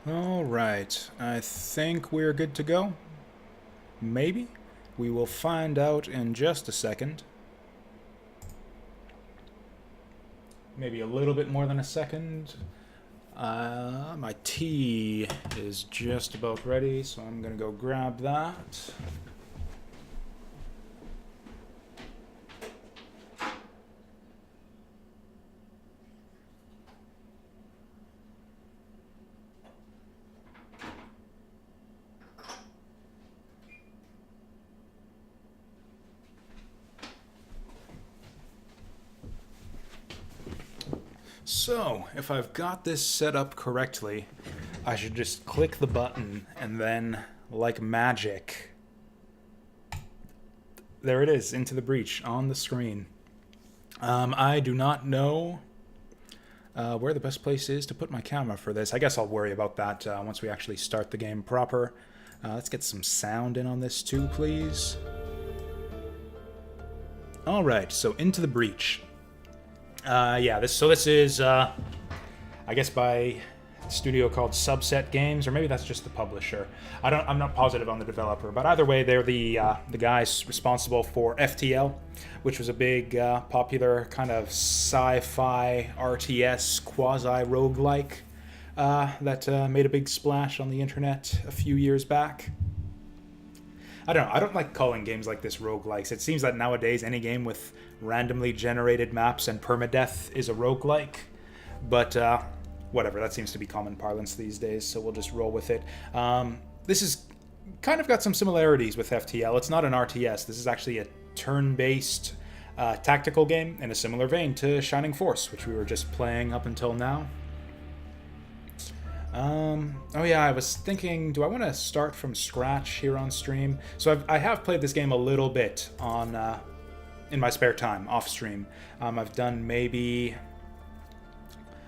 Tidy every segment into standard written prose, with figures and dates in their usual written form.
Alright, I think we're good to go. Maybe? We will find out in just a second. Maybe a little bit more than a second. My tea is just about ready, so I'm gonna go grab that. So, if I've got this set up correctly, I should just click the button and then, like magic, there it is, into the breach on the screen. I do not know where the best place is to put my camera for this. I guess I'll worry about that once we actually start the game proper. Let's get some sound in on this too, please. Alright, so into the breach. This is, I guess by a studio called Subset Games, or maybe that's just the publisher. I'm not positive on the developer, but either way, they're the guys responsible for FTL, which was a big, popular kind of sci-fi RTS quasi-roguelike that made a big splash on the internet a few years back. I don't know. I don't like calling games like this roguelikes. It seems that nowadays any game with randomly generated maps and permadeath is a roguelike. But whatever, that seems to be common parlance these days, so we'll just roll with it. This is kind of got some similarities with FTL. It's not an RTS. This is actually a turn-based tactical game in a similar vein to Shining Force, which we were just playing up until now. Oh yeah, I was thinking, do I want to start from scratch here on stream? So I have played this game a little bit on in my spare time, off stream. I've done maybe,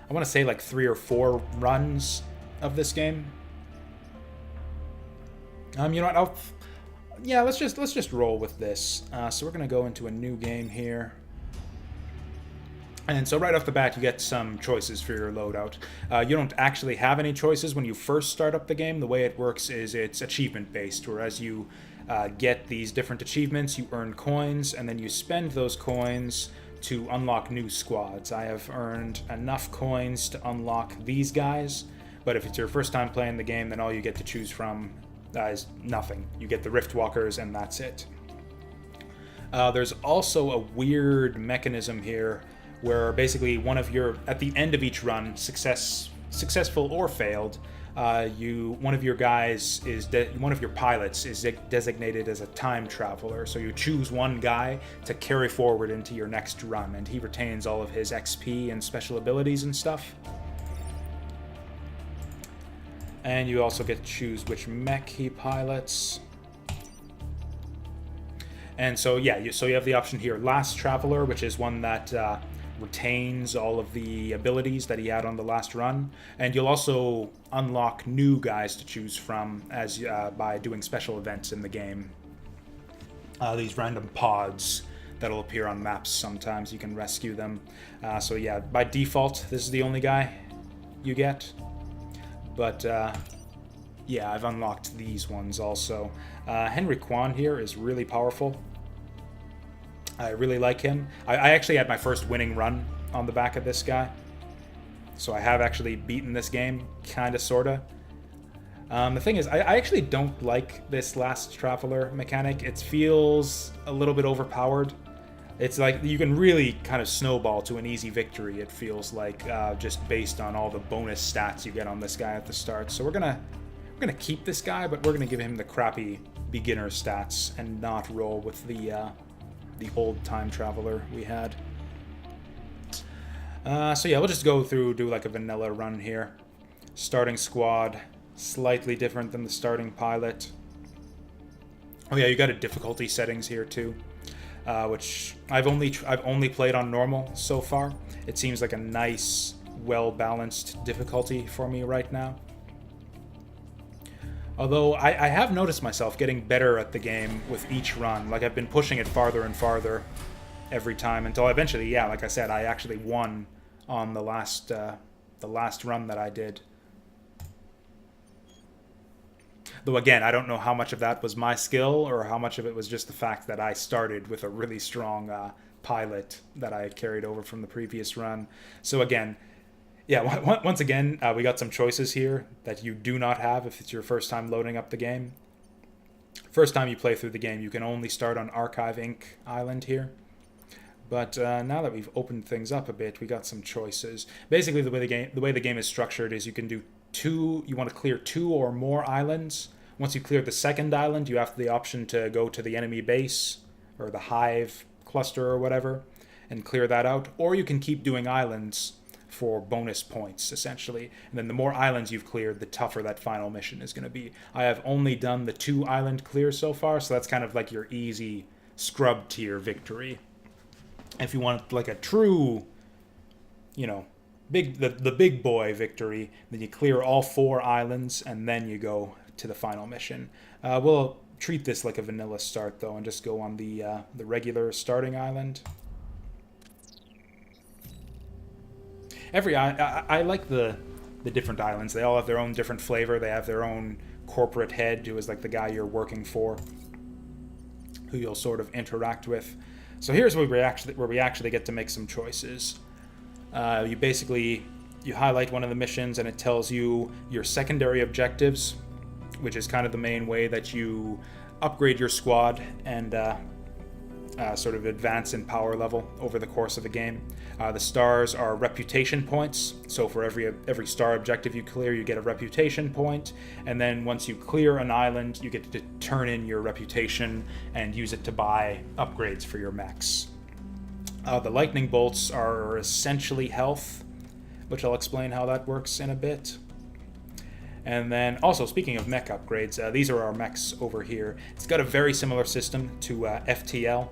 I want to say like 3 or 4 runs of this game. You know what? Let's just roll with this. So we're gonna go into a new game here. And so right off the bat, you get some choices for your loadout. You don't actually have any choices when you first start up the game. The way it works is it's achievement-based, whereas you get these different achievements, you earn coins, and then you spend those coins to unlock new squads. I have earned enough coins to unlock these guys, but if it's your first time playing the game, then all you get to choose from is nothing. You get the Rift Walkers, and that's it. There's also a weird mechanism here where basically at the end of each run, successful or failed, one of your pilots is designated as a time traveler. So you choose one guy to carry forward into your next run, and he retains all of his XP and special abilities and stuff. And you also get to choose which mech he pilots. And so yeah, you have the option here, Last Traveler, which is one that retains all of the abilities that he had on the last run, and you'll also unlock new guys to choose from as by doing special events in the game. These random pods that'll appear on maps sometimes, you can rescue them. So yeah, by default, this is the only guy you get. But yeah, I've unlocked these ones also. Henry Kwan here is really powerful. I really like him. I actually had my first winning run on the back of this guy. So I have actually beaten this game, kinda, sorta. The thing is, I actually don't like this Last Traveler mechanic. It feels a little bit overpowered. It's like you can really kind of snowball to an easy victory, it feels like, just based on all the bonus stats you get on this guy at the start. So we're gonna keep this guy, but we're gonna give him the crappy beginner stats and not roll with the old time traveler we had. So yeah, we'll just go through, do like a vanilla run here. Starting squad, slightly different than the starting pilot. Oh yeah, you got a difficulty settings here too, which I've only played on normal so far. It seems like a nice, well-balanced difficulty for me right now. Although I have noticed myself getting better at the game with each run. Like I've been pushing it farther and farther every time until eventually, yeah, like I said, I actually won on the last run that I did. Though again, I don't know how much of that was my skill or how much of it was just the fact that I started with a really strong pilot that I carried over from the previous run. So again, yeah, once again, we got some choices here that you do not have if it's your first time loading up the game. First time you play through the game, you can only start on Archive Inc. Island here. But now that we've opened things up a bit, we got some choices. Basically, the way the game is structured is you can do two. You want to clear two or more islands. Once you clear the second island, you have the option to go to the enemy base or the hive cluster or whatever and clear that out. Or you can keep doing islands for bonus points, essentially. And then the more islands you've cleared, the tougher that final mission is going to be. I have only done the 2 island clears so far, so that's kind of like your easy scrub tier victory. If you want like a true, the big boy victory, then you clear all 4 islands and then you go to the final mission. We'll treat this like a vanilla start though, and just go on the regular starting island. I like the different islands. They all have their own different flavor. They have their own corporate head, who is like the guy you're working for, who you'll sort of interact with. So here's where we actually get to make some choices. You highlight one of the missions and it tells you your secondary objectives, which is kind of the main way that you upgrade your squad and sort of advance in power level over the course of the game. The stars are reputation points, so for every star objective you clear, you get a reputation point, and then once you clear an island, you get to turn in your reputation and use it to buy upgrades for your mechs. The lightning bolts are essentially health, which I'll explain how that works in a bit. And then, also, speaking of mech upgrades, these are our mechs over here. It's got a very similar system to FTL,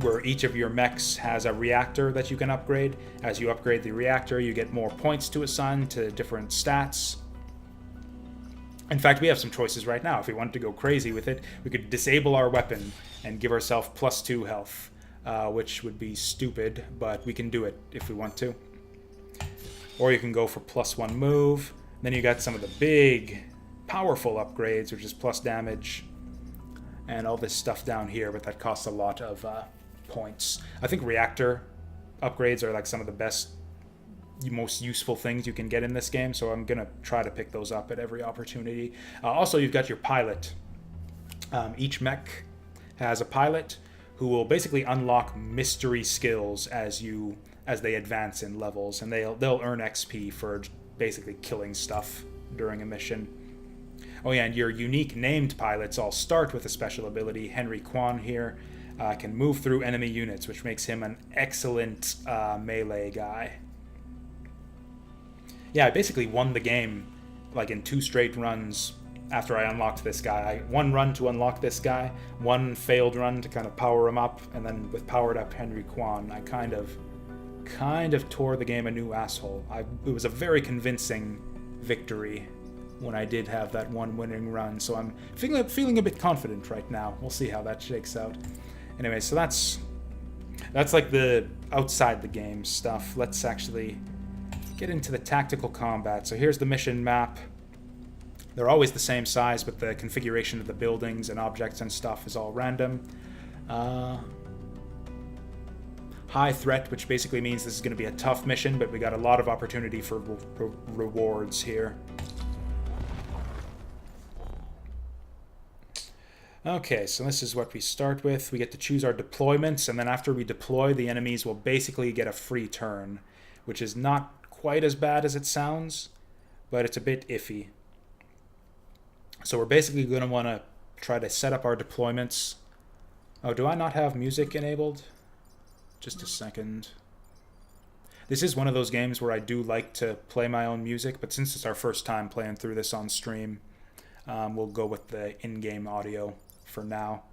where each of your mechs has a reactor that you can upgrade. As you upgrade the reactor, you get more points to assign to different stats. In fact, we have some choices right now. If we wanted to go crazy with it, we could disable our weapon and give ourselves +2 health, which would be stupid, but we can do it if we want to. Or you can go for +1 move. Then you got some of the big, powerful upgrades, which is plus damage, and all this stuff down here, but that costs a lot of points. I think reactor upgrades are like some of the best, most useful things you can get in this game, so I'm going to try to pick those up at every opportunity. Also, you've got your pilot. Each mech has a pilot who will basically unlock mystery skills as they advance in levels, and they'll earn XP for basically killing stuff during a mission. Oh yeah, and your unique named pilots all start with a special ability. Henry Kwan here can move through enemy units, which makes him an excellent melee guy. Yeah, I basically won the game like in 2 straight runs after I unlocked this guy. One run to unlock this guy, one failed run to kind of power him up, and then with powered up Henry Kwan, I kind of tore the game a new asshole. It was a very convincing victory when I did have that one winning run, so I'm feeling a bit confident right now. We'll see how that shakes out. Anyway, so that's like the outside the game stuff. Let's actually get into the tactical combat. So here's the mission map. They're always the same size, but the configuration of the buildings and objects and stuff is all random. High threat, which basically means this is going to be a tough mission, but we got a lot of opportunity for rewards here. Okay, so this is what we start with. We get to choose our deployments, and then after we deploy, the enemies will basically get a free turn, which is not quite as bad as it sounds, but it's a bit iffy. So we're basically going to want to try to set up our deployments. Oh, do I not have music enabled? Just a second. This is one of those games where I do like to play my own music, but since it's our first time playing through this on stream, we'll go with the in-game audio for now.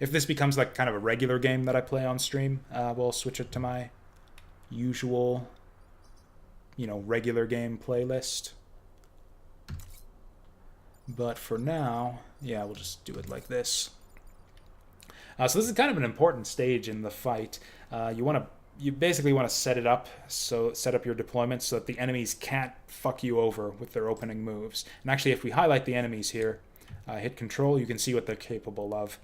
If this becomes like kind of a regular game that I play on stream, we'll switch it to my usual, regular game playlist. But for now, yeah, we'll just do it like this. So this is kind of an important stage in the fight. You want to you basically want to set it up, so set up your deployment so that the enemies can't fuck you over with their opening moves. And actually, if we highlight the enemies here, hit control, you can see what they're capable of.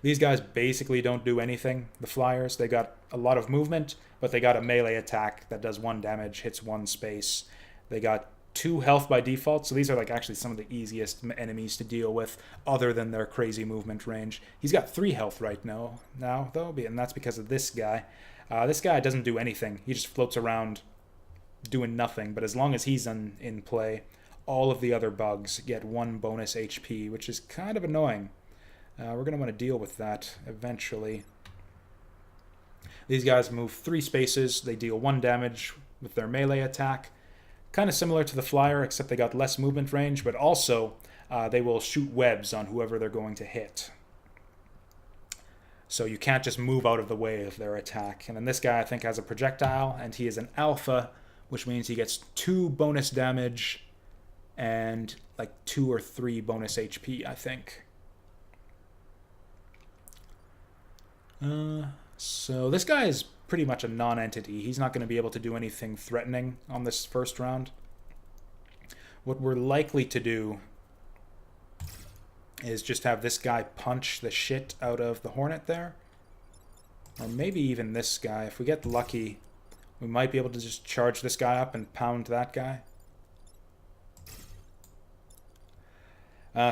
These guys basically don't do anything, the flyers. They got a lot of movement, but they got a melee attack that does 1 damage, hits 1 space. They got 2 health by default, so these are like actually some of the easiest enemies to deal with other than their crazy movement range. He's got 3 health right now though, and that's because of this guy. This guy doesn't do anything. He just floats around doing nothing, but as long as he's in play, all of the other bugs get 1 bonus HP, which is kind of annoying. We're going to want to deal with that eventually. These guys move 3 spaces. They deal 1 damage with their melee attack. Kind of similar to the flyer, except they got less movement range, but also they will shoot webs on whoever they're going to hit. So you can't just move out of the way of their attack. And then this guy, I think, has a projectile, and he is an alpha, which means he gets 2 bonus damage and like 2 or 3 bonus HP, I think. So this guy is pretty much a non-entity. He's not going to be able to do anything threatening on this first round. What we're likely to do is just have this guy punch the shit out of the Hornet there. Or maybe even this guy. If we get lucky, we might be able to just charge this guy up and pound that guy.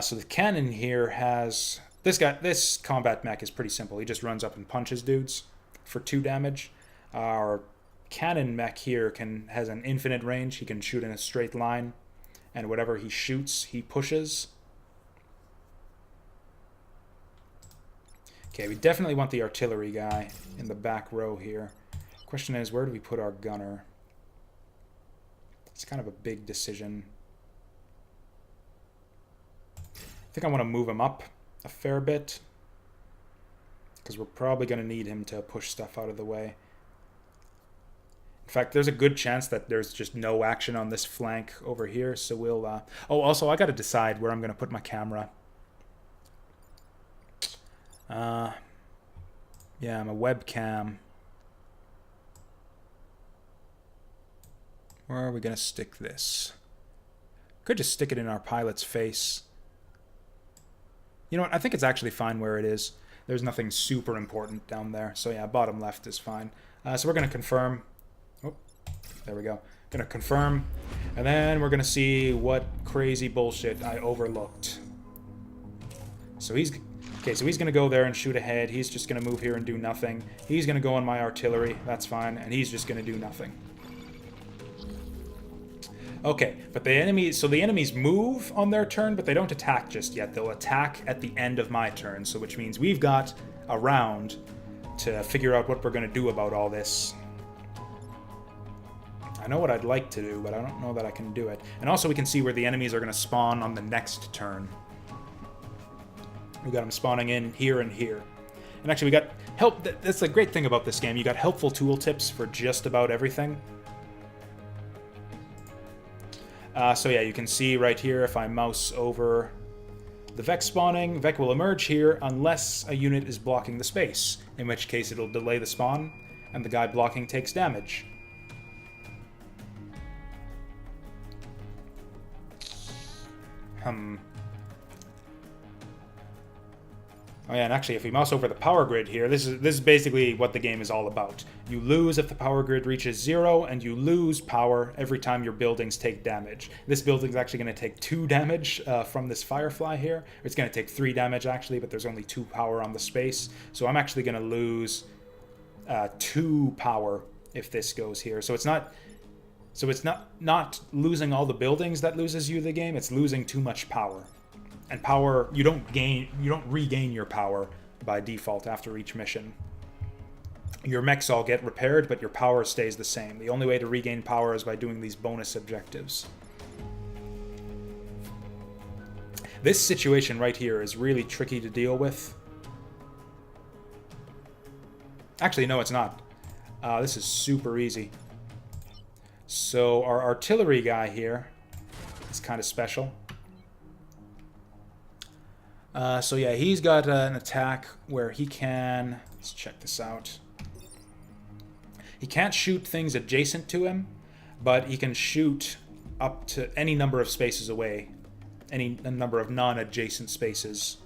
So the cannon here has... This combat mech is pretty simple. He just runs up and punches dudes for 2 damage. Our cannon mech here has an infinite range. He can shoot in a straight line, and whatever he shoots, he pushes. Okay, we definitely want the artillery guy in the back row here. Question is, where do we put our gunner? It's kind of a big decision. I think I want to move him up a fair bit, because we're probably going to need him to push stuff out of the way. In fact, there's a good chance that there's just no action on this flank over here, so we'll... Oh, also, I got to decide where I'm going to put my camera. Yeah, I'm a webcam. Where are we going to stick this? Could just stick it in our pilot's face. You know what? I think it's actually fine where it is. There's nothing super important down there. So yeah, bottom left is fine. So we're going to confirm. Oh, there we go. Going to confirm. And then we're going to see what crazy bullshit I overlooked. So he's... Okay, so he's going to go there and shoot ahead. He's just going to move here and do nothing. He's going to go on my artillery. That's fine. And he's just going to do nothing. Okay, but the enemies move on their turn, but they don't attack just yet. They'll attack at the end of my turn, so which means we've got a round to figure out what we're going to do about all this. I know what I'd like to do, but I don't know that I can do it. And also we can see where the enemies are going to spawn on the next turn. We got them spawning in here and here. And actually we got help. That's the great thing about this game. You got helpful tooltips for just about everything. So yeah, you can see right here, if I mouse over the Vec spawning, Vec will emerge here unless a unit is blocking the space, in which case it'll delay the spawn, and the guy blocking takes damage. Oh yeah, and actually, if we mouse over the power grid here, this is basically what the game is all about. You lose if the power grid reaches 0, and you lose power every time your buildings take damage. This building's actually going to take 2 damage from this Firefly here. It's going to take 3 damage, actually, but there's only 2 power on the space. So I'm actually going to lose 2 power if this goes here. So it's not losing all the buildings that loses you the game, it's losing too much power. And power, you don't regain your power by default after each mission. Your mechs all get repaired, but your power stays the same. The only way to regain power is by doing these bonus objectives. This situation right here is really tricky to deal with. Actually, no, it's not. This is super easy. So our artillery guy here is kind of special. So yeah, he's got an attack where he can... Let's check this out. He can't shoot things adjacent to him, but he can shoot up to any number of spaces away, any number of non-adjacent spaces.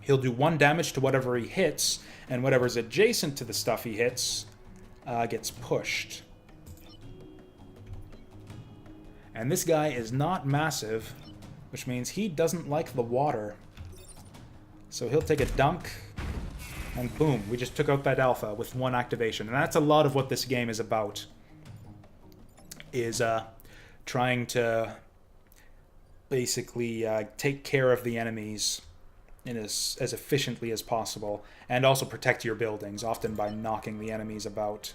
He'll do 1 damage to whatever he hits, and whatever's adjacent to the stuff he hits gets pushed. And this guy is not massive, which means he doesn't like the water. So he'll take a dunk, and boom, we just took out that alpha with 1 activation. And that's a lot of what this game is about, is trying to basically take care of the enemies in as efficiently as possible, and also protect your buildings, often by knocking the enemies about.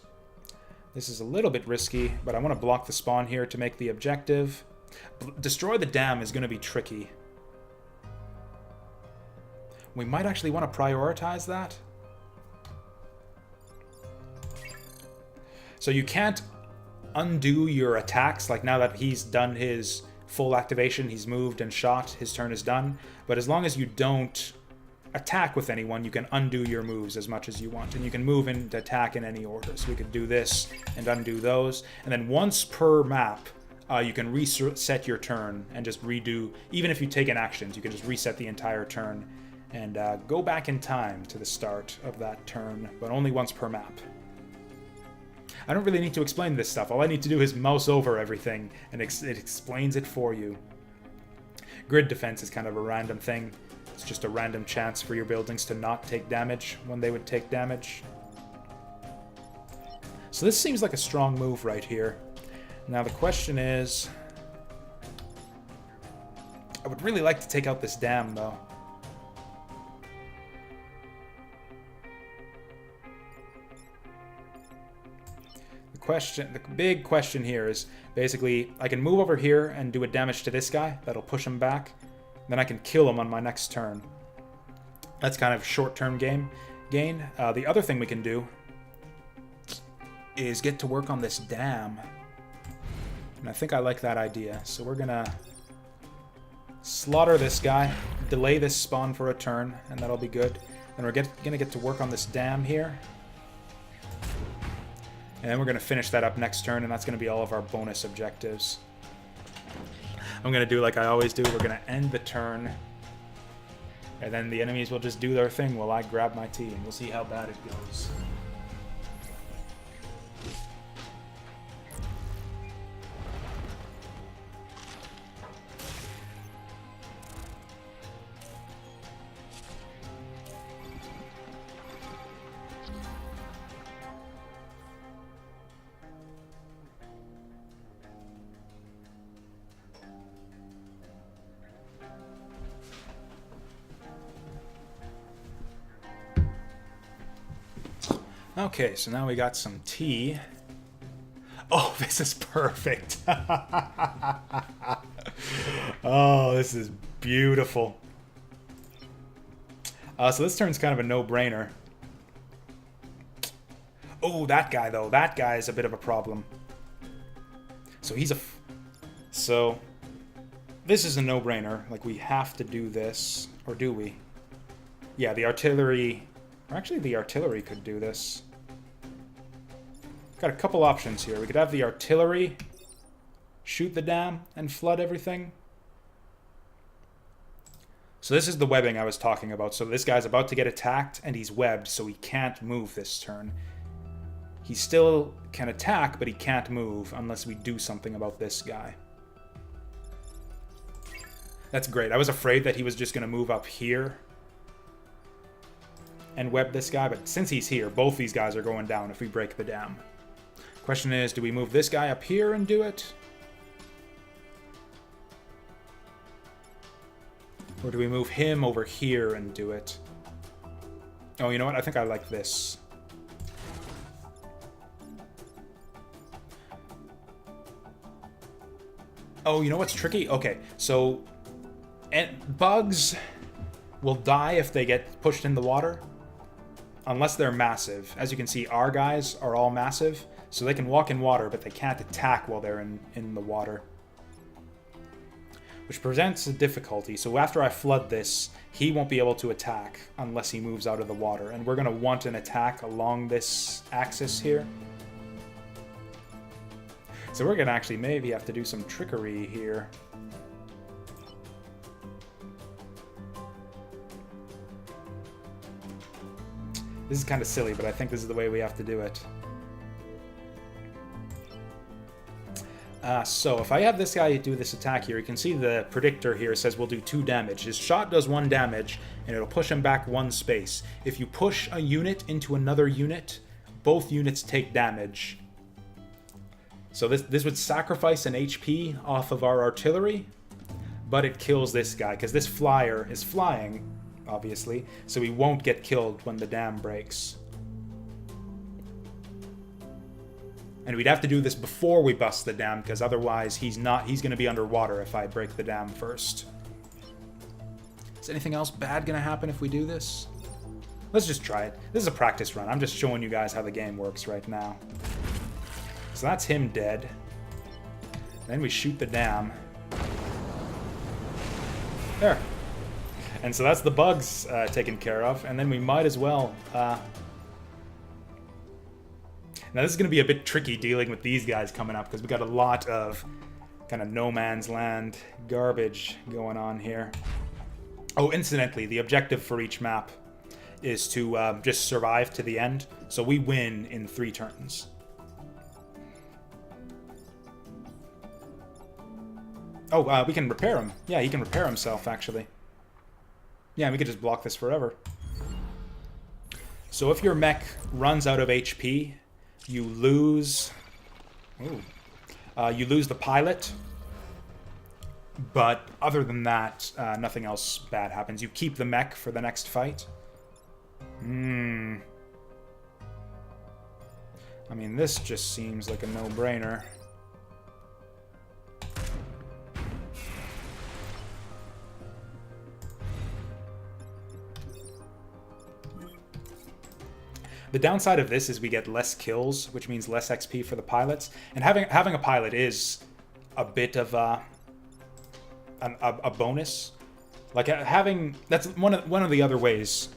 This is a little bit risky, but I want to block the spawn here to make the objective. Destroy the dam is going to be tricky. We might actually want to prioritize that. So you can't undo your attacks, like now that he's done his full activation, he's moved and shot, his turn is done. But as long as you don't attack with anyone, you can undo your moves as much as you want. And you can move into attack in any order. So we could do this and undo those. And then once per map, you can reset your turn and just redo. Even if you take an actions, you can just reset the entire turn and go back in time to the start of that turn, but only once per map. I don't really need to explain this stuff. All I need to do is mouse over everything, and it explains it for you. Grid defense is kind of a random thing. It's just a random chance for your buildings to not take damage when they would take damage. So this seems like a strong move right here. Now the question is, I would really like to take out this dam though. The big question here is basically I can move over here and do a damage to this guy. That'll push him back. Then I can kill him on my next turn. That's kind of short-term gain. The other thing we can do is get to work on this dam. And I think I like that idea. So we're gonna slaughter this guy, delay this spawn for a turn, and that'll be good. Then we're gonna get to work on this dam here. And then we're going to finish that up next turn, and that's going to be all of our bonus objectives. I'm going to do like I always do. We're going to end the turn, and then the enemies will just do their thing while I grab my tea, and we'll see how bad it goes. Okay, so now we got some tea. Oh, this is perfect. Oh, this is beautiful. So this turn's kind of a no-brainer. Oh, that guy, though. That guy is a bit of a problem. So he's a... So, this is a no-brainer. Like, we have to do this. Or do we? Yeah, the artillery... Or actually, the artillery could do this. Got a couple options here. We could have the artillery shoot the dam and flood everything. So this is the webbing I was talking about. So this guy's about to get attacked, and he's webbed, so he can't move this turn. He still can attack, but he can't move unless we do something about this guy. That's great. I was afraid that he was just going to move up here and web this guy, but since he's here, both these guys are going down if we break the dam. Question is, do we move this guy up here and do it? Or do we move him over here and do it? Oh, you know what? I think I like this. Oh, you know what's tricky? Okay, so... And bugs will die if they get pushed in the water. Unless they're massive. As you can see, our guys are all massive. So they can walk in water, but they can't attack while they're in the water. Which presents a difficulty. So after I flood this, he won't be able to attack unless he moves out of the water. And we're going to want an attack along this axis here. So we're gonna actually maybe have to do some trickery here. This is kind of silly, but I think this is the way we have to do it. So if I have this guy do this attack here, you can see the predictor here says we'll do 2 damage. His shot does 1 damage, and it'll push him back 1 space. If you push a unit into another unit, both units take damage. So this would sacrifice an HP off of our artillery, but it kills this guy, because this flyer is flying, obviously, so he won't get killed when the dam breaks. And we'd have to do this before we bust the dam, because otherwise he's going to be underwater if I break the dam first. Is anything else bad going to happen if we do this? Let's just try it. This is a practice run. I'm just showing you guys how the game works right now. So that's him dead. Then we shoot the dam. There. And so that's the bugs taken care of. And then we might as well... Now this is going to be a bit tricky dealing with these guys coming up, because we got a lot of kind of no man's land garbage going on here. Oh, incidentally, the objective for each map is to just survive to the end, so we win in 3 turns. Oh, we can repair him. Yeah, he can repair himself, actually. Yeah, we could just block this forever. So if your mech runs out of HP... you lose... you lose the pilot. But other than that, nothing else bad happens. You keep the mech for the next fight. I mean, this just seems like a no-brainer. The downside of this is we get less kills, which means less XP for the pilots. And having a pilot is a bit of a bonus. Like that's one of the other ways.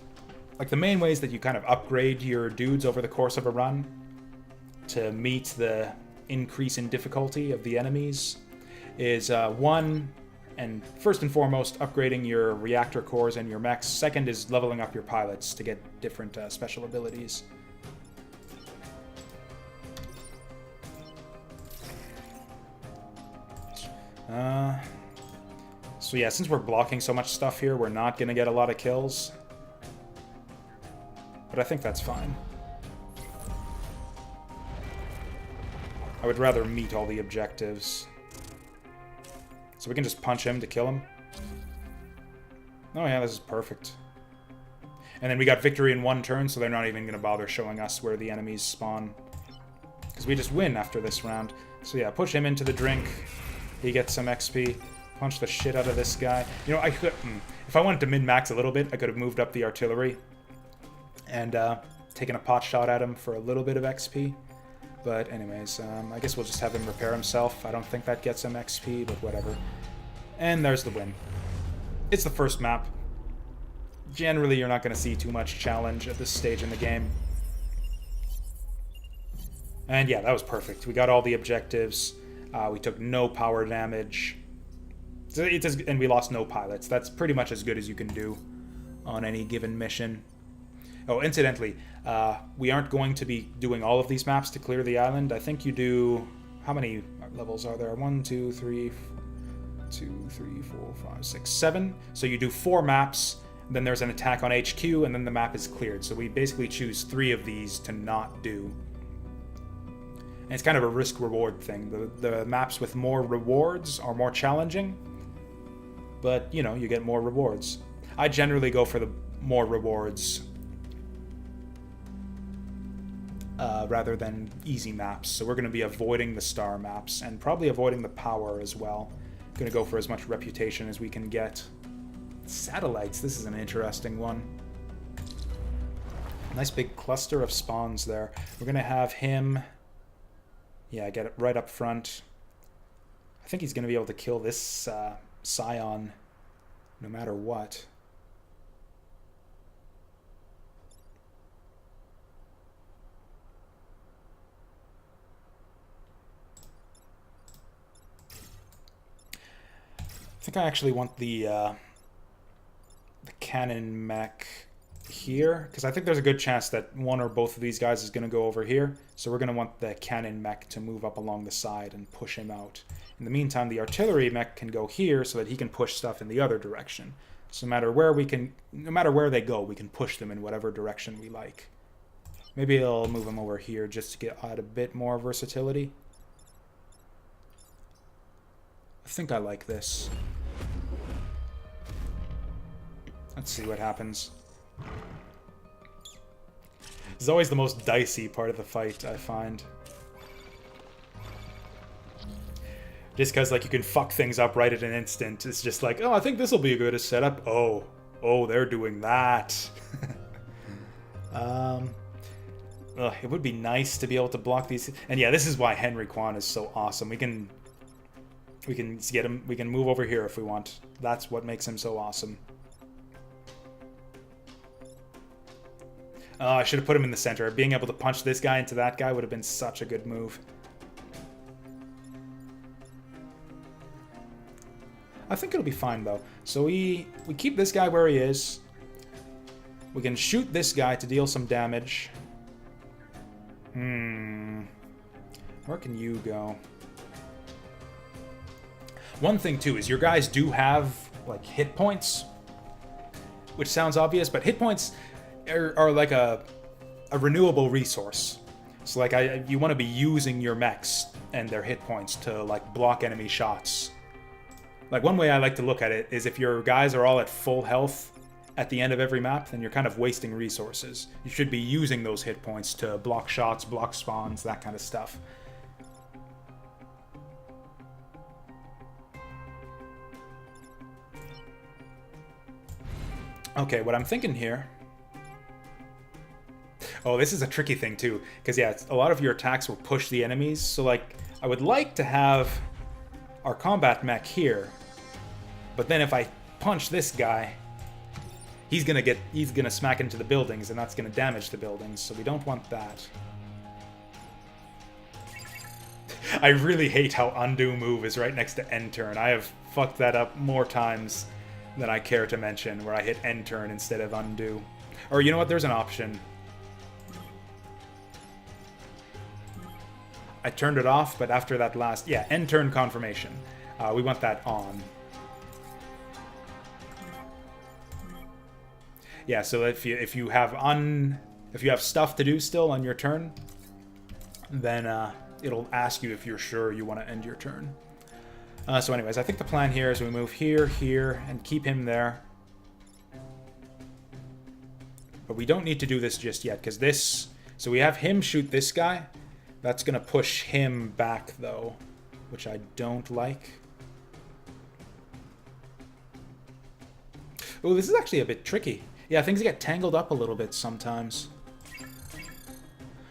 Like the main ways that you kind of upgrade your dudes over the course of a run to meet the increase in difficulty of the enemies is one, and first and foremost, upgrading your reactor cores and your mechs. Second is leveling up your pilots to get different special abilities. So yeah, since we're blocking so much stuff here, we're not going to get a lot of kills. But I think that's fine. I would rather meet all the objectives. So we can just punch him to kill him. Oh yeah, this is perfect. And then we got victory in 1 turn, so they're not even going to bother showing us where the enemies spawn. Because we just win after this round. So yeah, push him into the drink. He gets some XP. Punch the shit out of this guy. You know, I could... if I wanted to min-max a little bit, I could have moved up the artillery. And taken a pot shot at him for a little bit of XP. But anyways, I guess we'll just have him repair himself. I don't think that gets him XP, but whatever. And there's the win. It's the first map. Generally, you're not going to see too much challenge at this stage in the game. And yeah, that was perfect. We got all the objectives. We took no power damage. And we lost no pilots. That's pretty much as good as you can do on any given mission. Oh, incidentally, we aren't going to be doing all of these maps to clear the island. I think you do... How many levels are there? 1, 2, 3, 4, 5, 6, 7. So you do 4 maps, then there's an attack on HQ, and then the map is cleared. So we basically choose 3 of these to not do. And it's kind of a risk-reward thing. The maps with more rewards are more challenging, but, you know, you get more rewards. I generally go for the more rewards rather than easy maps. So we're going to be avoiding the star maps and probably avoiding the power as well. Going to go for as much reputation as we can get. Satellites, this is an interesting one. Nice big cluster of spawns there. We're going to have him... Yeah, get it right up front. I think he's going to be able to kill this Scion no matter what. think I actually want the cannon mech here, because I think there's a good chance that one or both of these guys is going to go over here. So we're going to want the cannon mech to move up along the side and push him out. In the meantime, the artillery mech can go here so that he can push stuff in the other direction. So no matter where they go, we can push them in whatever direction we like. Maybe I'll move him over here just to add a bit more versatility. I think I like this. Let's see what happens. This is always the most dicey part of the fight, I find. Just because, like, you can fuck things up right at an instant. It's just like, oh, I think this will be a good setup. Oh, they're doing that. It would be nice to be able to block these. And yeah, this is why Henry Kwan is so awesome. We can get him. We can move over here if we want. That's what makes him so awesome. I should have put him in the center. Being able to punch this guy into that guy would have been such a good move. I think it'll be fine, though. So we keep this guy where he is. We can shoot this guy to deal some damage. Where can you go? One thing, too, is your guys do have, like, hit points. Which sounds obvious, but hit points are like a renewable resource. So, like, you want to be using your mechs and their hit points to, like, block enemy shots. Like, one way I like to look at it is if your guys are all at full health at the end of every map, then you're kind of wasting resources. You should be using those hit points to block shots, block spawns, that kind of stuff. Okay, what I'm thinking here... Oh, this is a tricky thing, too. Because, yeah, a lot of your attacks will push the enemies. So, like, I would like to have our combat mech here. But then if I punch this guy, he's gonna smack into the buildings, and that's gonna damage the buildings. So we don't want that. I really hate how undo move is right next to end turn. I have fucked that up more times than I care to mention, where I hit end turn instead of undo. Or you know what? There's an option. I turned it off, but after that last... Yeah, end turn confirmation. We want that on. Yeah, so if you have stuff to do still on your turn, then it'll ask you if you're sure you want to end your turn. So anyways, I think the plan here is we move here, here, and keep him there. But we don't need to do this just yet, because this... So we have him shoot this guy. That's going to push him back, though, which I don't like. Oh, this is actually a bit tricky. Yeah, things get tangled up a little bit sometimes.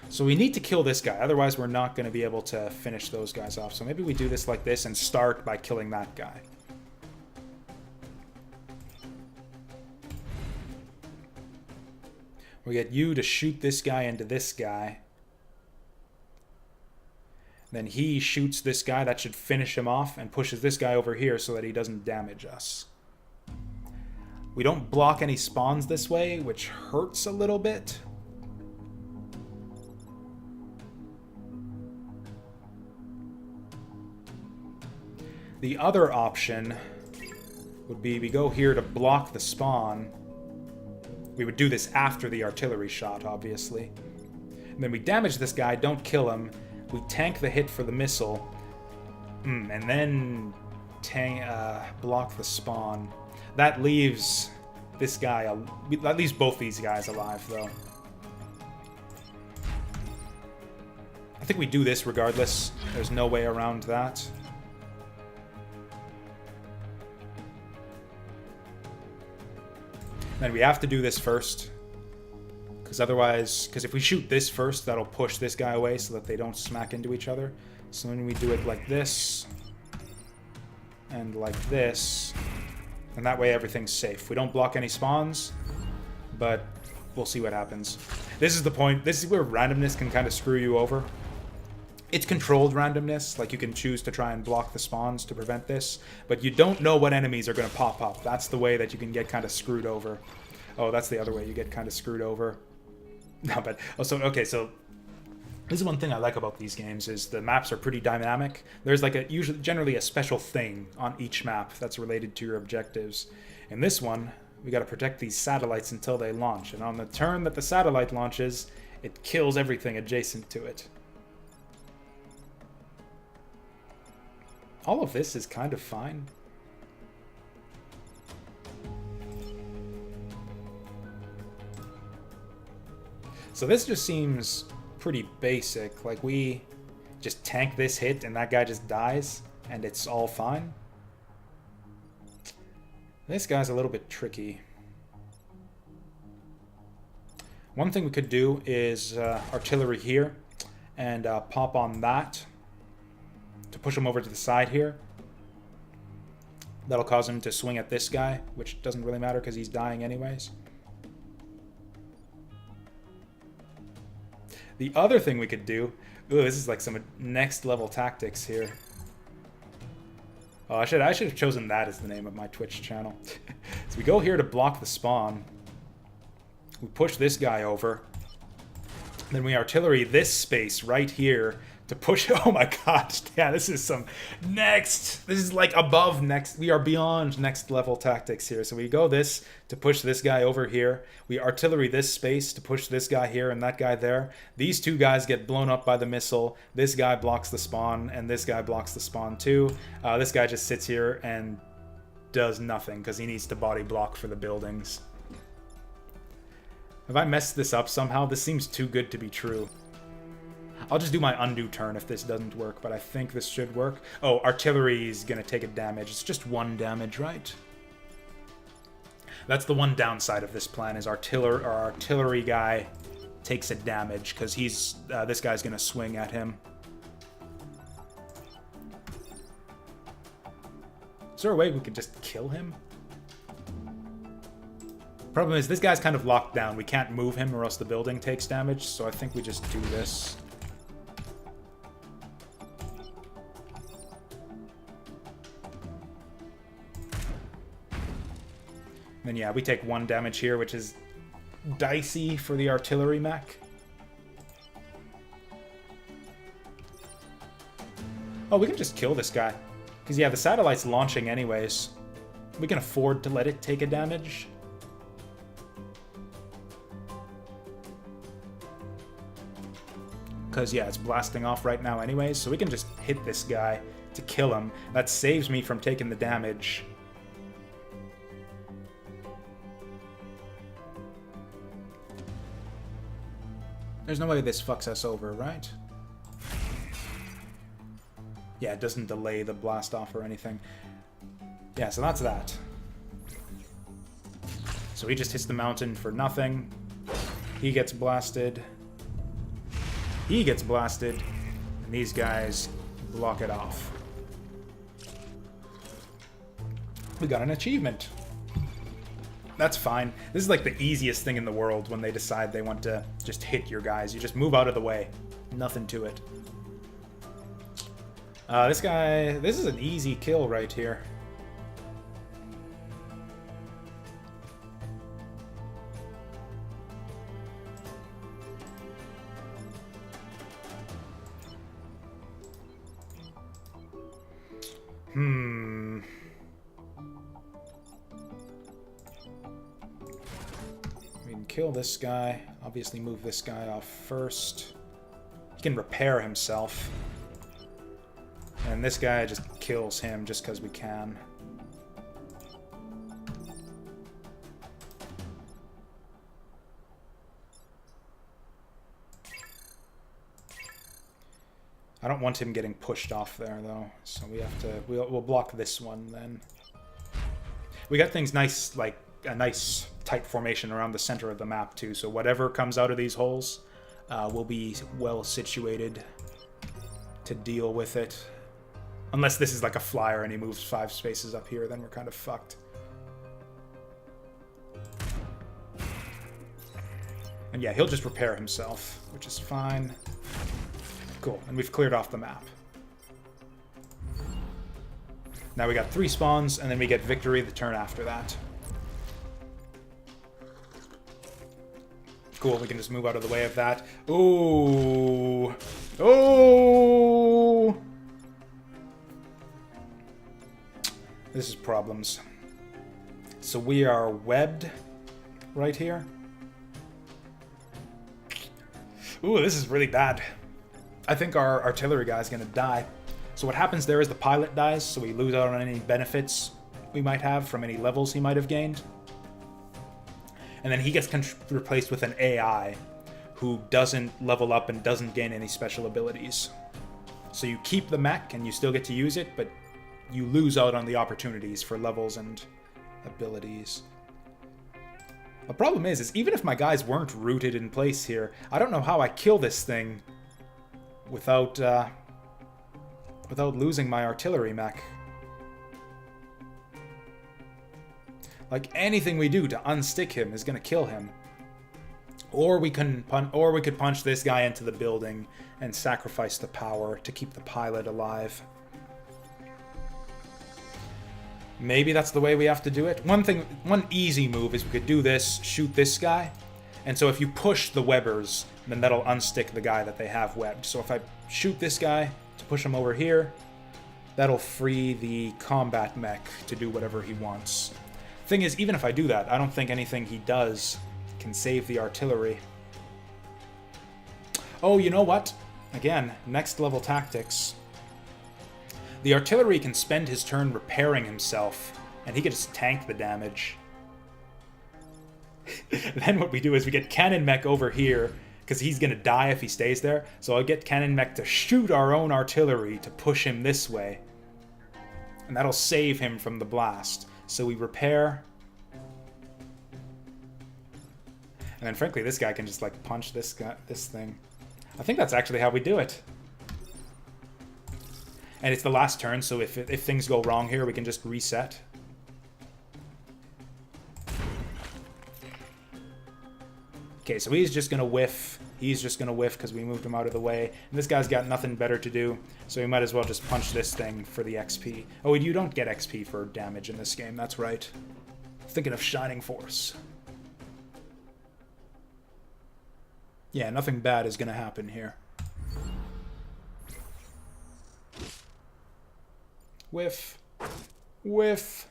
So we need to kill this guy, otherwise we're not going to be able to finish those guys off. So maybe we do this like this and start by killing that guy. We get you to shoot this guy into this guy. Then he shoots this guy. That should finish him off and pushes this guy over here so that he doesn't damage us. We don't block any spawns this way, which hurts a little bit. The other option would be we go here to block the spawn. We would do this after the artillery shot, obviously. And then we damage this guy, don't kill him. We tank the hit for the missile. And then block the spawn. That leaves this guy... That leaves both these guys alive, though. I think we do this regardless. There's no way around that. Then we have to do this first. Because otherwise... Because if we shoot this first, that'll push this guy away so that they don't smack into each other. So then we do it like this. And like this. And that way everything's safe. We don't block any spawns. But we'll see what happens. This is the point. This is where randomness can kind of screw you over. It's controlled randomness, like you can choose to try and block the spawns to prevent this, but you don't know what enemies are going to pop up. That's the way that you can get kind of screwed over. Oh, that's the other way you get kind of screwed over. No, but okay, so this is one thing I like about these games is the maps are pretty dynamic. There's like generally a special thing on each map that's related to your objectives. In this one, we got to protect these satellites until they launch, and on the turn that the satellite launches, it kills everything adjacent to it. All of this is kind of fine. So this just seems pretty basic. Like, we just tank this hit and that guy just dies and it's all fine. This guy's a little bit tricky. One thing we could do is artillery here and pop on that to push him over to the side here. That'll cause him to swing at this guy, which doesn't really matter because he's dying anyways. The other thing we could do... Ooh, this is like some next level tactics here. Oh, I should have chosen that as the name of my Twitch channel. So we go here to block the spawn. We push this guy over. Then we artillery this space right here to push... Oh my gosh, yeah, this is some next... This is like above next... We are beyond next level tactics here. So we go this to push this guy over here. We artillery this space to push this guy here and that guy there. These two guys get blown up by the missile. This guy blocks the spawn, and this guy blocks the spawn too. This guy just sits here and does nothing because he needs to body block for the buildings. Have I messed this up somehow? This seems too good to be true. I'll just do my undo turn if this doesn't work, but I think this should work. Oh, artillery is going to take a damage. It's just 1 damage, right? That's the one downside of this plan, is our artillery guy takes a damage, because he's this guy's going to swing at him. Is there a way we could just kill him? Problem is, this guy's kind of locked down. We can't move him or else the building takes damage, so I think we just do this. Then yeah, we take 1 damage here, which is dicey for the artillery mech. Oh, we can just kill this guy. Because yeah, the satellite's launching anyways. We can afford to let it take a damage. Because yeah, it's blasting off right now anyways, so we can just hit this guy to kill him. That saves me from taking the damage. There's no way this fucks us over, right? Yeah, it doesn't delay the blast off or anything. Yeah, so that's that. So he just hits the mountain for nothing. He gets blasted. He gets blasted. And these guys block it off. We got an achievement. That's fine. This is like the easiest thing in the world when they decide they want to just hit your guys. You just move out of the way. Nothing to it. This guy... This is an easy kill right here. We can kill this guy. Obviously move this guy off first. He can repair himself. And this guy just kills him just because we can. I don't want him getting pushed off there, though. So we have to... We'll block this one, then. We got things nice, like a nice tight formation around the center of the map, too. So whatever comes out of these holes will be well situated to deal with it. Unless this is like a flyer and he moves 5 spaces up here, then we're kind of fucked. And yeah, he'll just repair himself, which is fine. Cool, and we've cleared off the map. Now we got 3 spawns, and then we get victory the turn after that. Cool, we can just move out of the way of that. Ooh! Oh! This is problems. So we are webbed right here. Ooh, this is really bad. I think our artillery guy is going to die. So what happens there is the pilot dies, so we lose out on any benefits we might have from any levels he might have gained. And then he gets replaced with an AI who doesn't level up and doesn't gain any special abilities. So you keep the mech and you still get to use it, but you lose out on the opportunities for levels and abilities. The problem is even if my guys weren't rooted in place here, I don't know how I kill this thing without losing my artillery mech. Like, anything we do to unstick him is gonna kill him. Or we could punch this guy into the building and sacrifice the power to keep the pilot alive. Maybe that's the way we have to do it. One easy move is we could do this, shoot this guy, and so if you push the webbers, then that'll unstick the guy that they have webbed. So if I shoot this guy to push him over here, that'll free the combat mech to do whatever he wants. Thing is, even if I do that, I don't think anything he does can save the artillery. Oh, you know what? Again, next level tactics. The artillery can spend his turn repairing himself, and he can just tank the damage. Then what we do is we get Cannon Mech over here, because he's going to die if he stays there. So I'll get Cannon Mech to shoot our own artillery to push him this way. And that'll save him from the blast. So we repair. And then frankly, this guy can just like punch this thing. I think that's actually how we do it. And it's the last turn, so if things go wrong here, we can just reset. Okay, so he's just going to whiff. He's just going to whiff because we moved him out of the way. And this guy's got nothing better to do, so we might as well just punch this thing for the XP. Oh, you don't get XP for damage in this game, that's right. Thinking of Shining Force. Yeah, nothing bad is going to happen here. Whiff. Whiff.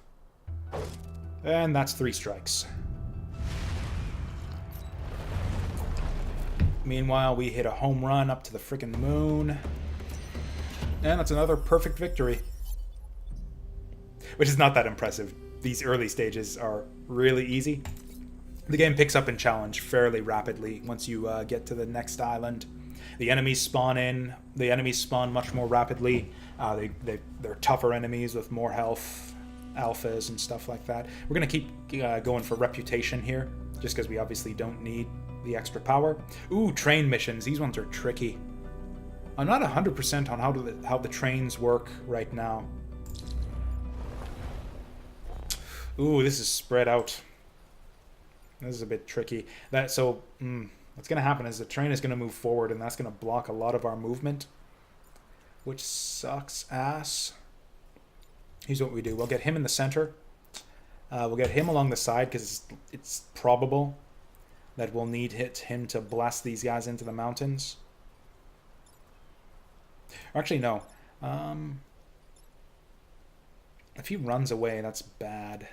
And that's 3 strikes. Meanwhile, we hit a home run up to the frickin' moon. And that's another perfect victory. Which is not that impressive. These early stages are really easy. The game picks up in challenge fairly rapidly once you get to the next island. The enemies spawn in. The enemies spawn much more rapidly. They're tougher enemies with more health, alphas and stuff like that. We're going to keep going for reputation here, just because we obviously don't need the extra power. Ooh, train missions. These ones are tricky. I'm not 100% on how the trains work right now. Ooh, this is spread out. This is a bit tricky. What's going to happen is the train is going to move forward, and that's going to block a lot of our movement, which sucks ass. Here's what we do. We'll get him in the center. We'll get him along the side, because it's probable that we'll need him to blast these guys into the mountains. Or actually, no. If he runs away, that's bad.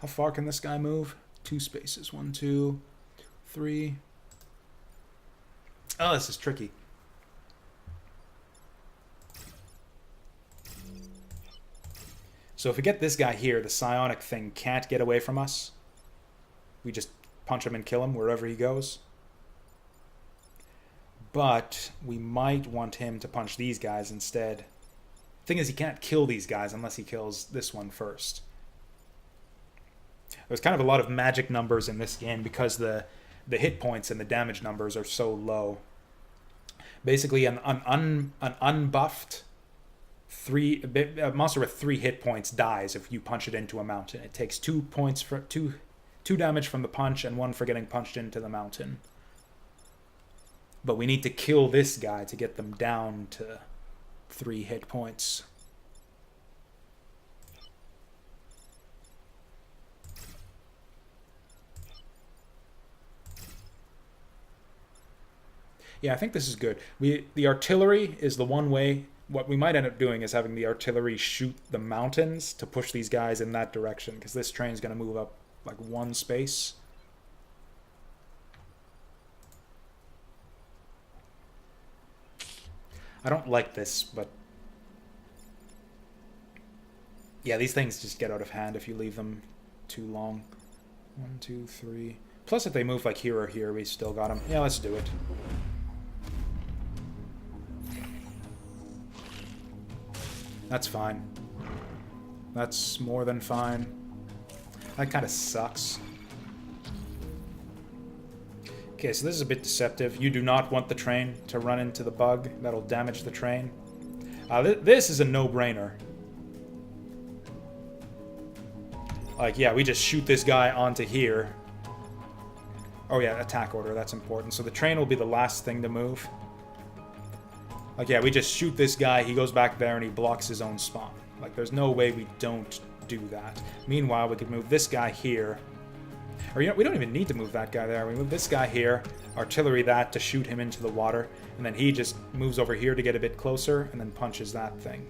How far can this guy move? 2 spaces. 1, 2, 3. Oh, this is tricky. So if we get this guy here, the psionic thing can't get away from us. We just punch him and kill him wherever he goes. But we might want him to punch these guys instead. Thing is, he can't kill these guys unless he kills this one first. There's kind of a lot of magic numbers in this game because the hit points and the damage numbers are so low. Basically, an unbuffed a monster with 3 hit points dies if you punch it into a mountain. It takes 2 points for 2 damage from the punch and 1 for getting punched into the mountain. But we need to kill this guy to get them down to 3 hit points. Yeah, I think this is good. The artillery is the one way. What we might end up doing is having the artillery shoot the mountains to push these guys in that direction, because this train's going to move up like 1 space. I don't like this, but yeah, these things just get out of hand if you leave them too long. 1, 2, 3. Plus, if they move like here or here, we still got them. Yeah, let's do it. That's fine. That's more than fine. That kind of sucks. Okay, so this is a bit deceptive. You do not want the train to run into the bug. That'll damage the train. This is a no-brainer. Like, yeah, we just shoot this guy onto here. Oh yeah, attack order, that's important. So the train will be the last thing to move. Like, yeah, we just shoot this guy, he goes back there, and he blocks his own spawn. Like, there's no way we don't do that. Meanwhile, we could move this guy here. Or, you know, we don't even need to move that guy there. We move this guy here, artillery that to shoot him into the water, and then he just moves over here to get a bit closer, and then punches that thing.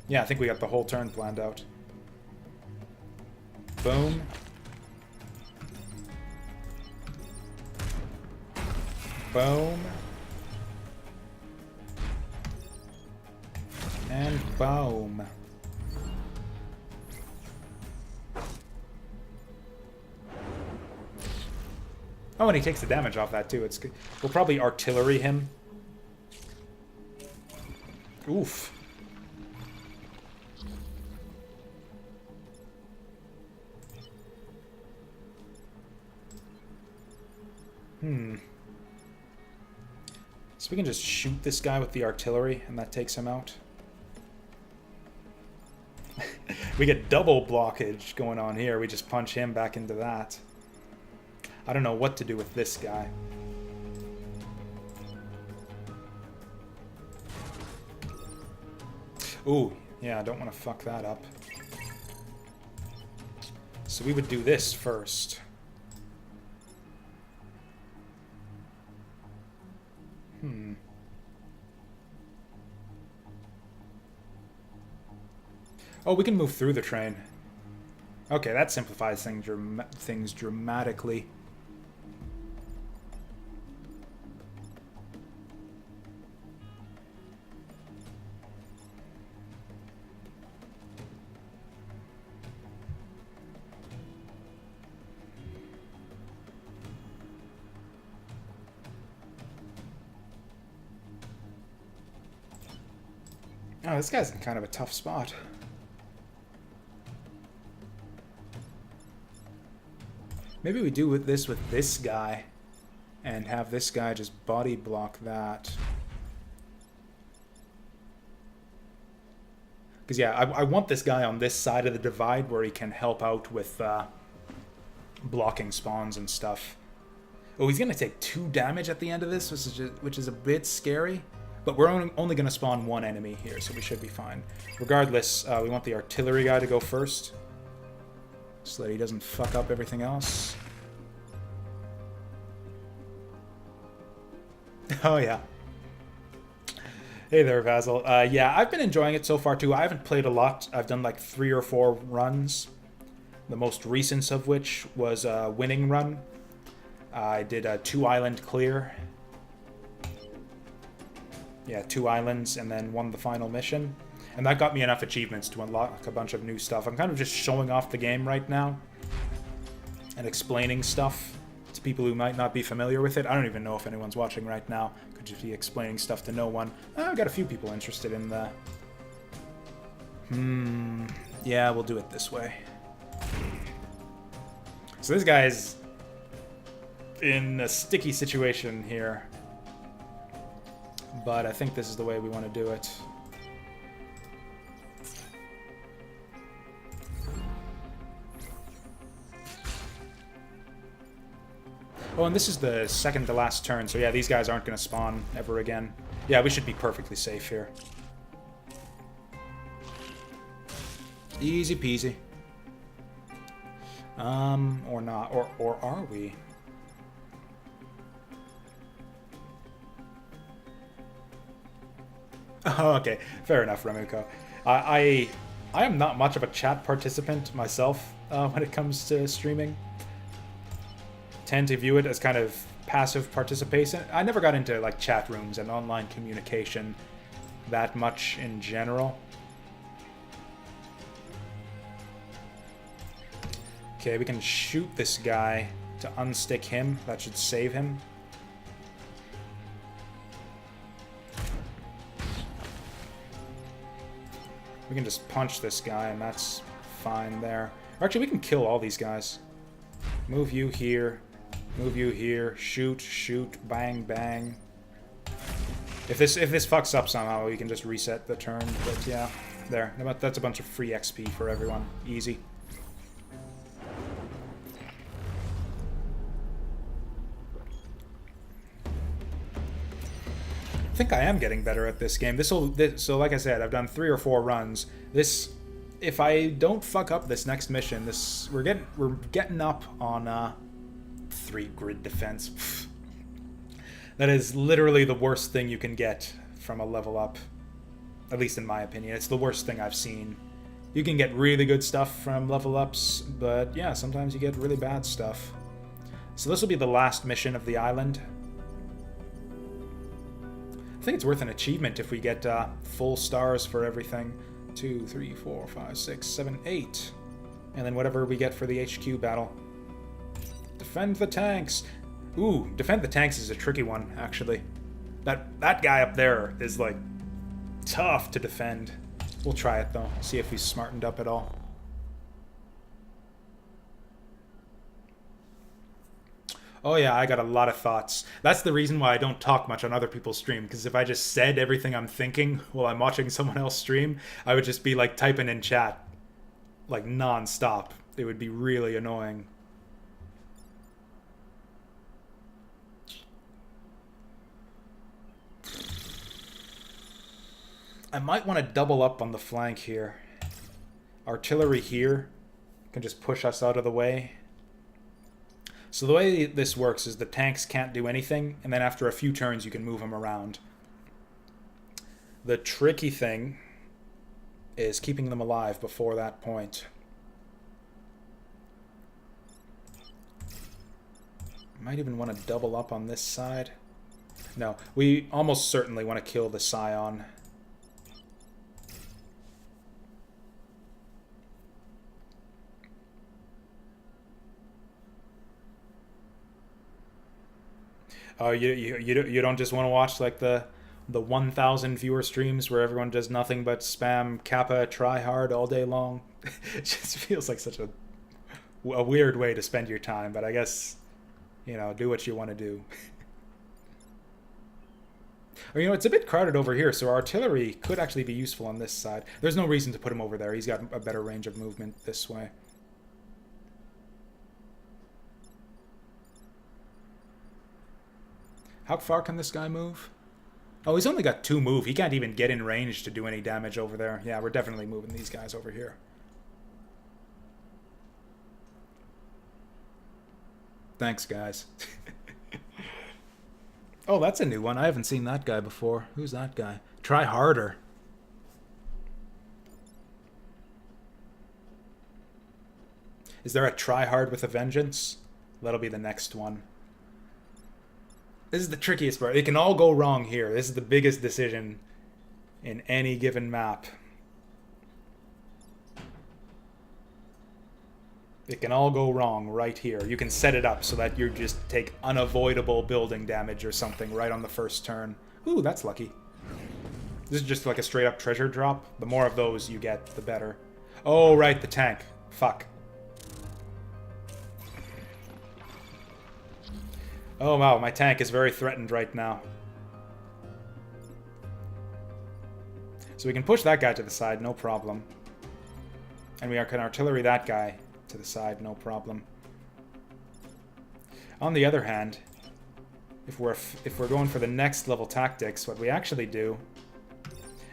Yeah, I think we got the whole turn planned out. Boom. Boom. And boom. Oh, and he takes the damage off that too. It's good. We'll probably artillery him. Oof. So we can just shoot this guy with the artillery, and that takes him out. We get double blockage going on here. We just punch him back into that. I don't know what to do with this guy. Ooh, yeah, I don't want to fuck that up. So we would do this first. Oh, we can move through the train. Okay, that simplifies things dramatically. Oh, this guy's in kind of a tough spot. Maybe we do this with this guy and have this guy just body block that. Because, yeah, I want this guy on this side of the divide where he can help out with blocking spawns and stuff. Oh, he's going to take 2 damage at the end of this, which is a bit scary. But we're only going to spawn 1 enemy here, so we should be fine. Regardless, we want the artillery guy to go first, so that he doesn't fuck up everything else. Oh, yeah. Hey there, Vasil. Yeah, I've been enjoying it so far, too. I haven't played a lot. I've done like 3 or 4 runs, the most recent of which was a winning run. I did a 2-island clear. Yeah, 2 islands, and then won the final mission. And that got me enough achievements to unlock a bunch of new stuff. I'm kind of just showing off the game right now and explaining stuff to people who might not be familiar with it. I don't even know if anyone's watching right now. Could just be explaining stuff to no one. I've got a few people interested in the... Yeah, we'll do it this way. So this guy's in a sticky situation here. But I think this is the way we want to do it. Oh, and this is the second to last turn, so yeah, these guys aren't going to spawn ever again. Yeah, we should be perfectly safe here. Easy peasy. Or not. Or are we? Oh, okay. Fair enough, Remuko. I am not much of a chat participant myself when it comes to streaming. Tend to view it as kind of passive participation. I never got into like chat rooms and online communication that much in general. Okay, we can shoot this guy to unstick him. That should save him. We can just punch this guy, and that's fine there. Or actually, we can kill all these guys. Move you here. Move you here. Shoot, shoot, bang, bang. If this fucks up somehow, we can just reset the turn. But yeah, there. That's a bunch of free XP for everyone. Easy. I think I am getting better at this game. So like I said, I've done 3 or 4 runs. If I don't fuck up this next mission, we're getting up on 3 grid defense. That is literally the worst thing you can get from a level up. At least in my opinion, it's the worst thing I've seen. You can get really good stuff from level ups, but yeah, sometimes you get really bad stuff. So this will be the last mission of the island. I think it's worth an achievement if we get full stars for everything. 2, 3, 4, 5, 6, 7, 8. And then whatever we get for the HQ battle. Defend the tanks. Ooh, defend the tanks is a tricky one, actually. That guy up there is, like, tough to defend. We'll try it, though. See if he's smartened up at all. Oh yeah, I got a lot of thoughts. That's the reason why I don't talk much on other people's stream, because if I just said everything I'm thinking while I'm watching someone else stream, I would just be like typing in chat, like non-stop. It would be really annoying. I might want to double up on the flank here. Artillery here can just push us out of the way. So the way this works is the tanks can't do anything, and then after a few turns you can move them around. The tricky thing is keeping them alive before that point. Might even want to double up on this side. No, we almost certainly want to kill the Scion. Oh, you don't just want to watch like the 1,000 viewer streams where everyone does nothing but spam Kappa try hard all day long. It just feels like such a weird way to spend your time, but I guess, you know, do what you want to do. Or, you know, it's a bit crowded over here, so artillery could actually be useful on this side. There's no reason to put him over there. He's got a better range of movement this way. How far can this guy move? Oh, he's only got 2 move. He can't even get in range to do any damage over there. Yeah, we're definitely moving these guys over here. Thanks, guys. Oh, that's a new one. I haven't seen that guy before. Who's that guy? Try harder. Is there a try hard with a vengeance? That'll be the next one. This is the trickiest part. It can all go wrong here. This is the biggest decision in any given map. It can all go wrong right here. You can set it up so that you just take unavoidable building damage or something right on the first turn. Ooh, that's lucky. This is just like a straight up treasure drop. The more of those you get, the better. Oh, right, the tank. Fuck. Oh wow, my tank is very threatened right now. So we can push that guy to the side, no problem. And we can artillery that guy to the side, no problem. On the other hand, if we're going for the next level tactics, what we actually do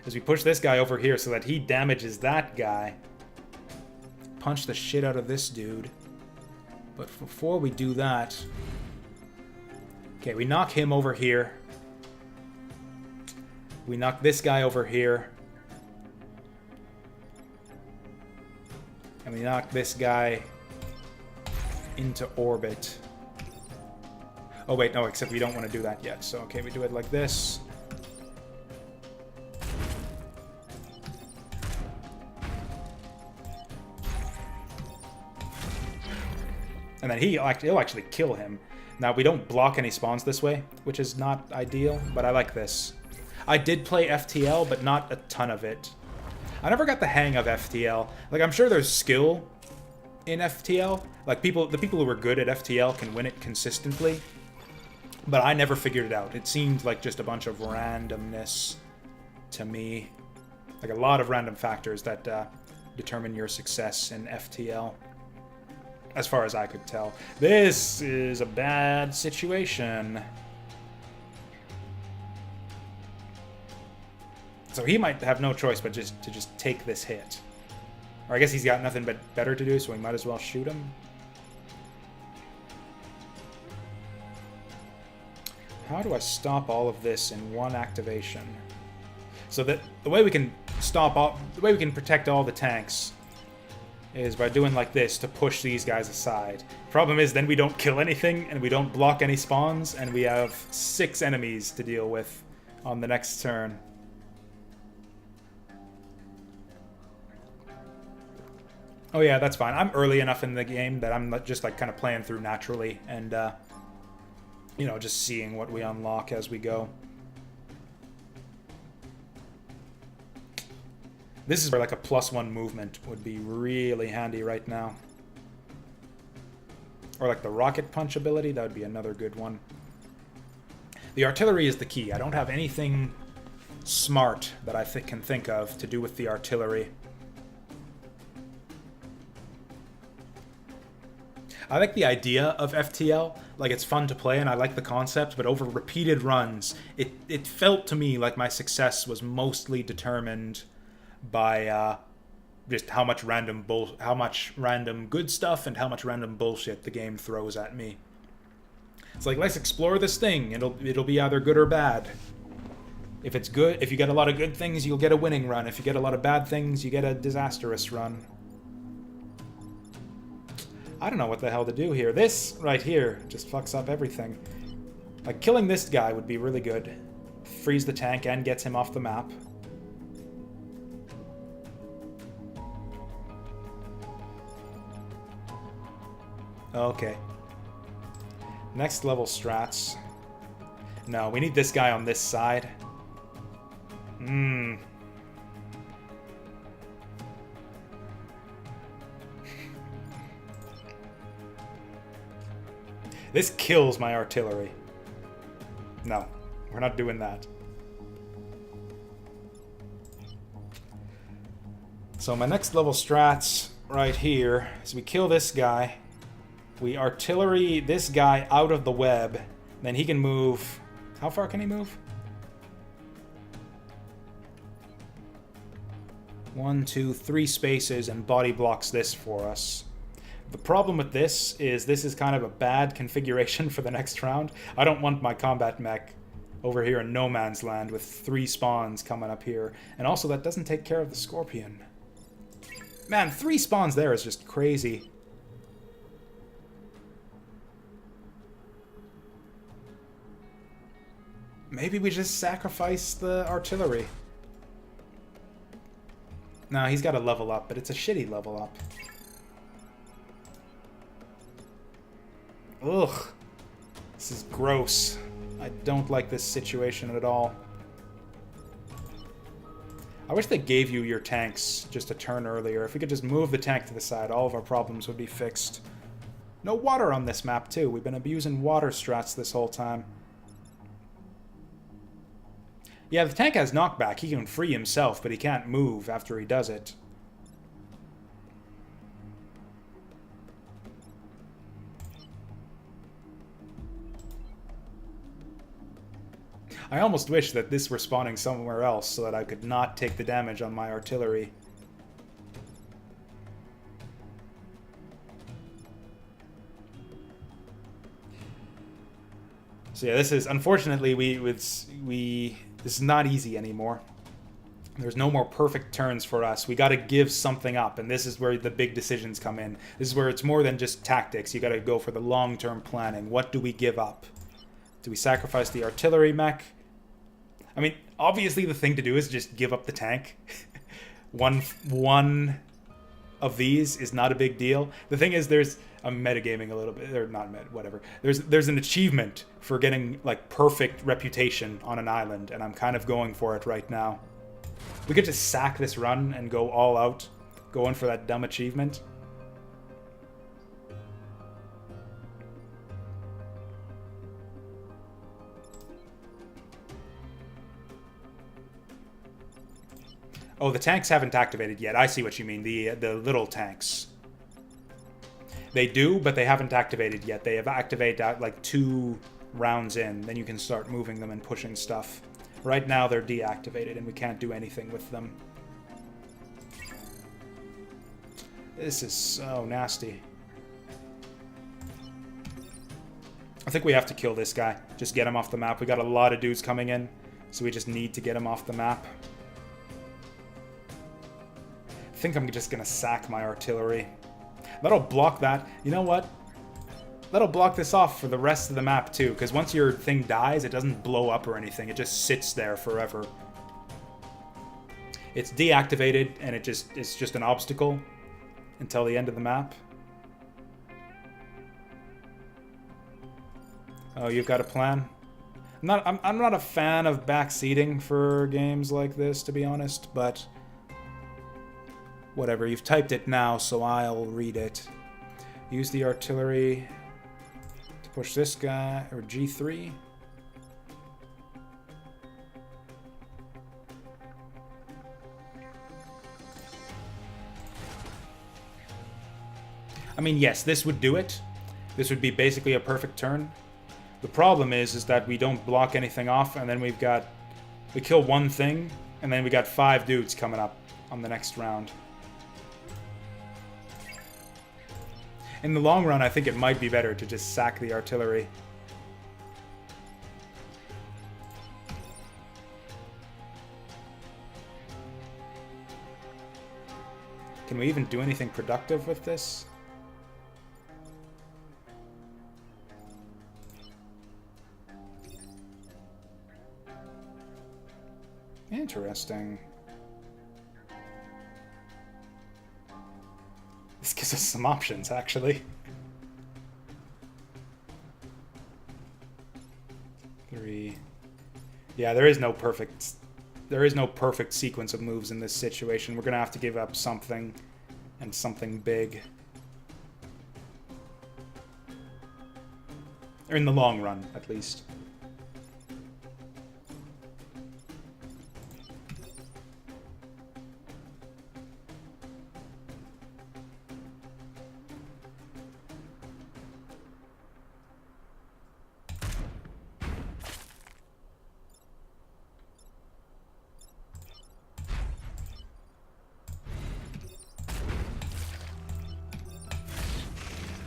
is we push this guy over here so that he damages that guy. Punch the shit out of this dude. But before we do that... Okay, we knock him over here. We knock this guy over here. And we knock this guy into orbit. Oh wait, no, except we don't want to do that yet. So, okay, we do it like this. And then he'll actually kill him. Now, we don't block any spawns this way, which is not ideal, but I like this. I did play FTL, but not a ton of it. I never got the hang of FTL. Like, I'm sure there's skill in FTL. Like, the people who are good at FTL can win it consistently. But I never figured it out. It seemed like just a bunch of randomness to me. Like, a lot of random factors that determine your success in FTL. As far as I could tell. This is a bad situation. So he might have no choice but just to take this hit. Or I guess he's got nothing but better to do, so we might as well shoot him. How do I stop all of this in one activation? So that the way we can protect all the tanks is by doing like this to push these guys aside. Problem is, then we don't kill anything, and we don't block any spawns, and we have 6 enemies to deal with on the next turn. Oh yeah, that's fine. I'm early enough in the game that I'm just like kind of playing through naturally, and you know, just seeing what we unlock as we go. This is where like a +1 movement would be really handy right now. Or like the rocket punch ability, that would be another good one. The artillery is the key. I don't have anything smart that I can think of to do with the artillery. I like the idea of FTL, like it's fun to play and I like the concept, but over repeated runs, it felt to me like my success was mostly determined by just how much random good stuff and how much random bullshit the game throws at me. It's like, let's explore this thing. It'll be either good or bad. If it's good, if you get a lot of good things, you'll get a winning run. If you get a lot of bad things, you get a disastrous run. I don't know what the hell to do here. This right here just fucks up everything. Like, killing this guy would be really good. Frees the tank and gets him off the map. Okay. Next level strats. No, we need this guy on this side. This kills my artillery. No, we're not doing that. So my next level strats right here is we kill this guy. We artillery this guy out of the web. Then he can move... How far can he move? 1, 2, 3 spaces and body blocks this for us. The problem with this is kind of a bad configuration for the next round. I don't want my combat mech over here in no man's land with 3 spawns coming up here. And also that doesn't take care of the scorpion. Man, 3 spawns there is just crazy. Maybe we just sacrifice the artillery. No, he's got to level up, but it's a shitty level up. Ugh. This is gross. I don't like this situation at all. I wish they gave you your tanks just a turn earlier. If we could just move the tank to the side, all of our problems would be fixed. No water on this map, too. We've been abusing water strats this whole time. Yeah, the tank has knockback. He can free himself, but he can't move after he does it. I almost wish that this were spawning somewhere else so that I could not take the damage on my artillery. So yeah, this is, unfortunately, this is not easy anymore. There's no more perfect turns for us. We got to give something up, and this is where the big decisions come in. This is where it's more than just tactics. You got to go for the long-term planning. What do we give up? Do we sacrifice the artillery mech? I mean, obviously the thing to do is just give up the tank. one of these is not a big deal. The thing is, I'm metagaming a little bit, or not whatever. There's an achievement for getting like perfect reputation on an island, and I'm kind of going for it right now. We could just sack this run and go all out, going for that dumb achievement. Oh, the tanks haven't activated yet. I see what you mean. The little tanks. They do, but they haven't activated yet. They have activated like 2 rounds in. Then you can start moving them and pushing stuff. Right now they're deactivated and we can't do anything with them. This is so nasty. I think we have to kill this guy. Just get him off the map. We got a lot of dudes coming in, so we just need to get him off the map. I think I'm just gonna sack my artillery. That'll block that. You know what? That'll block this off for the rest of the map too, because once your thing dies, it doesn't blow up or anything. It just sits there forever. It's deactivated, and it's just an obstacle until the end of the map. Oh, you've got a plan? I'm not a fan of backseating for games like this, to be honest, but whatever. You've typed it now, so I'll read it. Use the artillery to push this guy, or G3. I mean, yes, this would do it. This would be basically a perfect turn. The problem is that we don't block anything off, and then we kill one thing, and then we got 5 dudes coming up on the next round. In the long run, I think it might be better to just sack the artillery. Can we even do anything productive with this? Interesting. This gives us some options, actually. 3. Yeah, there is no perfect sequence of moves in this situation. We're gonna have to give up something, and something big. Or in the long run, at least.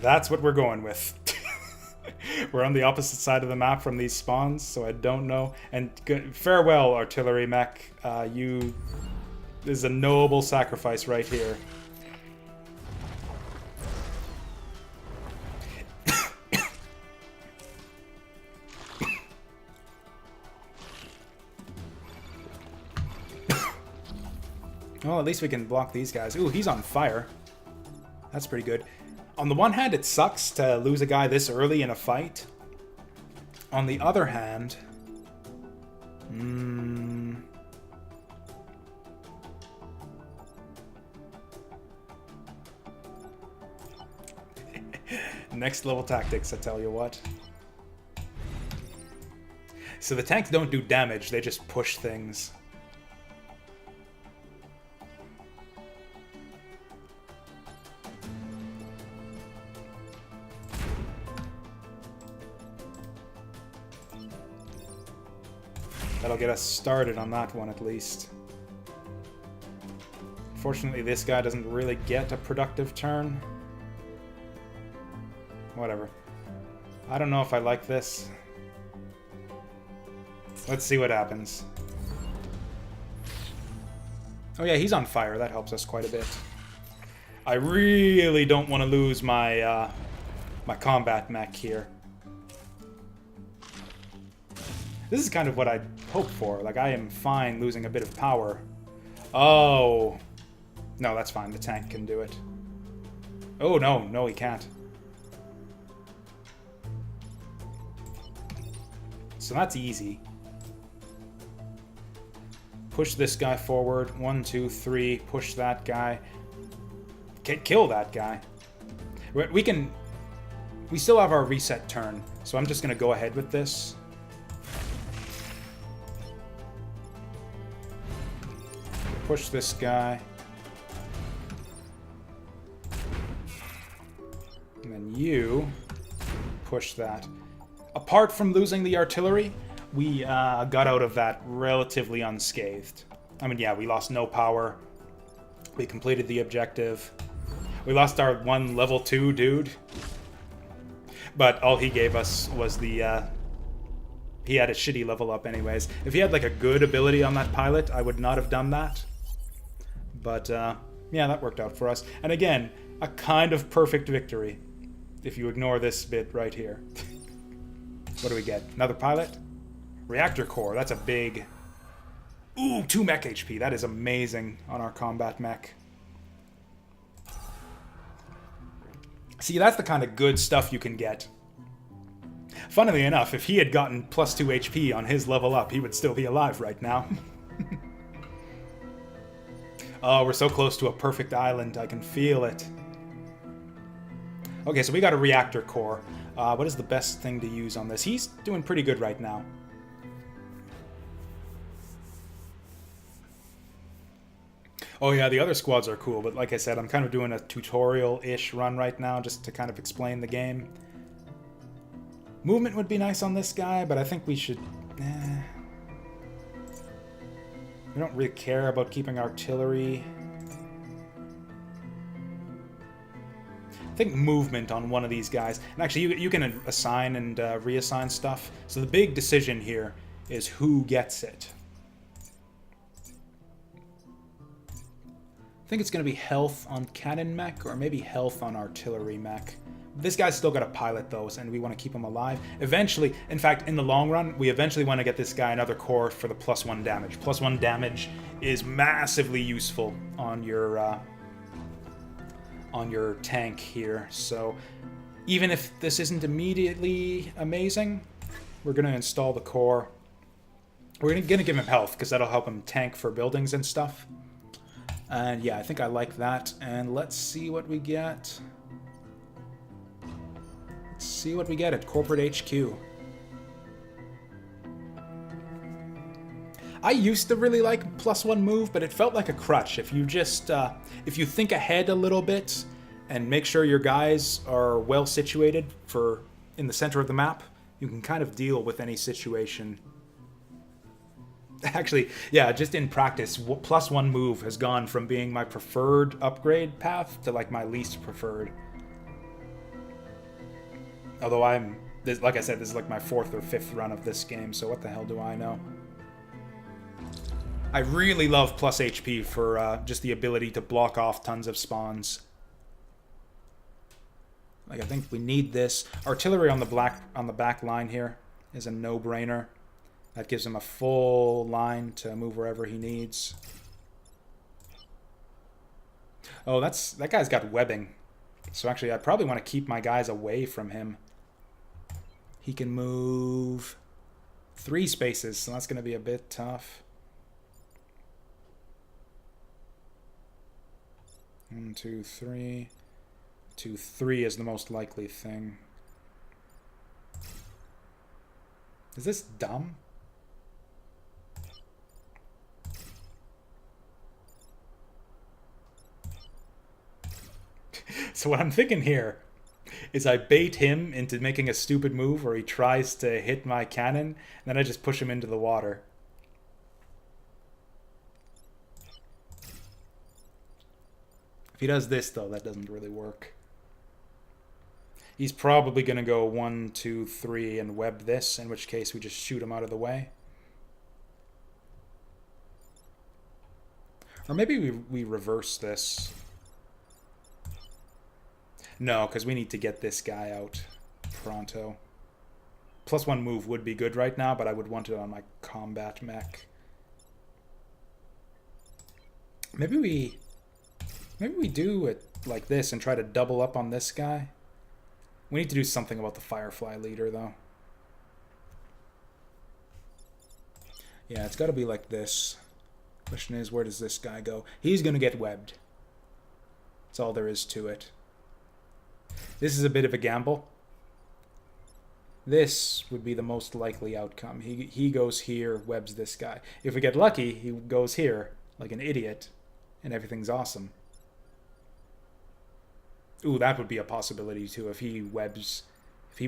That's what we're going with. We're on the opposite side of the map from these spawns, so I don't know. And farewell, artillery mech. This is a noble sacrifice right here. Well, at least we can block these guys. Ooh, he's on fire. That's pretty good. On the one hand, it sucks to lose a guy this early in a fight. On the other hand... Next level tactics, I tell you what. So the tanks don't do damage, they just push things. That'll get us started on that one at least. Fortunately, this guy doesn't really get a productive turn. Whatever. I don't know if I like this. Let's see what happens. Oh yeah, he's on fire. That helps us quite a bit. I really don't want to lose my my combat mech here. This is kind of what I hoped for. Like, I am fine losing a bit of power. Oh. No, that's fine. The tank can do it. Oh, no. No, he can't. So that's easy. Push this guy forward. 1, 2, 3. Push that guy. Kill that guy. We still have our reset turn, so I'm just going to go ahead with this. Push this guy. And then you push that. Apart from losing the artillery, we got out of that relatively unscathed. I mean, yeah, we lost no power. We completed the objective. We lost our one level 2 dude. But all he gave us was the... he had a shitty level up anyways. If he had like a good ability on that pilot, I would not have done that. But yeah, that worked out for us. And again, a kind of perfect victory. If you ignore this bit right here. What do we get? Another pilot? Reactor core. That's a big... Ooh, 2 mech HP. That is amazing on our combat mech. See, that's the kind of good stuff you can get. Funnily enough, if he had gotten plus 2 HP on his level up, he would still be alive right now. Oh, we're so close to a perfect island. I can feel it. Okay, so we got a reactor core. What is the best thing to use on this? He's doing pretty good right now. Oh yeah, the other squads are cool, but like I said, I'm kind of doing a tutorial-ish run right now just to kind of explain the game. Movement would be nice on this guy, but I think we should... We don't really care about keeping artillery. I think movement on one of these guys. And actually, you can assign and reassign stuff. So the big decision here is who gets it. I think it's going to be health on cannon mech, or maybe health on artillery mech. This guy's still got a pilot, though, and we want to keep him alive. Eventually, in fact, in the long run, we eventually want to get this guy another core for the +1 damage. +1 damage is massively useful on your tank here. So even if this isn't immediately amazing, we're going to install the core. We're going to give him health, because that'll help him tank for buildings and stuff. And yeah, I think I like that. And let's see what we get. Let's see what we get at Corporate HQ. I used to really like +1 move, but it felt like a crutch. If you just, if you think ahead a little bit and make sure your guys are well situated for in the center of the map, you can kind of deal with any situation. Actually, yeah, just in practice, +1 move has gone from being my preferred upgrade path to like my least preferred. Although like I said, this is like my 4th or 5th run of this game, so what the hell do I know? I really love plus HP for just the ability to block off tons of spawns. Like, I think we need this. Artillery on the back line here is a no-brainer. That gives him a full line to move wherever he needs. Oh, that guy's got webbing. So actually, I probably want to keep my guys away from him. He can move 3 spaces, so that's going to be a bit tough. 1, 2, 3. 2, 3 is the most likely thing. Is this dumb? So what I'm thinking here is I bait him into making a stupid move where he tries to hit my cannon, and then I just push him into the water. If he does this, though, that doesn't really work. He's probably going to go 1, 2, 3 and web this, in which case we just shoot him out of the way. Or maybe we reverse this. No, because we need to get this guy out pronto. +1 move would be good right now, but I would want it on my combat mech. Maybe we do it like this and try to double up on this guy. We need to do something about the Firefly leader, though. Yeah, it's got to be like this. Question is, where does this guy go? He's going to get webbed. That's all there is to it. This is a bit of a gamble. This would be the most likely outcome. He goes here, webs this guy. If we get lucky, he goes here like an idiot, and everything's awesome. Ooh, that would be a possibility too. If he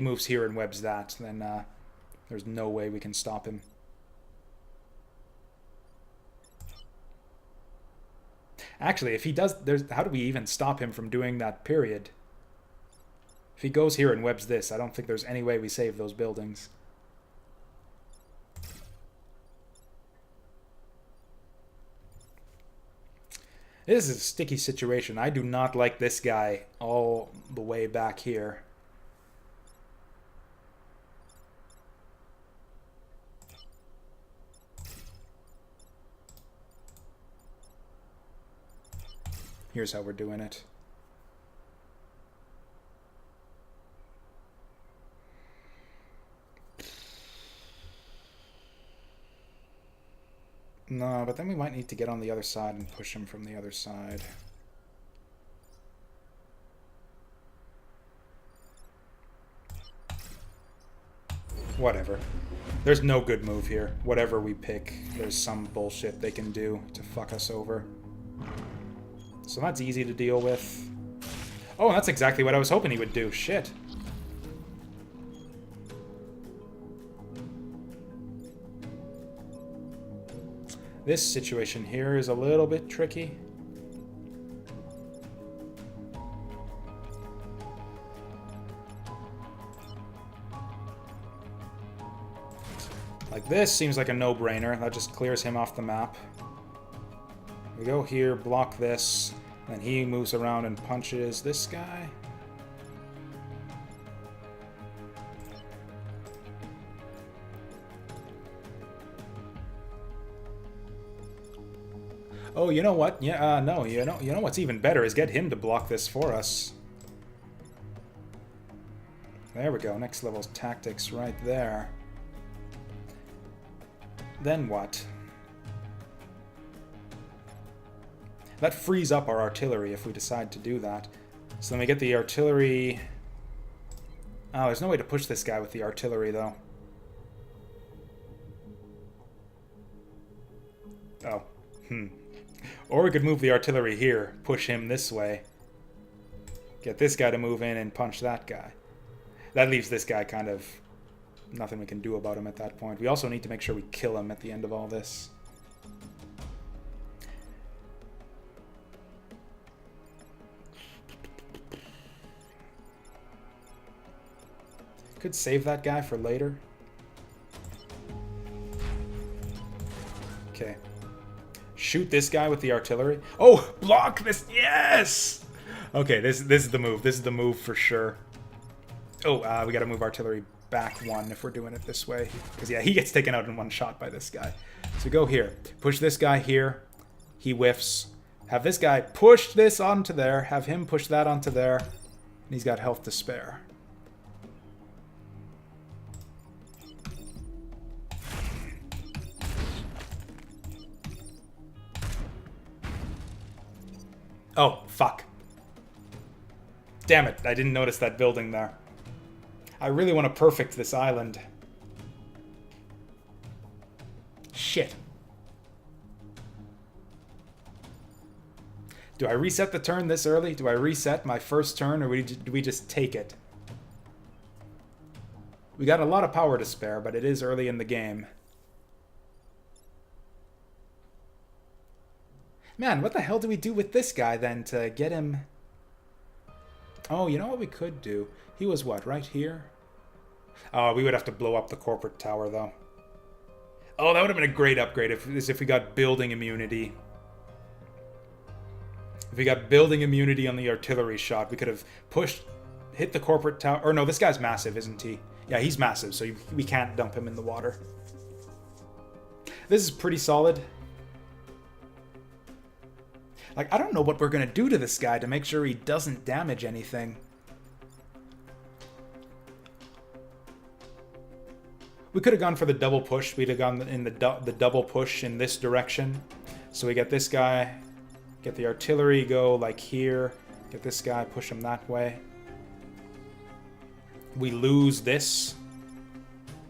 moves here and webs that, then there's no way we can stop him. Actually, if he does, how do we even stop him from doing that period? If he goes here and webs this, I don't think there's any way we save those buildings. This is a sticky situation. I do not like this guy all the way back here. Here's how we're doing it. No, but then we might need to get on the other side and push him from the other side. Whatever. There's no good move here. Whatever we pick, there's some bullshit they can do to fuck us over. So that's easy to deal with. Oh, that's exactly what I was hoping he would do. Shit. This situation here is a little bit tricky. Like this seems like a no-brainer. That just clears him off the map. We go here, block this, then he moves around and punches this guy. Oh, you know what? Yeah, no, you know what's even better is get him to block this for us. There we go. Next level's tactics right there. Then what? That frees up our artillery if we decide to do that. So then we get the artillery... Oh, there's no way to push this guy with the artillery, though. Oh. Or we could move the artillery here, push him this way. Get this guy to move in and punch that guy. That leaves this guy kind of... nothing we can do about him at that point. We also need to make sure we kill him at the end of all this. Could save that guy for later. Okay. Shoot this guy with the artillery. Oh, block this. Yes! Okay, this is the move. This is the move for sure. Oh, we got to move artillery back 1 if we're doing it this way. Because, yeah, he gets taken out in 1 shot by this guy. So go here. Push this guy here. He whiffs. Have this guy push this onto there. Have him push that onto there. And he's got health to spare. Oh, fuck. Damn it, I didn't notice that building there. I really want to perfect this island. Shit. Do I reset the turn this early? Do I reset my first turn, or do we just take it? We got a lot of power to spare, but it is early in the game. Man, what the hell do we do with this guy then to get him... Oh, you know what we could do? He was what, right here? Oh, we would have to blow up the corporate tower, though. Oh, that would have been a great upgrade if we got building immunity. If we got building immunity on the artillery shot, we could have hit the corporate tower. Or no, this guy's massive, isn't he? Yeah, he's massive, so we can't dump him in the water. This is pretty solid. Like, I don't know what we're going to do to this guy to make sure he doesn't damage anything. We could have gone for the double push. We'd have gone in the double push in this direction. So we get this guy, get the artillery, go like here, get this guy, push him that way. We lose this,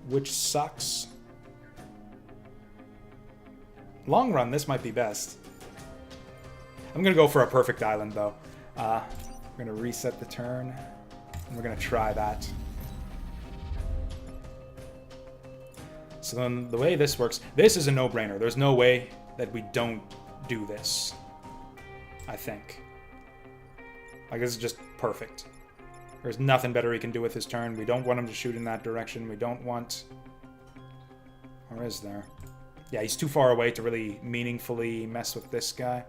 which sucks. Long run, this might be best. I'm going to go for a perfect island, though. We're going to reset the turn, and we're going to try that. So then the way this works, this is a no-brainer. There's no way that we don't do this, I think. Like, this is just perfect. There's nothing better he can do with his turn. We don't want him to shoot in that direction. We don't want... Or is there? Yeah, he's too far away to really meaningfully mess with this guy.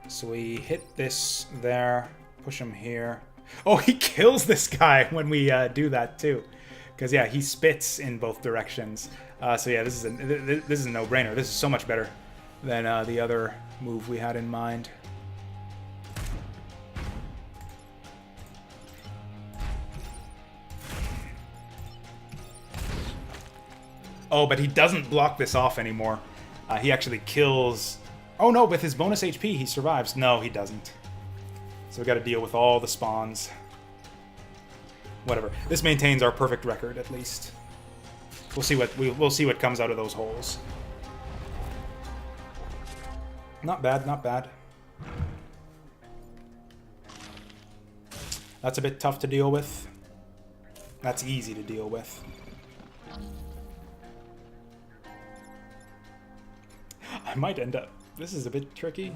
So we hit this there, push him here. Oh, he kills this guy when we do that too. Because, yeah, he spits in both directions. So, yeah, this is a no-brainer. This is so much better than the other move we had in mind. Oh, but he doesn't block this off anymore. He actually kills... Oh, no, with his bonus HP, he survives. No, he doesn't. So we got to deal with all the spawns. Whatever. This maintains our perfect record, at least. We'll see what comes out of those holes. Not bad, not bad. That's a bit tough to deal with. That's easy to deal with. I might end up... This is a bit tricky.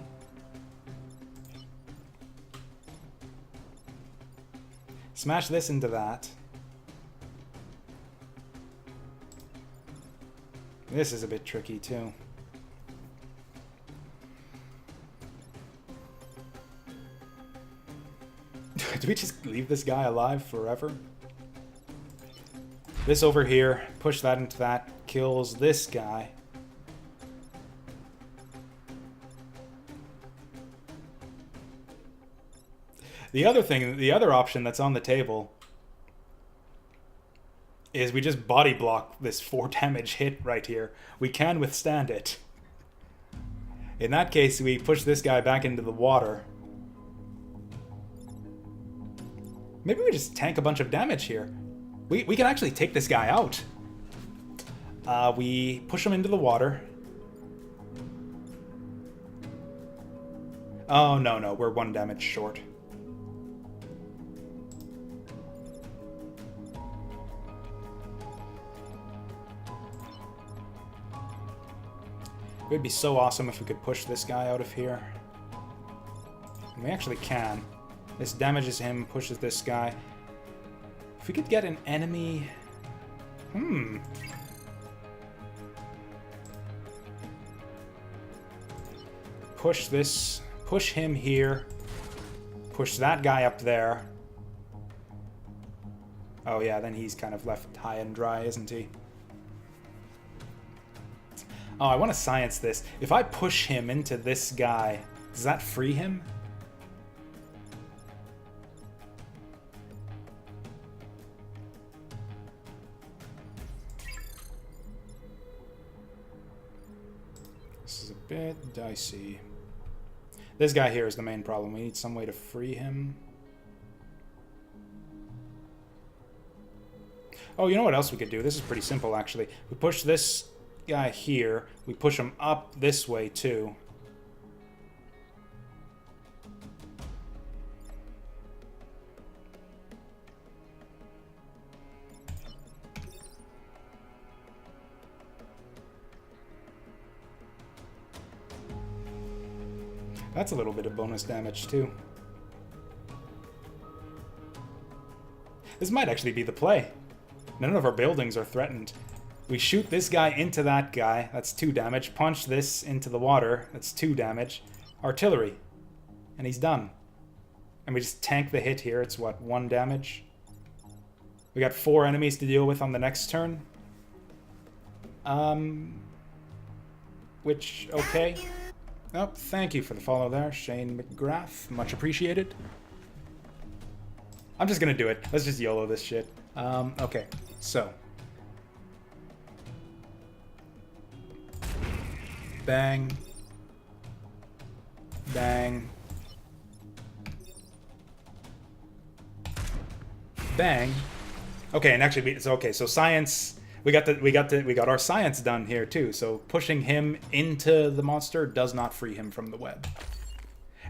Smash this into that. This is a bit tricky, too. Do we just leave this guy alive forever? This over here, push that into that, kills this guy. The other option that's on the table is we just body block this 4 damage hit right here. We can withstand it. In that case, we push this guy back into the water. Maybe we just tank a bunch of damage here. We can actually take this guy out. We push him into the water. Oh, no, we're 1 damage short. It would be so awesome if we could push this guy out of here. And we actually can. This damages him, pushes this guy. If we could get an enemy... Push this. Push him here. Push that guy up there. Oh yeah, then he's kind of left high and dry, isn't he? Oh, I want to science this. If I push him into this guy, does that free him? This is a bit dicey. This guy here is the main problem. We need some way to free him. Oh, you know what else we could do? This is pretty simple, actually. We push this guy here. We push him up this way, too. That's a little bit of bonus damage, too. This might actually be the play. None of our buildings are threatened. We shoot this guy into that guy. That's 2 damage. Punch this into the water. That's 2 damage. Artillery. And he's done. And we just tank the hit here. It's, what, 1 damage? We got 4 enemies to deal with on the next turn. Which, okay. Oh, thank you for the follow there, Shane McGrath. Much appreciated. I'm just gonna do it. Let's just YOLO this shit. Okay, so. Bang. Bang. Bang. Okay, and actually, it's okay. So science, we got our science done here too. So pushing him into the monster does not free him from the web.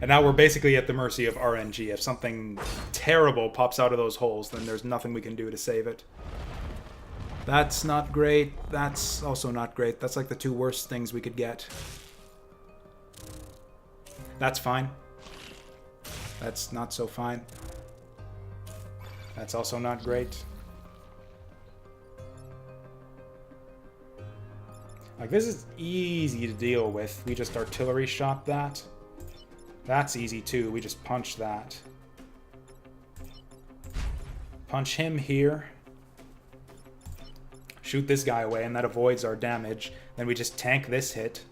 And now we're basically at the mercy of RNG. If something terrible pops out of those holes, then there's nothing we can do to save it. That's not great. That's also not great. That's like the 2 worst things we could get. That's fine. That's not so fine. That's also not great. Like, this is easy to deal with. We just artillery shot that. That's easy too. We just punch that. Punch him here. Shoot this guy away, and that avoids our damage. Then we just tank this hit.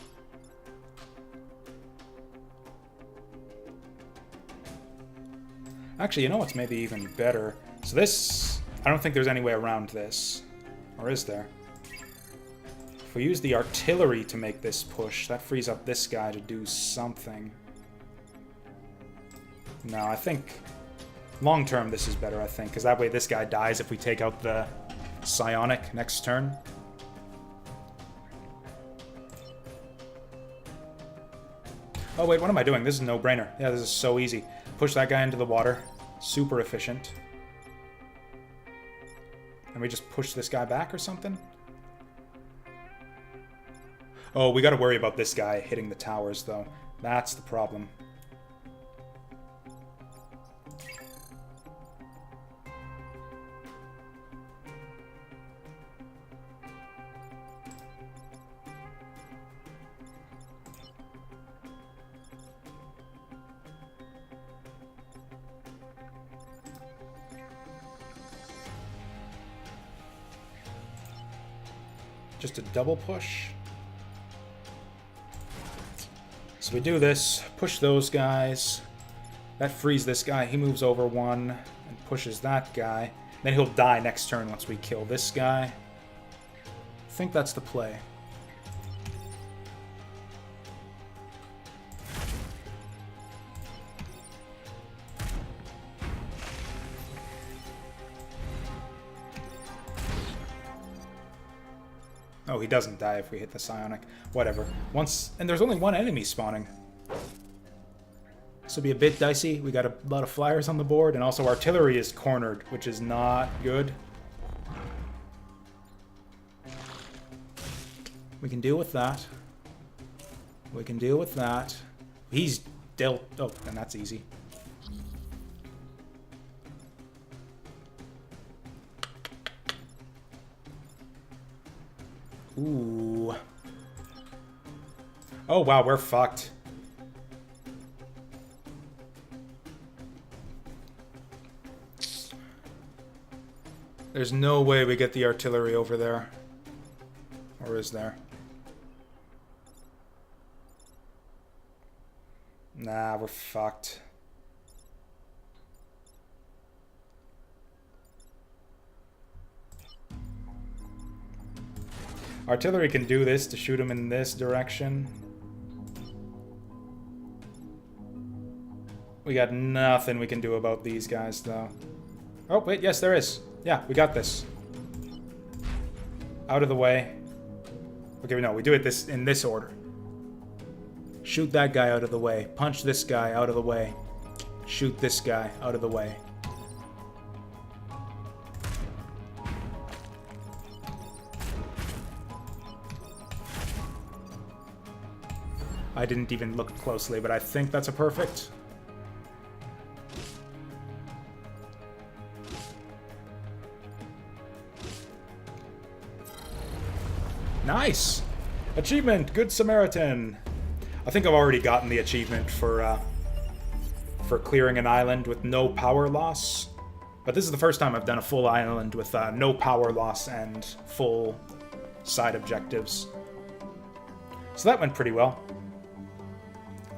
Actually, you know what's maybe even better? So this... I don't think there's any way around this. Or is there? If we use the artillery to make this push, that frees up this guy to do something. No, I think... long term, this is better, I think. Because that way this guy dies if we take out the psionic next turn. Oh, wait, what am I doing? This is a no-brainer. Yeah, this is so easy. Push that guy into the water. Super efficient. And we just push this guy back or something? Oh, we gotta worry about this guy hitting the towers, though. That's the problem. Just a double push. So we do this, push those guys. That frees this guy. He moves over 1 and pushes that guy. Then he'll die next turn once we kill this guy. I think that's the play. Oh, he doesn't die if we hit the psionic. Whatever. And there's only 1 enemy spawning. This will be a bit dicey. We got a lot of flyers on the board, and also artillery is cornered, which is not good. We can deal with that. We can deal with that. He's dealt... oh, and that's easy. Ooh. Oh, wow, we're fucked. There's no way we get the artillery over there. Or is there? Nah, we're fucked. Artillery can do this to shoot him in this direction. We got nothing we can do about these guys, though. Oh, wait, yes, there is. Yeah, we got this. Out of the way. Okay, no, we do it in this order. Shoot that guy out of the way. Punch this guy out of the way. Shoot this guy out of the way. I didn't even look closely, but I think that's a perfect. Nice! Achievement, Good Samaritan. I think I've already gotten the achievement for clearing an island with no power loss. But this is the first time I've done a full island with no power loss and full side objectives. So that went pretty well.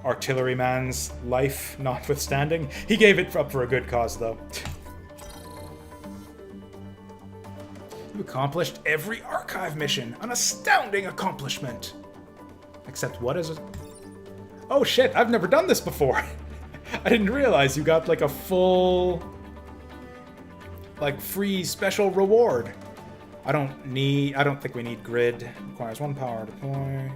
Artilleryman's life notwithstanding. He gave it up for a good cause, though. You accomplished every archive mission. An astounding accomplishment. Except what is it? Oh shit, I've never done this before. I didn't realize you got like a full... like free special reward. I don't think we need grid. Requires 1 power deploy.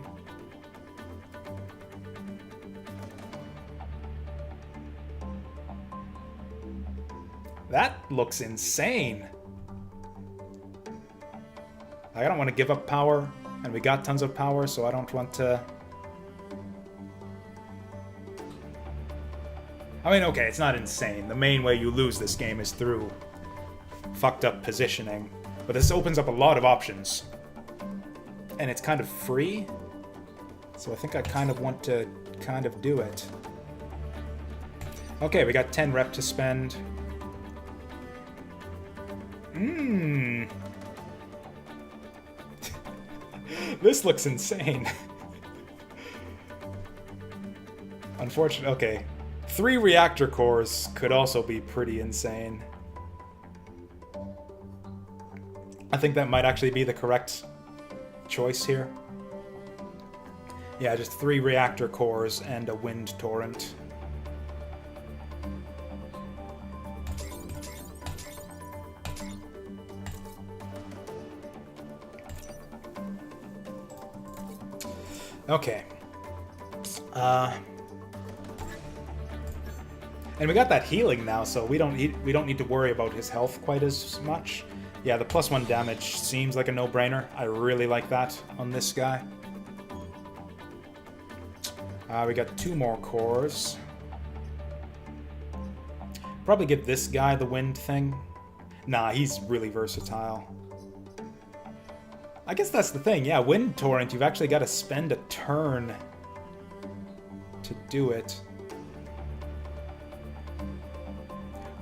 That looks insane. I don't want to give up power, and we got tons of power, so I don't want to... I mean, okay, it's not insane. The main way you lose this game is through fucked up positioning, but this opens up a lot of options. And it's kind of free, so I think I kind of want to kind of do it. Okay, we got 10 rep to spend. This looks insane. Unfortunately, okay. 3 reactor cores could also be pretty insane. I think that might actually be the correct choice here. Yeah, just 3 reactor cores and a wind torrent. Okay. And we got that healing now, so we don't need to worry about his health quite as much. Yeah, the +1 damage seems like a no-brainer. I really like that on this guy. We got 2 more cores. Probably give this guy the wind thing. Nah, he's really versatile. I guess that's the thing, yeah, Wind Torrent, you've actually got to spend a turn to do it.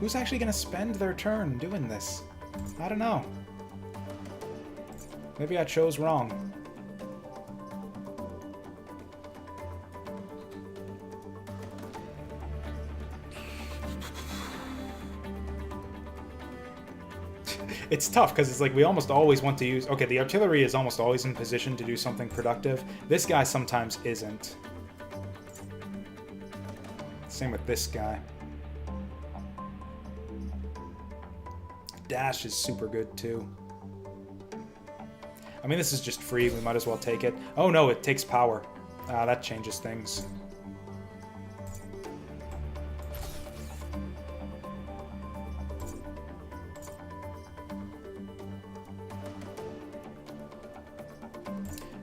Who's actually going to spend their turn doing this? I don't know. Maybe I chose wrong. It's tough, because it's like we almost always want to use... Okay, the artillery is almost always in position to do something productive. This guy sometimes isn't. Same with this guy. Dash is super good, too. I mean, this is just free. We might as well take it. Oh, no, it takes power. That changes things.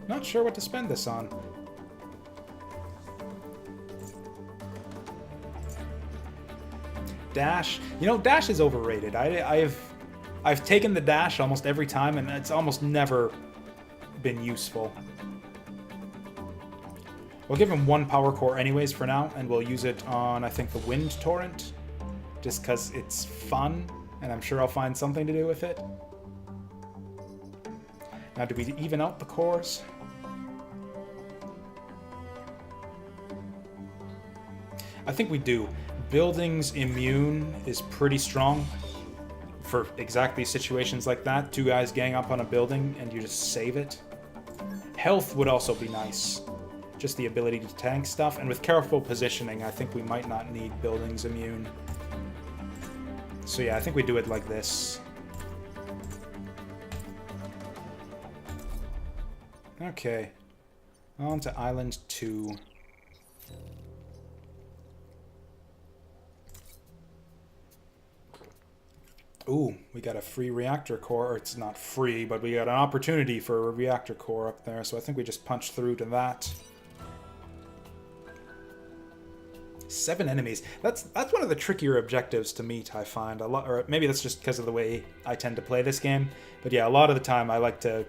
Not sure what to spend this on. Dash. You know, dash is overrated. I've taken the dash almost every time, and it's almost never been useful. We'll give him 1 power core anyways for now, and we'll use it on, I think, the Wind Torrent, just because it's fun, and I'm sure I'll find something to do with it. Now, do we even out the cores? I think we do. Buildings immune is pretty strong for exactly situations like that. 2 guys gang up on a building and you just save it. Health would also be nice. Just the ability to tank stuff. And with careful positioning, I think we might not need buildings immune. So yeah, I think we do it like this. Okay. On to Island 2. Ooh, we got a free reactor core. Or it's not free, but we got an opportunity for a reactor core up there, so I think we just punch through to that. 7 enemies. That's one of the trickier objectives to meet, I find. A lot, or maybe that's just because of the way I tend to play this game. But yeah, a lot of the time I like to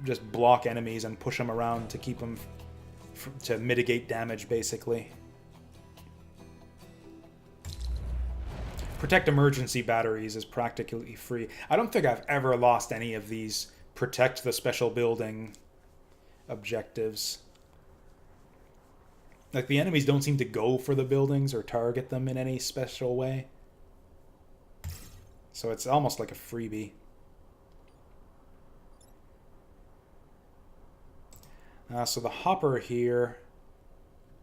just block enemies and push them around to keep them to mitigate damage, basically. Protect emergency batteries is practically free. I don't think I've ever lost any of these protect the special building objectives. Like, the enemies don't seem to go for the buildings or target them in any special way. So it's almost like a freebie. So the hopper here,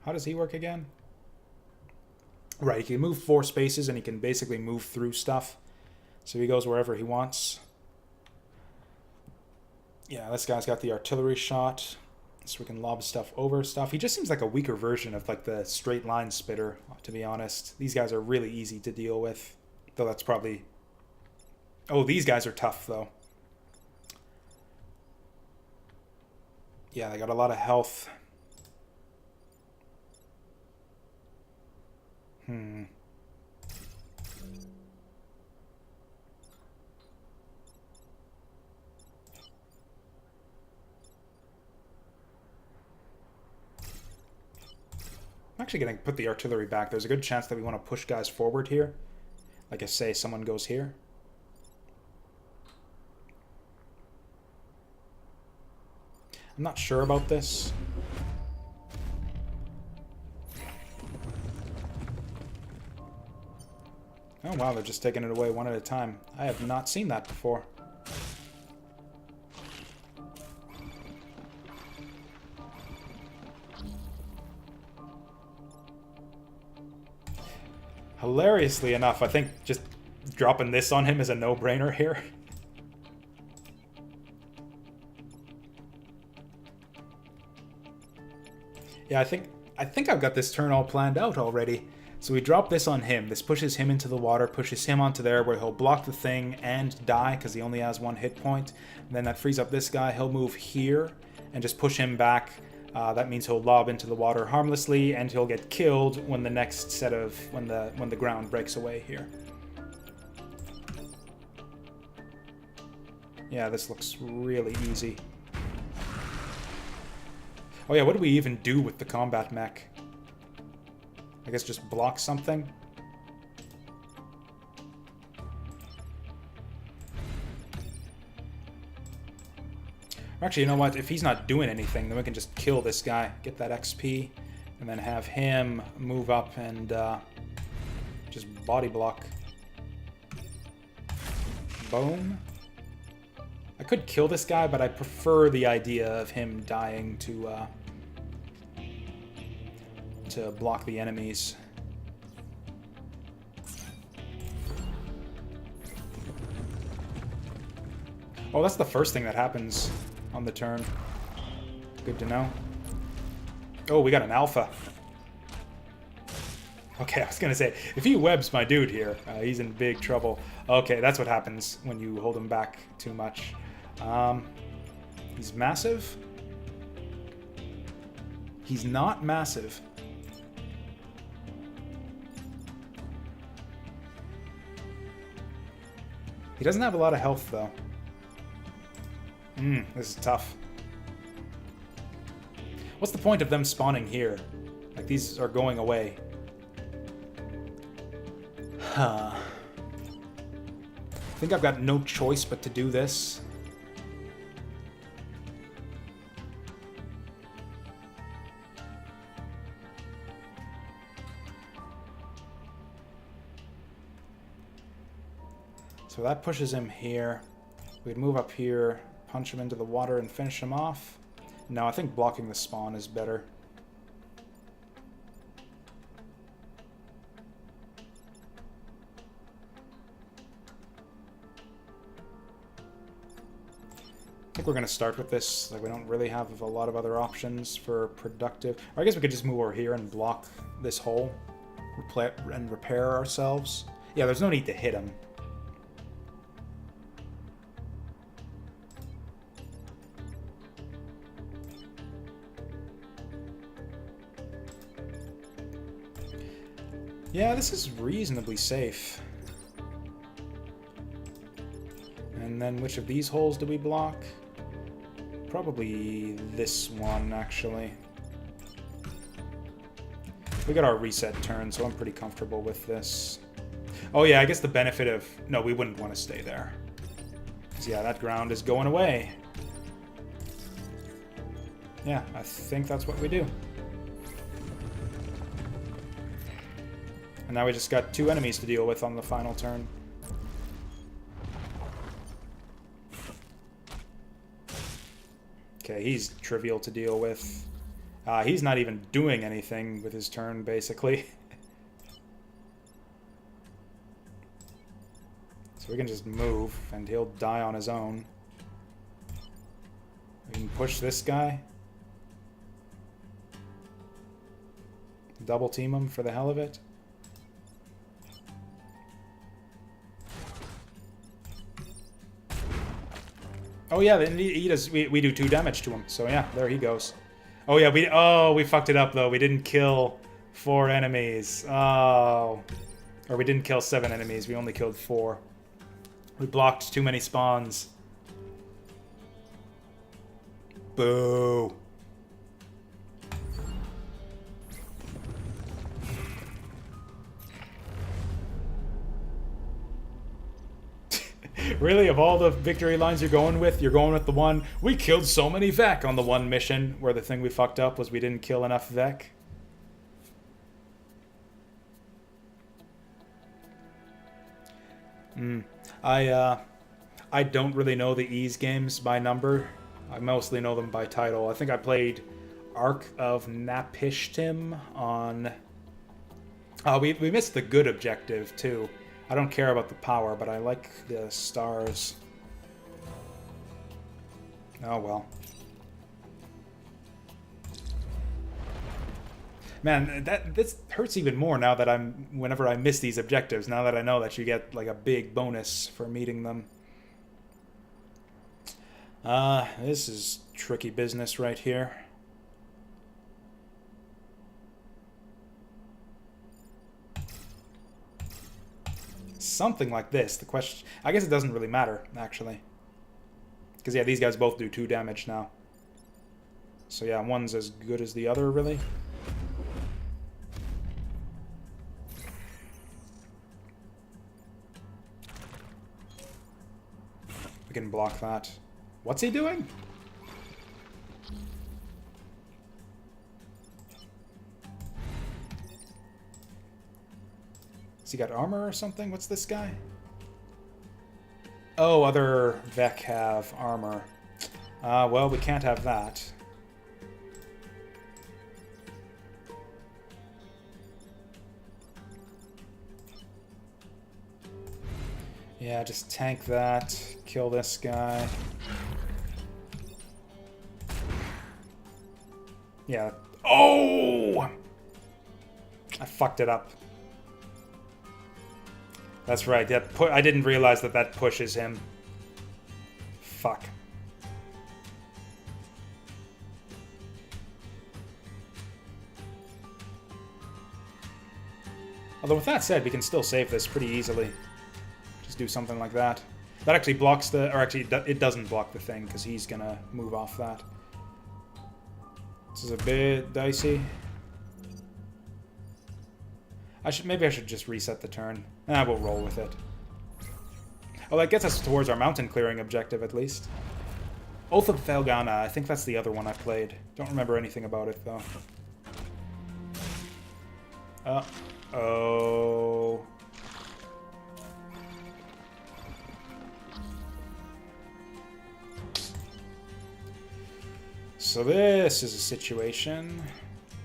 how does he work again? Right, he can move 4 spaces and he can basically move through stuff. So he goes wherever he wants. Yeah, this guy's got the artillery shot, so we can lob stuff over stuff. He just seems like a weaker version of like the straight line spitter, to be honest. These guys are really easy to deal with. Though that's probably... Oh, these guys are tough, though. Yeah, they got a lot of health. I'm actually going to put the artillery back. There's a good chance that we want to push guys forward here. Like I say, someone goes here. I'm not sure about this. Oh wow, they're just taking it away one at a time. I have not seen that before. Hilariously enough, I think just dropping this on him is a no-brainer here. Yeah, I think I've got this turn all planned out already. So we drop this on him. This pushes him into the water, pushes him onto there where he'll block the thing and die because he only has 1 hit point. And then that frees up this guy. He'll move here and just push him back. That means he'll lob into the water harmlessly and he'll get killed when the next set of when the ground breaks away here. Yeah, this looks really easy. Oh yeah, what do we even do with the combat mech? I guess just block something. Actually, you know what? If he's not doing anything, then we can just kill this guy, get that XP, and then have him move up and just body block. Boom. I could kill this guy, but I prefer the idea of him dying to block the enemies. Oh, that's the first thing that happens on the turn. Good to know. Oh, we got an alpha. Okay, I was gonna say, if he webs my dude here, he's in big trouble. Okay, that's what happens when you hold him back too much. He's massive. He's not massive. He doesn't have a lot of health, though. This is tough. What's the point of them spawning here? Like, these are going away. Huh. I think I've got no choice but to do this. So that pushes him here. We'd move up here, punch him into the water, and finish him off. No, I think blocking the spawn is better. I think we're going to start with this. Like, we don't really have a lot of other options for productive. Or I guess we could just move over here and block this hole and repair ourselves. Yeah, there's no need to hit him. Yeah, this is reasonably safe. And then which of these holes do we block? Probably this one, actually. We got our reset turn, so I'm pretty comfortable with this. Oh yeah, I guess the benefit of... No, we wouldn't want to stay there. Because yeah, that ground is going away. Yeah, I think that's what we do. And now we just got 2 enemies to deal with on the final turn. Okay, he's trivial to deal with. He's not even doing anything with his turn, basically. So we can just move, and he'll die on his own. We can push this guy. Double team him for the hell of it. Oh yeah, then he does. We do 2 damage to him. So yeah, there he goes. Oh yeah, we fucked it up though. We didn't kill 4 enemies. Oh, or we didn't kill 7 enemies. We only killed 4. We blocked too many spawns. Boo. Really, of all the victory lines you're going with the one, we killed so many Vec on the one mission, where the thing we fucked up was we didn't kill enough Vec. I don't really know the Ease games by number. I mostly know them by title. I think I played Ark of Napishtim on... we missed the good objective, too. I don't care about the power, but I like the stars. Oh, well. Man, this hurts even more now that whenever I miss these objectives, now that I know that you get, like, a big bonus for meeting them. This is tricky business right here. Something like this. The question... I guess it doesn't really matter, actually. Because, yeah, these guys both do 2 damage now. So, yeah, one's as good as the other, really. We can block that. What's he doing? Has he got armor or something? What's this guy? Oh, other Vec have armor. Well, we can't have that. Yeah, just tank that. Kill this guy. Yeah. Oh! I fucked it up. That's right. I didn't realize that pushes him. Fuck. Although with that said, we can still save this pretty easily. Just do something like that. That actually blocks the... Or actually, it doesn't block the thing, because he's gonna move off that. This is a bit dicey. Maybe I should just reset the turn. We'll roll with it. Oh, that gets us towards our mountain clearing objective, at least. Oath of Felgana. I think that's the other one I played. Don't remember anything about it, though. Uh-oh. So this is a situation.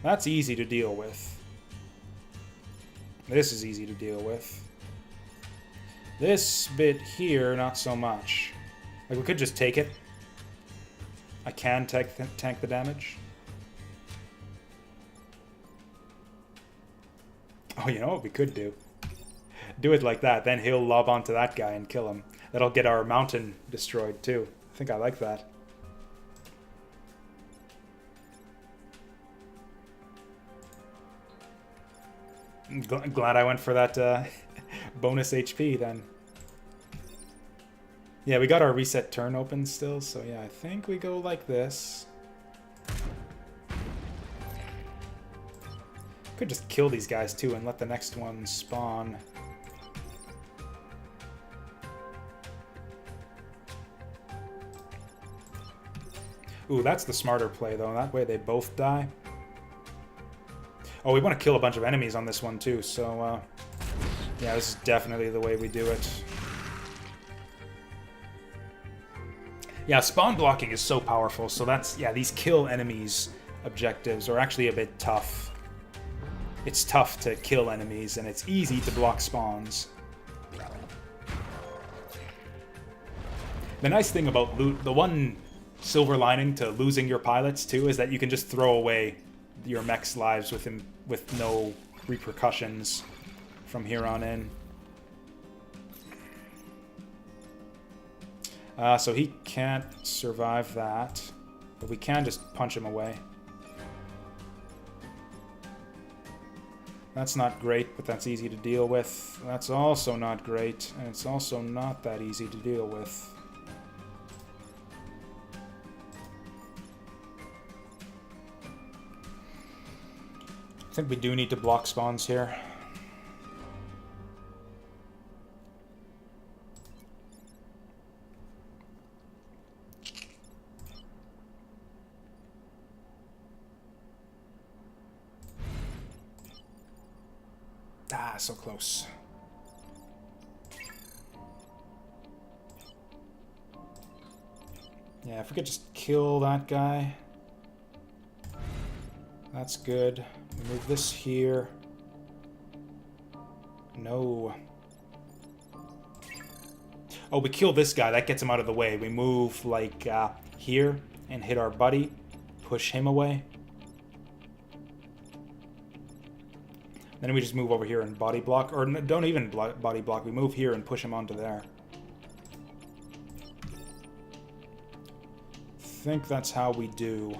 That's easy to deal with. This is easy to deal with. This bit here, not so much. Like, we could just take it. I can tank the damage. Oh, you know what we could do? Do it like that, then he'll lob onto that guy and kill him. That'll get our mountain destroyed, too. I think I like that. Glad I went for that bonus HP then. Yeah, we got our reset turn open still, so yeah, I think we go like this. Could just kill these guys too and let the next one spawn. Ooh, that's the smarter play though. That way they both die. Oh, we want to kill a bunch of enemies on this one too, so yeah, this is definitely the way we do it. Yeah, spawn blocking is so powerful, so that's, yeah, these kill enemies objectives are actually a bit tough. It's tough to kill enemies, and it's easy to block spawns. The nice thing about loot, the one silver lining to losing your pilots too, is that you can just throw away your mech's lives with no repercussions from here on in. So he can't survive that, but we can just punch him away. That's not great, but that's easy to deal with. That's also not great, and it's also not that easy to deal with. I think we do need to block spawns here. Ah, so close. Yeah, if we could just kill that guy. That's good. We move this here. No. Oh, we kill this guy. That gets him out of the way. We move, like, here and hit our buddy. Push him away. Then we just move over here and body block. Or don't even body block. We move here and push him onto there. I think that's how we do.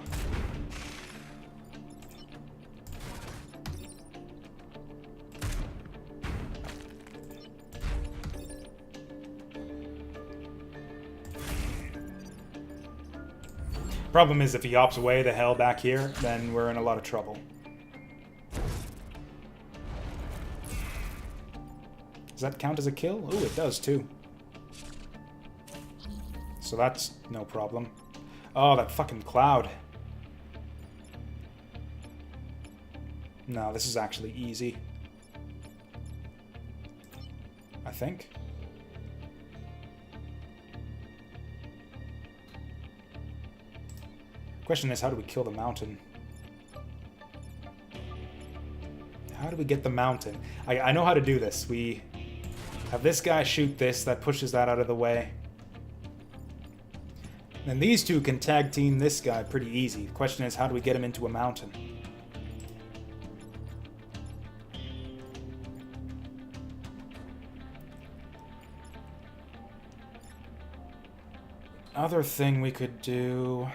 Problem is, if he hops away the hell back here, then we're in a lot of trouble. Does that count as a kill? Ooh, it does too. So that's no problem. Oh, that fucking cloud. No, this is actually easy. I think. Question is, how do we kill the mountain? How do we get the mountain? I know how to do this. We have this guy shoot this, that pushes that out of the way. Then these two can tag team this guy pretty easy. The question is, how do we get him into a mountain? Other thing we could do...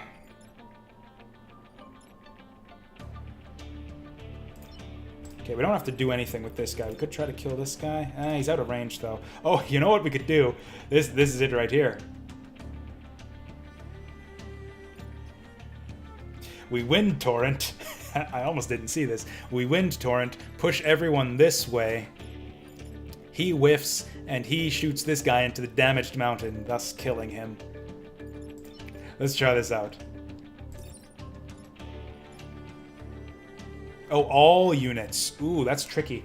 Okay, we don't have to do anything with this guy. We could try to kill this guy. He's out of range, though. Oh, you know what we could do? This is it right here. We wind torrent. I almost didn't see this. We wind torrent, push everyone this way. He whiffs, and he shoots this guy into the damaged mountain, thus killing him. Let's try this out. Oh, all units. Ooh, that's tricky.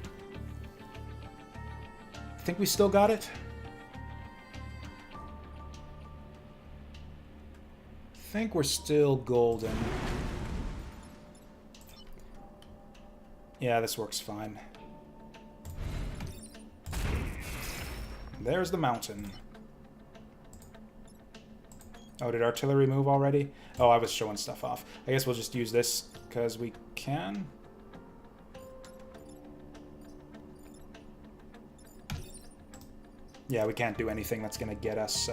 Think we still got it? Think we're still golden. Yeah, this works fine. There's the mountain. Oh, did artillery move already? Oh, I was showing stuff off. I guess we'll just use this because we can. Yeah, we can't do anything that's going to get us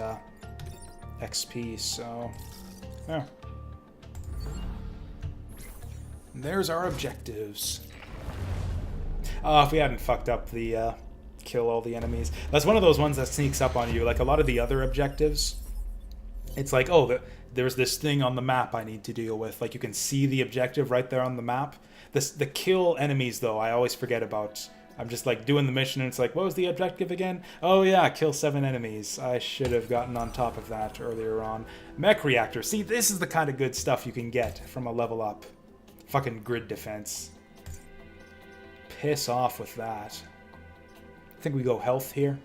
XP, so... There. There's our objectives. Oh, if we hadn't fucked up the kill all the enemies. That's one of those ones that sneaks up on you. Like a lot of the other objectives, it's like, oh, there's this thing on the map I need to deal with. Like you can see the objective right there on the map. The kill enemies, though, I always forget about. I'm just like doing the mission and it's like, what was the objective again? Oh yeah, kill 7 enemies. I should have gotten on top of that earlier on. Mech reactor. See, this is the kind of good stuff you can get from a level up. Fucking grid defense. Piss off with that. I think we go health here.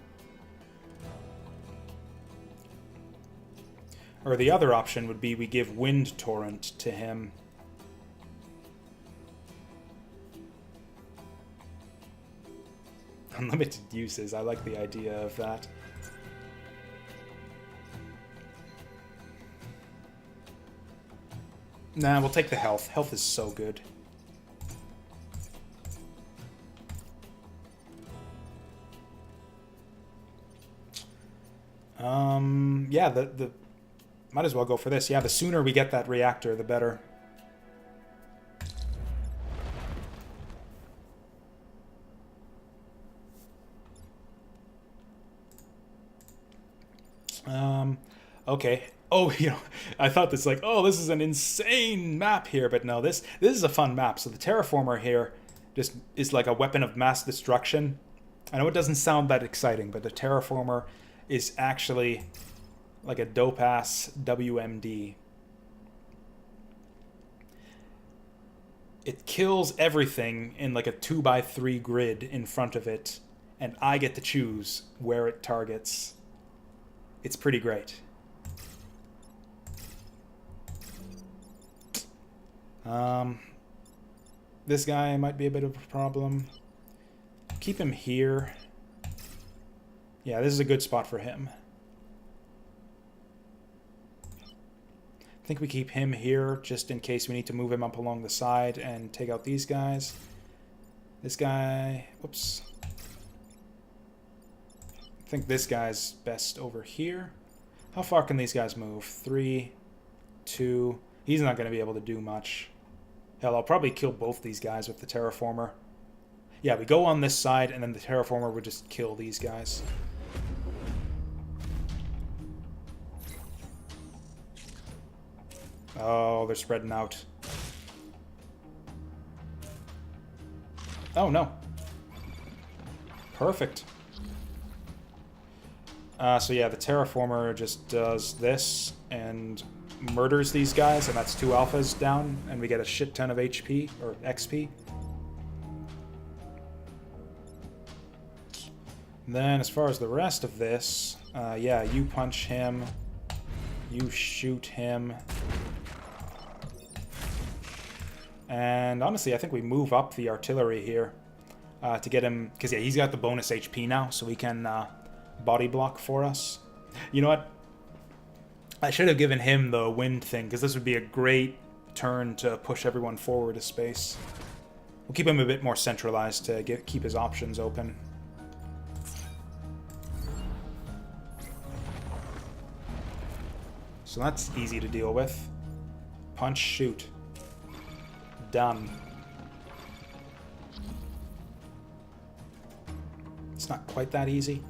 Or the other option would be we give Wind Torrent to him. Unlimited uses. I like the idea of that. Nah, we'll take the health. Health is so good. Yeah, the might as well go for this. Yeah, the sooner we get that reactor, the better. Okay. Oh, you know, I thought this like, oh, this is an insane map here, but no, this is a fun map. So the terraformer here just is like a weapon of mass destruction. I know it doesn't sound that exciting, but the terraformer is actually like a dope-ass WMD. It kills everything in like a 2x3 grid in front of it, and I get to choose where it targets. It's pretty great. This guy might be a bit of a problem. Keep him here. Yeah, this is a good spot for him. I think we keep him here just in case we need to move him up along the side and take out these guys. This guy... Whoops. I think this guy's best over here. How far can these guys move? 3, 2... He's not going to be able to do much. Hell, I'll probably kill both these guys with the terraformer. Yeah, we go on this side, and then the terraformer would just kill these guys. Oh, they're spreading out. Oh, no. Perfect. So yeah, the terraformer just does this and murders these guys, and that's 2 alphas down, and we get a shit ton of HP, or XP. And then as far as the rest of this, yeah, you punch him, you shoot him. And honestly, I think we move up the artillery here to get him, because yeah, he's got the bonus HP now, so he can body block for us. You know what? I should have given him the wind thing, because this would be a great turn to push everyone forward a space. We'll keep him a bit more centralized to keep his options open. So that's easy to deal with. Punch, shoot. Done. It's not quite that easy.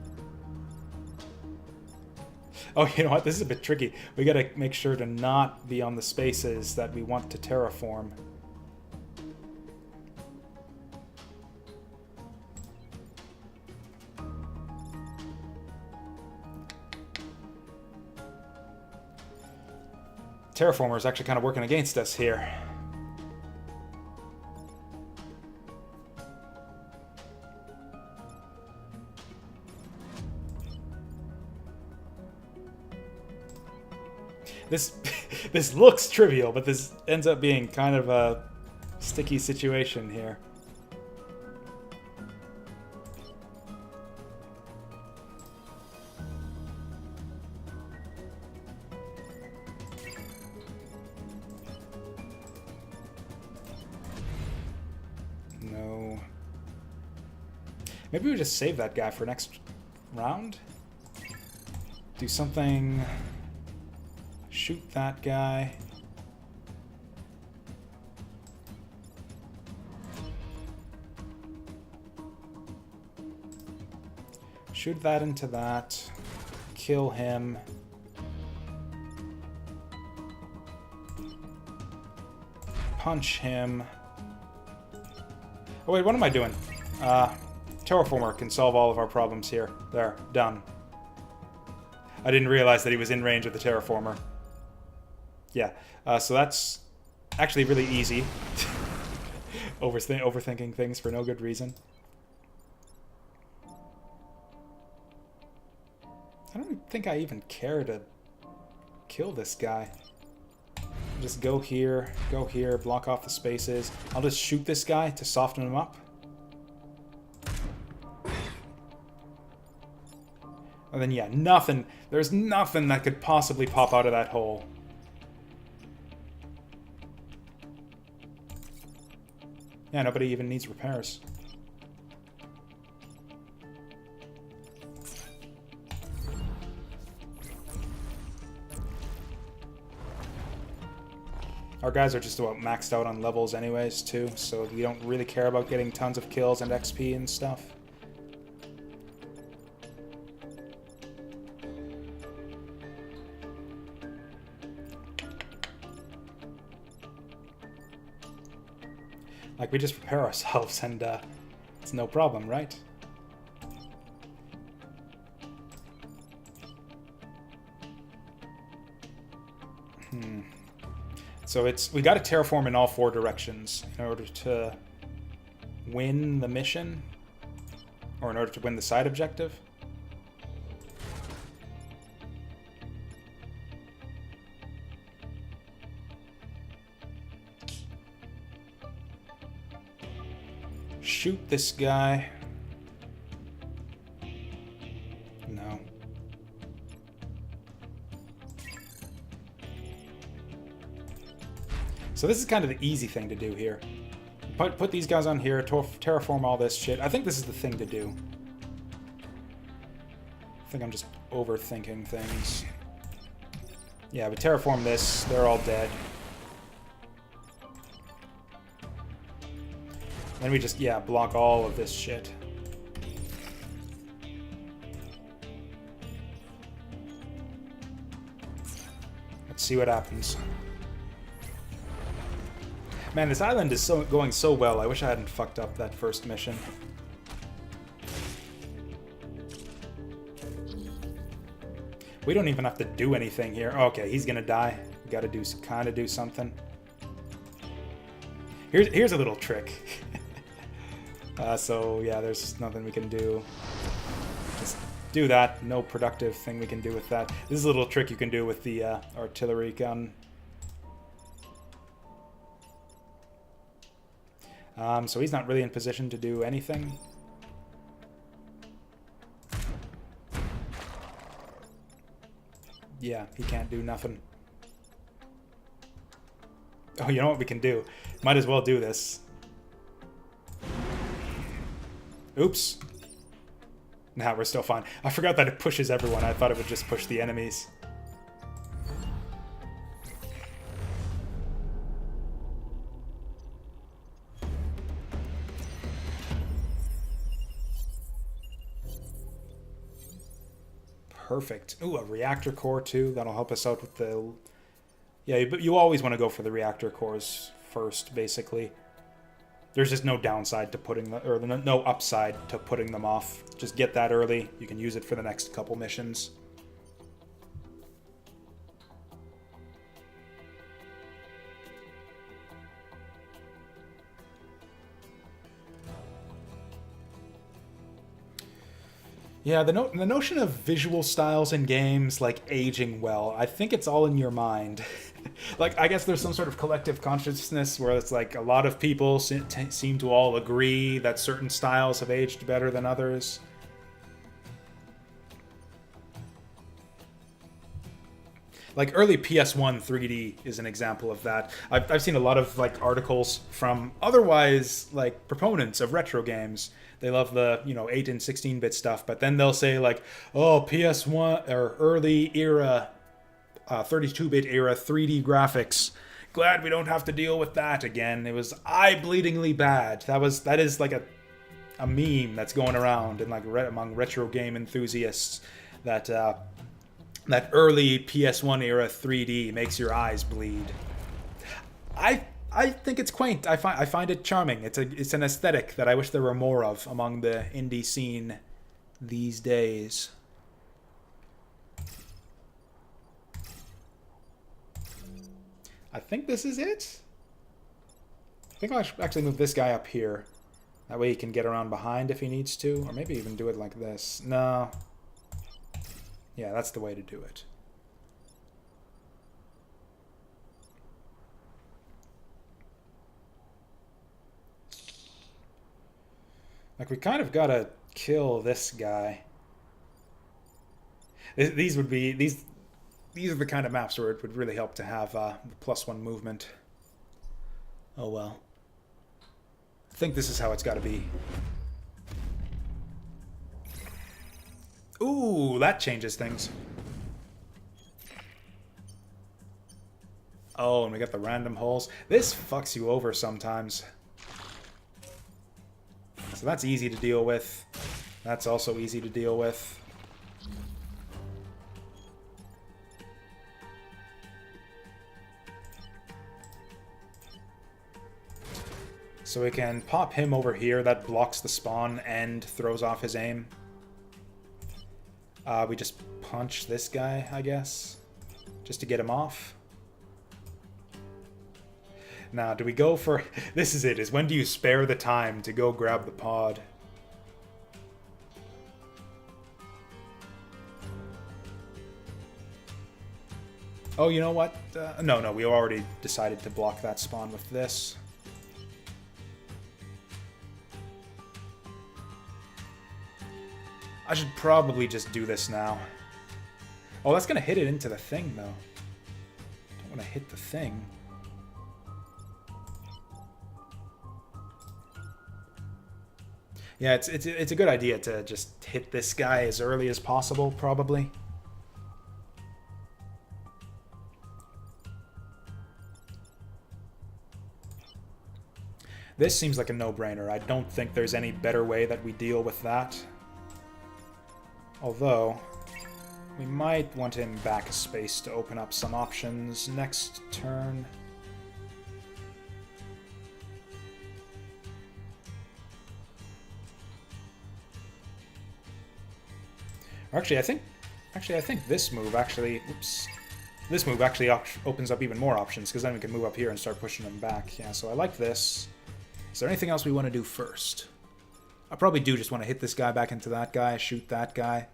Oh, you know what? This is a bit tricky. We gotta make sure to not be on the spaces that we want to terraform. Terraformer is actually kind of working against us here. This looks trivial, but this ends up being kind of a sticky situation here. No. Maybe we just save that guy for next round? Do something... Shoot that guy. Shoot that into that. Kill him. Punch him. Oh wait, what am I doing? Terraformer can solve all of our problems here. There, done. I didn't realize that he was in range of the Terraformer. Yeah, so that's actually really easy. Overthinking things for no good reason. I don't think I even care to kill this guy. Just go here, block off the spaces. I'll just shoot this guy to soften him up. And then, yeah, nothing. There's nothing that could possibly pop out of that hole. Yeah, nobody even needs repairs. Our guys are just about maxed out on levels anyways, too, so we don't really care about getting tons of kills and XP and stuff. Like, we just prepare ourselves and it's no problem, right? So we got to terraform in all 4 directions in order to win the mission, or in order to win the side objective. Shoot this guy. No. So this is kind of the easy thing to do here. Put these guys on here, terraform all this shit. I think this is the thing to do. I think I'm just overthinking things. Yeah, but terraform this, they're all dead. Then we just, yeah, block all of this shit. Let's see what happens. Man, this island is going so well. I wish I hadn't fucked up that first mission. We don't even have to do anything here. Okay, he's gonna die. We gotta kind of do something. Here's a little trick. So yeah, there's nothing we can do. Just do that. No productive thing we can do with that. This is a little trick you can do with the artillery gun. So he's not really in position to do anything. Yeah, he can't do nothing. Oh, you know what we can do? Might as well do this. Oops. Nah, we're still fine. I forgot that it pushes everyone. I thought it would just push the enemies. Perfect. Ooh, a reactor core too. That'll help us out with the... Yeah, but you always want to go for the reactor cores first, basically. There's just no downside to putting the... or no upside to putting them off. Just get that early. You can use it for the next couple missions. Yeah, the notion of visual styles in games, like, aging well, I think it's all in your mind. Like, I guess there's some sort of collective consciousness where it's like a lot of people seem to all agree that certain styles have aged better than others. Like, early PS1 3D is an example of that. I've seen a lot of, like, articles from otherwise, like, proponents of retro games. They love the, 8 and 16-bit stuff, but then they'll say, like, oh, PS1 or early era, 32-bit era 3D graphics. Glad we don't have to deal with that again. It was eye-bleedingly bad. That is like a meme that's going around and like among retro game enthusiasts that that early PS1 era 3D makes your eyes bleed. I think it's quaint. I find it charming. It's an aesthetic that I wish there were more of among the indie scene these days. I think this is it. I think I'll actually move this guy up here. That way he can get around behind if he needs to. Or maybe even do it like this. No. Yeah, that's the way to do it. Like, we kind of gotta kill this guy. These are the kind of maps where it would really help to have the +1 movement. Oh well. I think this is how it's got to be. Ooh, that changes things. Oh, and we got the random holes. This fucks you over sometimes. So that's easy to deal with. That's also easy to deal with. So we can pop him over here. That blocks the spawn and throws off his aim. We just punch this guy, I guess, just to get him off. Now, do we go for... This is it, is when do you spare the time to go grab the pod? Oh, you know what? No, we already decided to block that spawn with this. I should probably just do this now. Oh, that's going to hit it into the thing, though. Don't want to hit the thing. Yeah, it's a good idea to just hit this guy as early as possible, probably. This seems like a no-brainer. I don't think there's any better way that we deal with that. Although, we might want him back a space to open up some options next turn. Actually, I think this move actually... Oops. This move actually opens up even more options, because then we can move up here and start pushing them back. Yeah, so I like this. Is there anything else we want to do first? I probably do just want to hit this guy back into that guy, shoot that guy.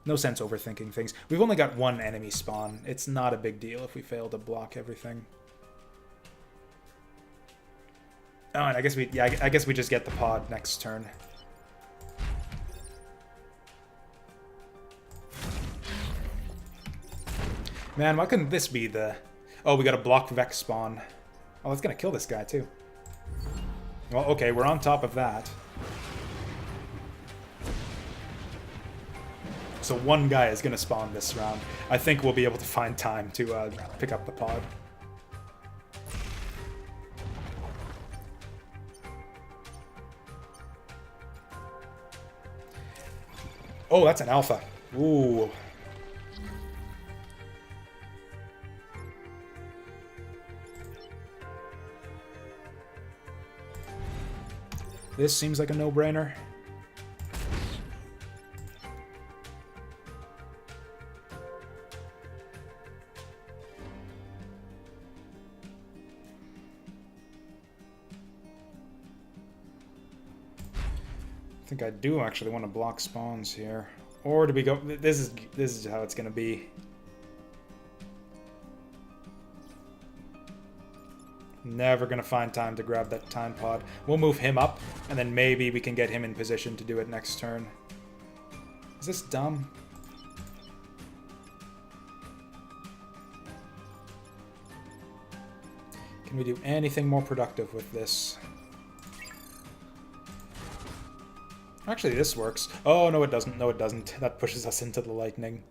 No sense overthinking things. We've only got one enemy spawn. It's not a big deal if we fail to block everything. Oh, and I guess we just get the pod next turn. Man, why couldn't this be the... Oh, we got a block Vex spawn. Oh, that's gonna kill this guy, too. Well, okay, we're on top of that. So one guy is gonna spawn this round. I think we'll be able to find time to pick up the pod. Oh, that's an alpha. Ooh. This seems like a no-brainer. I think I do actually want to block spawns here. Or do we go... This is how it's going to be. Never gonna find time to grab that time pod. We'll move him up, and then maybe we can get him in position to do it next turn. Is this dumb? Can we do anything more productive with this? Actually, this works. Oh, no it doesn't. No it doesn't. That pushes us into the lightning.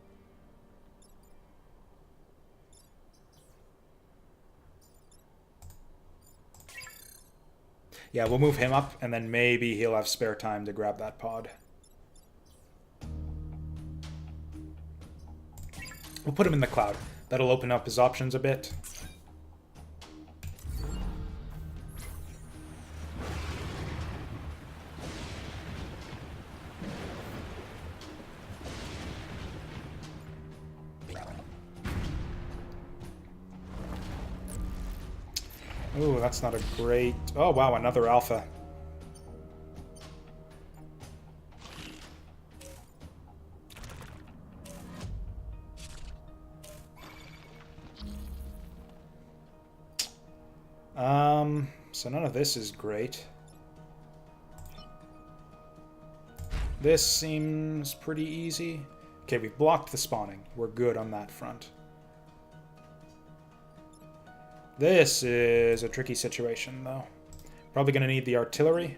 Yeah, we'll move him up, and then maybe he'll have spare time to grab that pod. We'll put him in the cloud. That'll open up his options a bit. Ooh, that's not a great... Oh, wow, another alpha. So none of this is great. This seems pretty easy. Okay, we've blocked the spawning. We're good on that front. This is a tricky situation, though. Probably going to need the artillery.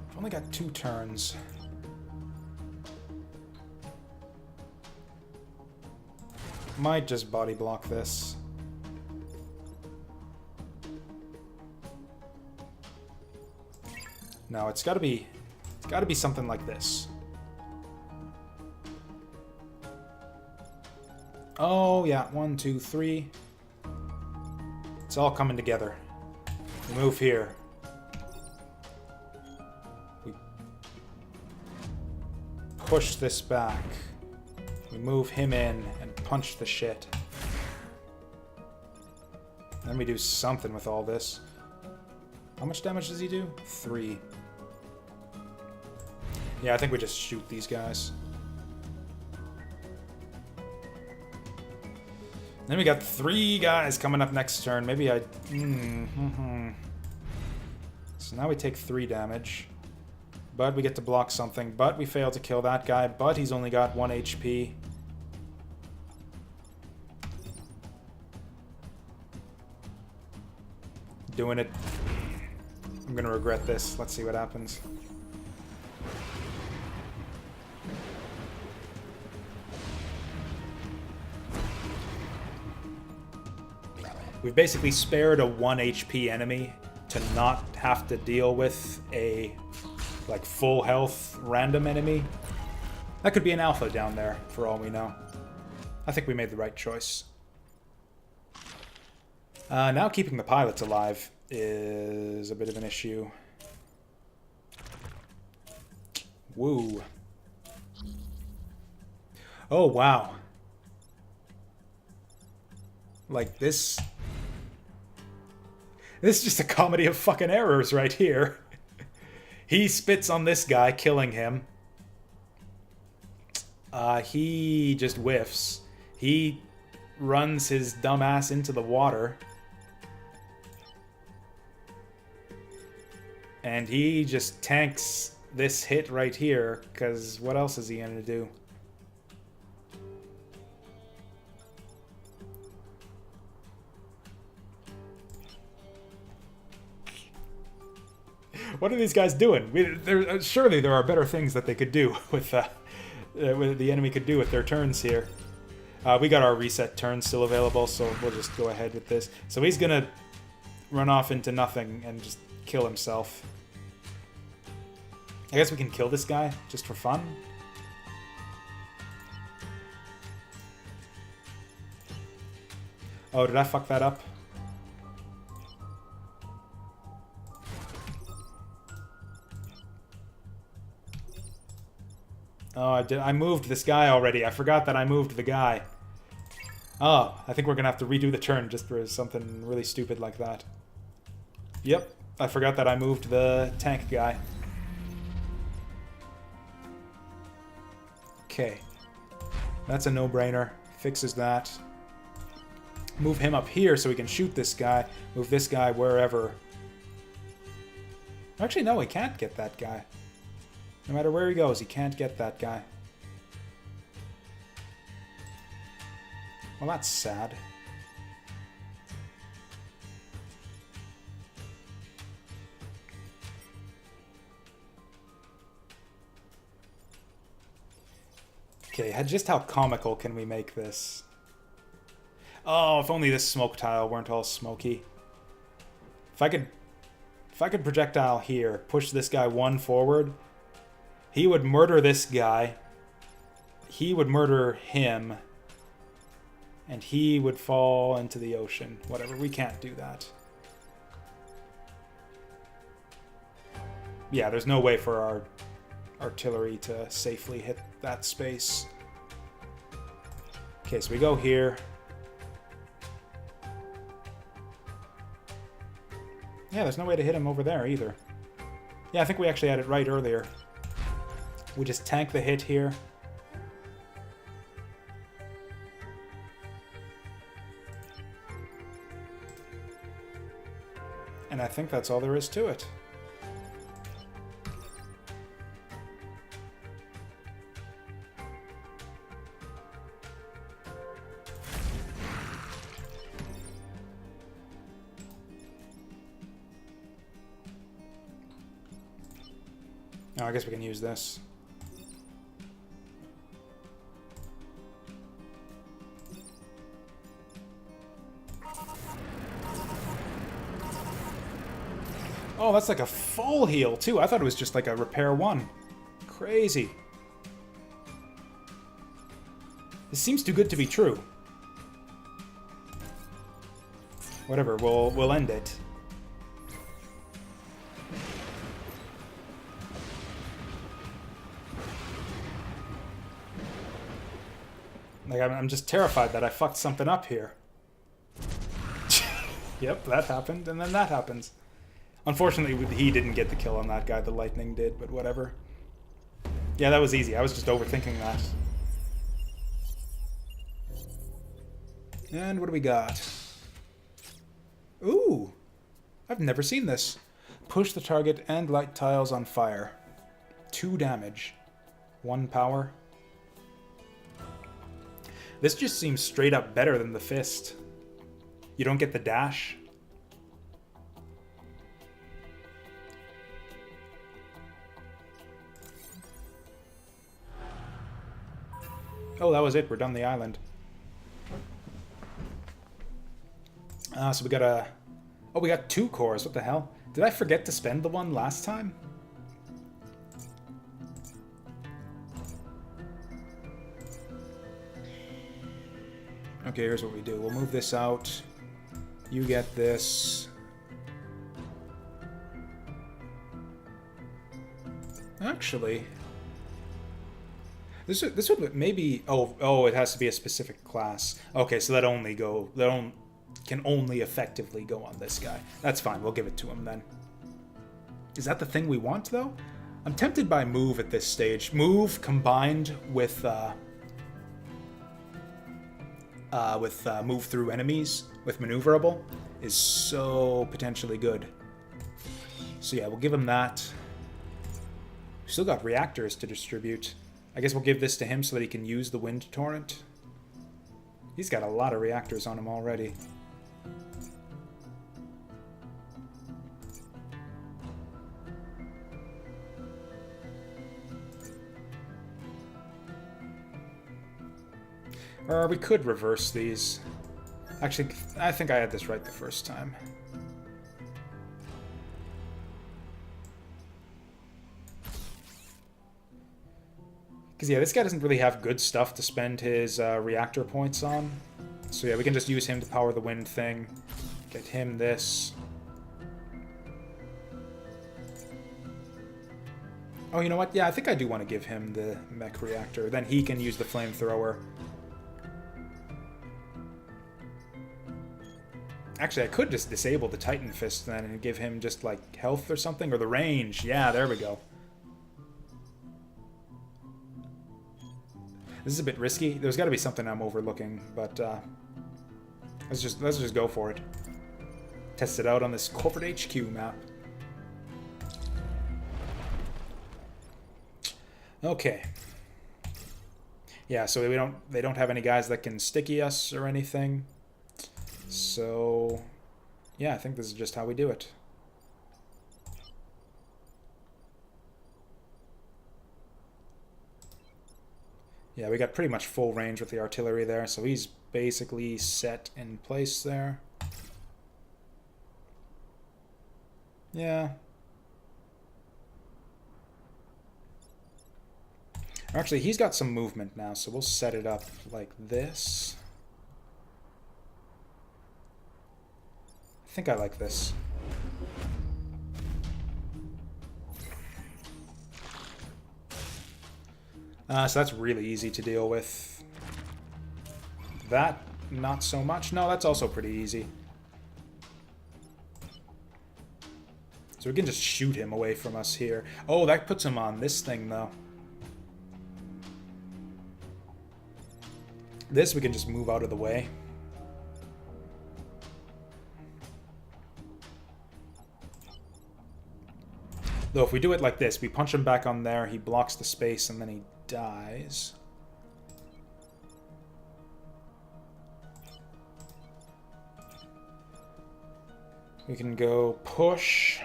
I've only got 2 turns. Might just body block this. No, it's gotta be something like this. Oh yeah, 1, 2, 3. It's all coming together. We move here. We push this back. We move him in and punch the shit. Then we do something with all this. How much damage does he do? 3. Yeah, I think we just shoot these guys. Then we got 3 guys coming up next turn. Maybe I... So now we take 3 damage. But we get to block something. But we fail to kill that guy. But he's only got 1 HP. Doing it. I'm gonna regret this. Let's see what happens. We've basically spared a 1 HP enemy to not have to deal with a like full health random enemy. That could be an alpha down there for all we know. I think we made the right choice. Now keeping the pilots alive is a bit of an issue. Woo. Oh, wow. Like, this is just a comedy of fucking errors right here. He spits on this guy, killing him. He just whiffs. He runs his dumb ass into the water. And he just tanks this hit right here, because what else is he going to do? What are these guys doing? Surely there are better things that they could do with the enemy could do with their turns here. We got our reset turn still available, so we'll just go ahead with this. So he's going to run off into nothing and just kill himself. I guess we can kill this guy just for fun. Oh, did I fuck that up? Oh, I did. I moved this guy already. I forgot that I moved the guy. Oh, I think we're gonna have to redo the turn just for something really stupid like that. Yep, I forgot that I moved the tank guy. Okay. That's a no-brainer. Fixes that. Move him up here so we can shoot this guy. Move this guy wherever. Actually, no, he can't get that guy. No matter where he goes, he can't get that guy. Well, that's sad. Okay, just how comical can we make this? Oh, if only this smoke tile weren't all smoky. If I could projectile here, push this guy one forward, he would murder this guy. He would murder him. And he would fall into the ocean. Whatever, we can't do that. Yeah, there's no way for our artillery to safely hit that space. Okay, so we go here. Yeah, there's no way to hit him over there either. Yeah, I think we actually had it right earlier. We just tank the hit here. And I think that's all there is to it. Oh, I guess we can use this. Oh, that's like a full heal, too. I thought it was just like a repair one. Crazy. This seems too good to be true. Whatever, we'll end it. Like, I'm just terrified that I fucked something up here. Yep, that happened, and then that happens. Unfortunately, he didn't get the kill on that guy, the lightning did, but whatever. Yeah, that was easy. I was just overthinking that. And what do we got? Ooh! I've never seen this. Push the target and light tiles on fire. 2 damage. 1 power. This just seems straight up better than the fist. You don't get the dash. Oh, that was it. We're done the island. So we got a... Oh, we got 2 cores. What the hell? Did I forget to spend the one last time? Okay, here's what we do. We'll move this out. You get this. Actually... This would maybe... Oh, it has to be a specific class. Okay, so that can only effectively go on this guy. That's fine, we'll give it to him then. Is that the thing we want, though? I'm tempted by move at this stage. Move combined with move through enemies, with maneuverable, is so potentially good. So yeah, we'll give him that. We've still got reactors to distribute. I guess we'll give this to him so that he can use the wind torrent. He's got a lot of reactors on him already. Or we could reverse these. Actually, I think I had this right the first time. Because, yeah, this guy doesn't really have good stuff to spend his reactor points on. So, yeah, we can just use him to power the wind thing. Get him this. Oh, you know what? Yeah, I think I do want to give him the mech reactor. Then he can use the flamethrower. Actually, I could just disable the Titan Fist then and give him just, like, health or something. Or the range. Yeah, there we go. This is a bit risky. There's got to be something I'm overlooking, but let's just go for it. Test it out on this corporate HQ map. Okay. Yeah, so they don't have any guys that can sticky us or anything. So yeah, I think this is just how we do it. Yeah, we got pretty much full range with the artillery there, so he's basically set in place there. Yeah. Actually, he's got some movement now, so we'll set it up like this. I think I like this. So that's really easy to deal with. That, not so much. No, that's also pretty easy. So we can just shoot him away from us here. Oh, that puts him on this thing, though. This we can just move out of the way. Though if we do it like this, we punch him back on there, he blocks the space, and then he dies. We can go push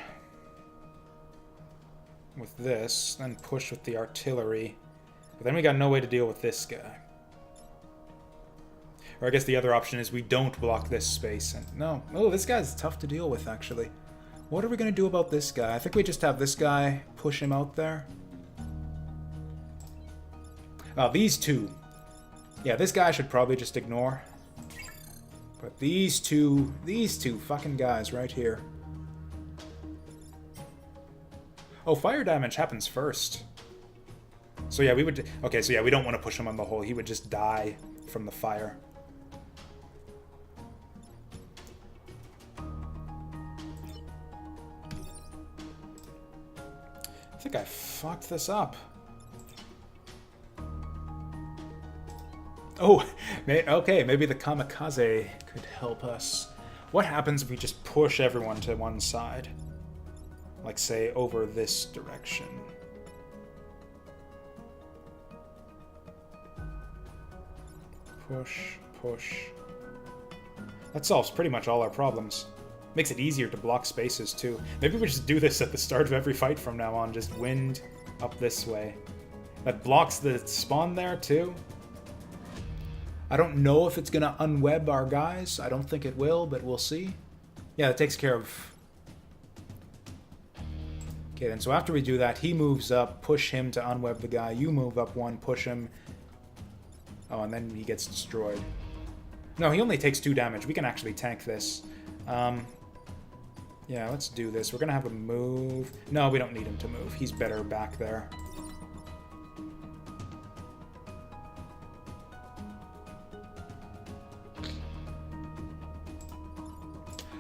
with this, then push with the artillery. But then we got no way to deal with this guy. Or I guess the other option is we don't block this space. And no. Oh, this guy's tough to deal with, actually. What are we going to do about this guy? I think we just have this guy push him out there. Oh, these two. Yeah, this guy I should probably just ignore. But these two fucking guys right here. Oh, fire damage happens first. So yeah, we would... Okay, so yeah, we don't want to push him on the hole. He would just die from the fire. I think I fucked this up. Oh, okay, maybe the kamikaze could help us. What happens if we just push everyone to one side? Like, say, over this direction. Push, push. That solves pretty much all our problems. Makes it easier to block spaces, too. Maybe we just do this at the start of every fight from now on. Just wind up this way. That blocks the spawn there, too. I don't know if it's going to unweb our guys. I don't think it will, but we'll see. Yeah, that takes care of... Okay, then so after we do that, he moves up, push him to unweb the guy. You move up one, push him. Oh, and then he gets destroyed. No, he only takes 2 damage. We can actually tank this. Yeah, let's do this. We're going to have him move. No, we don't need him to move. He's better back there.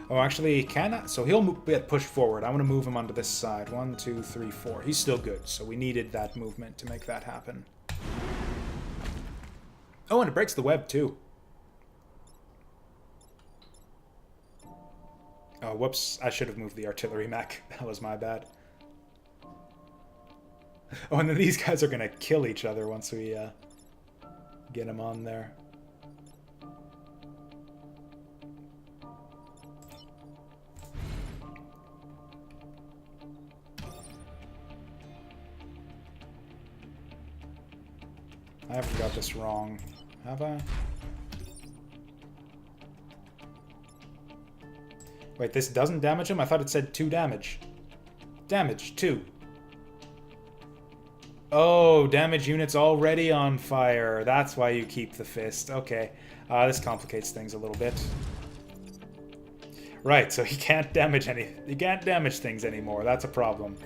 Oh, actually, can I? So he'll get pushed forward. I want to move him onto this side. 1, 2, 3, 4. He's still good, so we needed that movement to make that happen. Oh, and it breaks the web, too. Oh, whoops. I should have moved the artillery mech. That was my bad. Oh, and then these guys are going to kill each other once we get them on there. I haven't got this wrong, have I? Wait, this doesn't damage him? I thought it said 2 damage. Damage, 2. Oh, damage units already on fire. That's why you keep the fist. Okay. This complicates things a little bit. Right, so he can't damage he can't damage things anymore. That's a problem.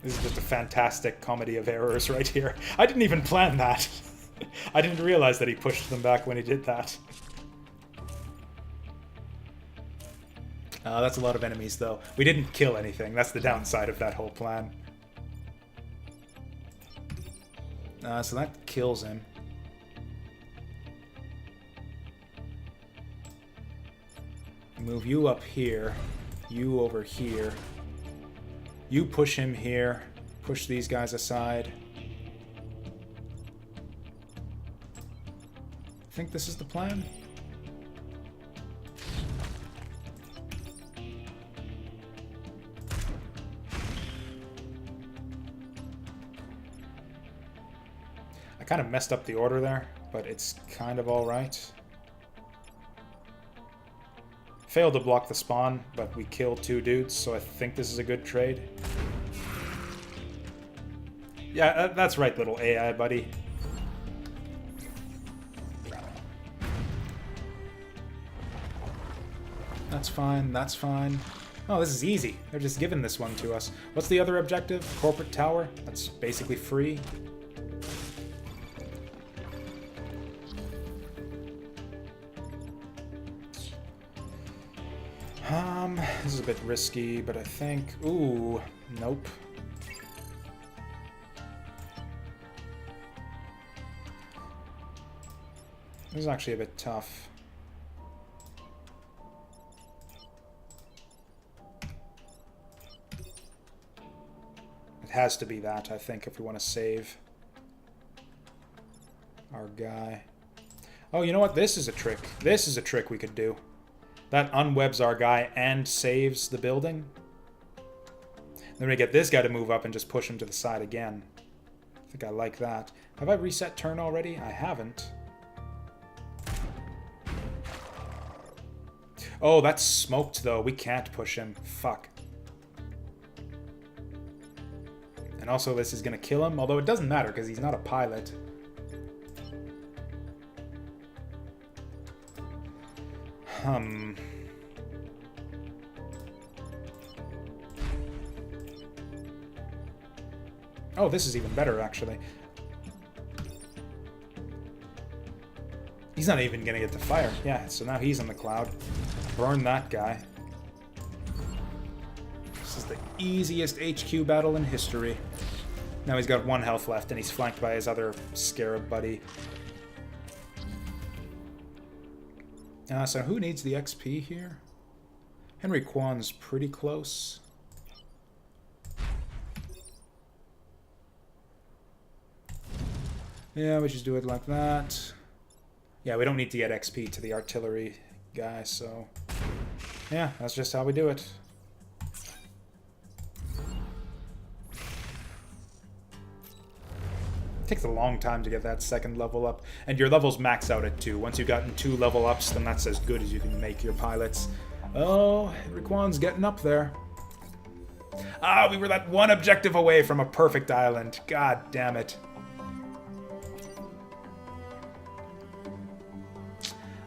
This is just a fantastic comedy of errors right here. I didn't even plan that. I didn't realize that he pushed them back when he did that. That's a lot of enemies, though. We didn't kill anything. That's the downside of that whole plan. So that kills him. Move you up here. You over here. You push him here. Push these guys aside. I think this is the plan. kind of messed up the order there, but it's kind of alright. Failed to block the spawn, but we killed 2 dudes, so I think this is a good trade. Yeah, that's right, little AI buddy. That's fine, that's fine. Oh, this is easy. They're just giving this one to us. What's the other objective? Corporate Tower? That's basically free. This is a bit risky, but I think... Ooh, nope. This is actually a bit tough. It has to be that, I think, if we want to save our guy. Oh, you know what? This is a trick. This is a trick we could do. That unwebs our guy and saves the building. Then we get this guy to move up and just push him to the side again. I think I like that. Have I reset turn already? I haven't. Oh, that's smoked, though. We can't push him. Fuck. And also, this is going to kill him, although it doesn't matter because he's not a pilot. Oh, this is even better, actually. He's not even going to get to fire. Yeah, so now he's in the cloud. Burn that guy. This is the easiest HQ battle in history. Now he's got 1 health left, and he's flanked by his other scarab buddy. So who needs the XP here? Henry Kwan's pretty close. Yeah, we just do it like that. Yeah, we don't need to get XP to the artillery guy, so... Yeah, that's just how we do it. It takes a long time to get that 2nd level up. And your levels max out at 2. Once you've gotten 2 level ups, then that's as good as you can make your pilots. Oh, Raquan's getting up there. Ah, we were that 1 objective away from a perfect island. God damn it.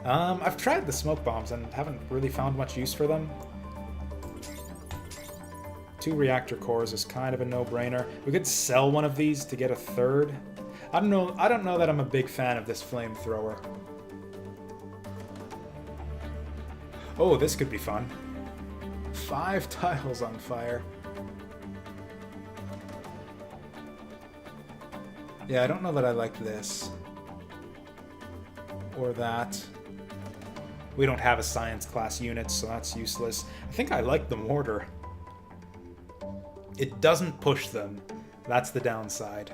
I've tried the smoke bombs and haven't really found much use for them. 2 reactor cores is kind of a no-brainer. We could sell one of these to get a 3rd. I don't know that I'm a big fan of this flamethrower. Oh, this could be fun. 5 tiles on fire. Yeah, I don't know that I like this. Or that. We don't have a science class unit, so that's useless. I think I like the mortar. It doesn't push them. That's the downside.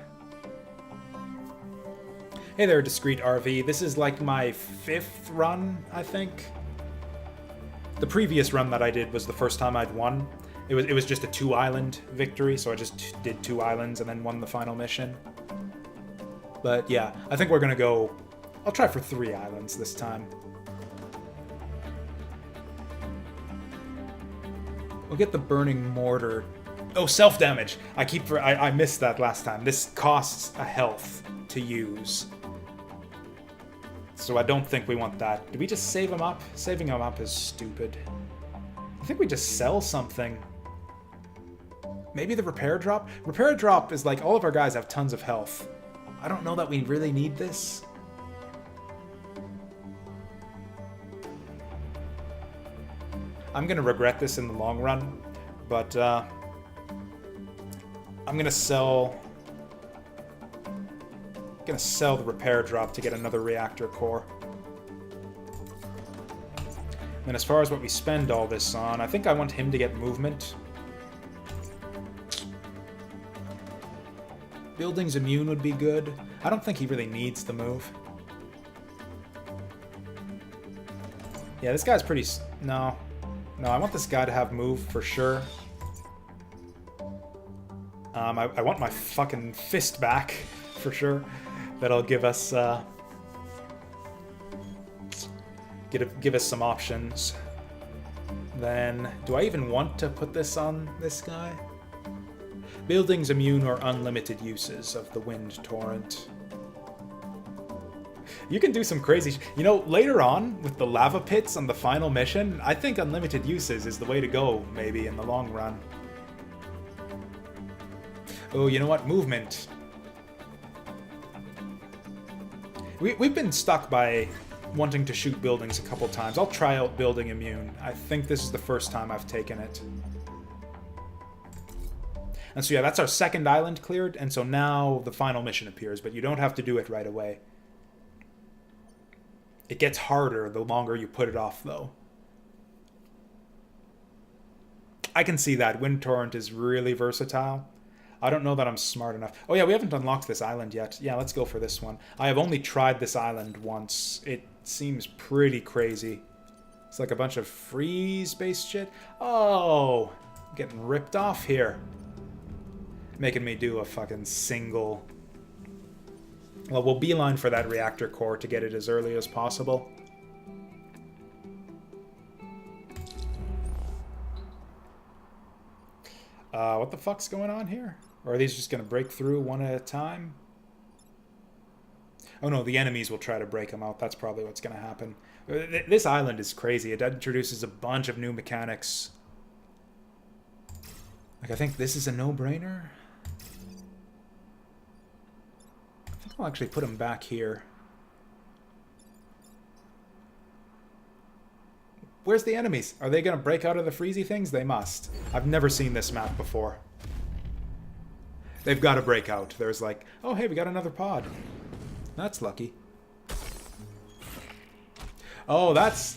Hey there, Discreet RV. This is like my 5th run, I think. The previous run that I did was the first time I'd won. It was just a 2-island victory, so I just did 2 islands and then won the final mission. But yeah, I think we're gonna go... I'll try for 3 islands this time. We'll get the burning mortar. Oh, self-damage. I missed that last time. This costs a health to use. So I don't think we want that. Do we just save him up? Saving him up is stupid. I think we just sell something. Maybe the repair drop? Repair drop is like all of our guys have tons of health. I don't know that we really need this. I'm gonna regret this in the long run, but I'm gonna sell the repair drop to get another reactor core. And as far as what we spend all this on, I think I want him to get movement. Buildings immune would be good. I don't think he really needs the move. Yeah, this guy's pretty... No, I want this guy to have move for sure. I want my fucking fist back, for sure. That'll give us give us some options. Then, do I even want to put this on this guy? Buildings immune or unlimited uses of the wind torrent. You can do some crazy... You know, later on, with the lava pits on the final mission, I think unlimited uses is the way to go, maybe, in the long run. Oh, you know what? Movement. We've been stuck by wanting to shoot buildings a couple times. I'll try out building immune. I think this is the first time I've taken it. And so yeah, that's our second island cleared, and so now the final mission appears, but you don't have to do it right away. It gets harder the longer you put it off, though. I can see that. Wind Torrent is really versatile. I don't know that I'm smart enough. Oh yeah, we haven't unlocked this island yet. Yeah, let's go for this one. I have only tried this island once. It seems pretty crazy. It's like a bunch of freeze-based shit. Oh, I'm getting ripped off here. Making me do a fucking single... Well, we'll beeline for that reactor core to get it as early as possible. What the fuck's going on here? Or are these just going to break through one at a time? Oh no, the enemies will try to break them out. That's probably what's going to happen. This island is crazy. It introduces a bunch of new mechanics. Like, I think this is a no-brainer. I'll actually put them back here. Where's the enemies? Are they going to break out of the freezy things? They must. I've never seen this map before. They've got to break out. There's like, oh hey, we got another pod. That's lucky. Oh, that's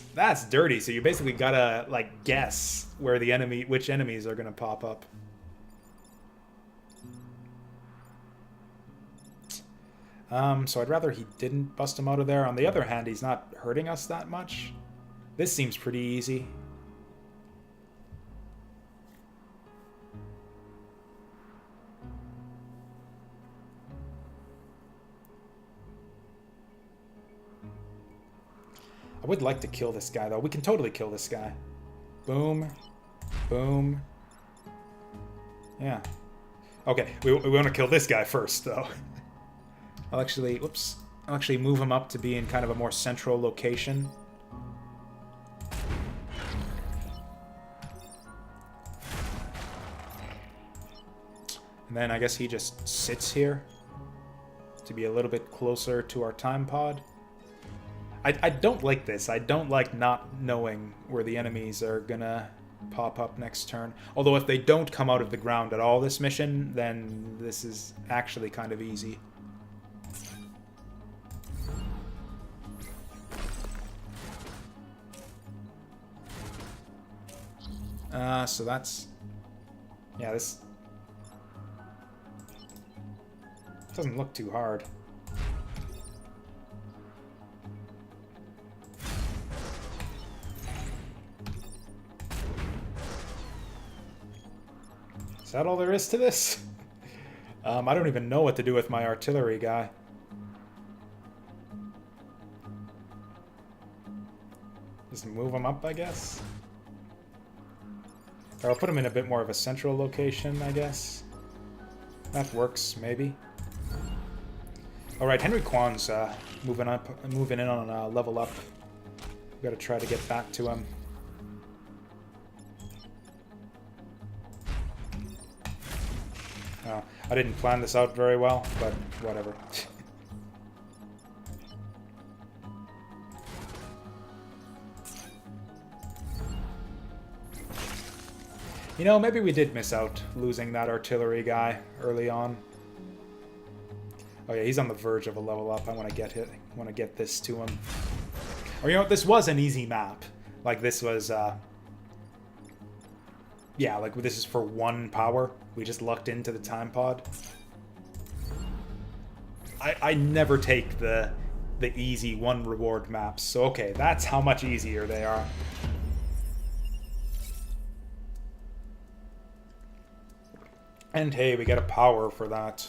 dirty. So you basically gotta like guess where the which enemies are going to pop up. So I'd rather he didn't bust him out of there. On the other hand, he's not hurting us that much. This seems pretty easy. I would like to kill this guy, though. We can totally kill this guy. Boom. Boom. Yeah. Okay, we want to kill this guy first, though. I'll actually move him up to be in kind of a more central location. And then I guess he just sits here to be a little bit closer to our time pod. I don't like this. I don't like not knowing where the enemies are gonna pop up next turn. Although if they don't come out of the ground at all this mission, then this is actually kind of easy. So that's... Yeah, this... doesn't look too hard. Is that all there is to this? I don't even know what to do with my artillery guy. Just move him up, I guess. Or I'll put him in a bit more of a central location, I guess. That works, maybe. Alright, Henry Kwan's moving in on a level up. We've got to try to get back to him. I didn't plan this out very well, but whatever. You know, maybe we did miss out losing that artillery guy early on. Oh yeah, he's on the verge of a level up. I want to get this to him. Or you know what? This was an easy map. Like this was, yeah, like this is for 1 power. We just lucked into the time pod. I never take the easy 1 reward maps. So okay, that's how much easier they are. And hey, we get a power for that.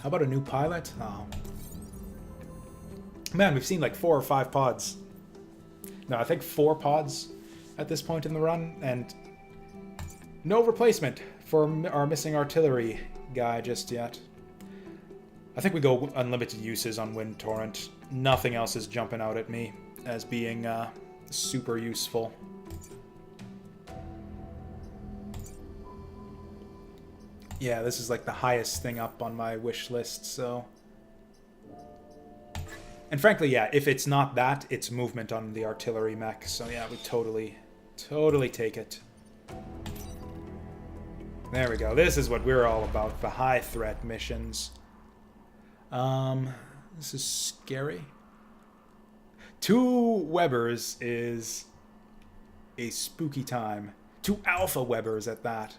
How about a new pilot? Oh. Man, we've seen like 4 or 5 pods. No, I think 4 pods at this point in the run, and no replacement for our missing artillery guy just yet. I think we go unlimited uses on Wind Torrent. Nothing else is jumping out at me as being super useful. Yeah, this is like the highest thing up on my wish list, so... And frankly, yeah, if it's not that, it's movement on the artillery mech, so yeah, we totally take it. There we go. This is what we're all about, the high threat missions. This is scary. 2 Webbers is a spooky time. 2 Alpha Webbers at that.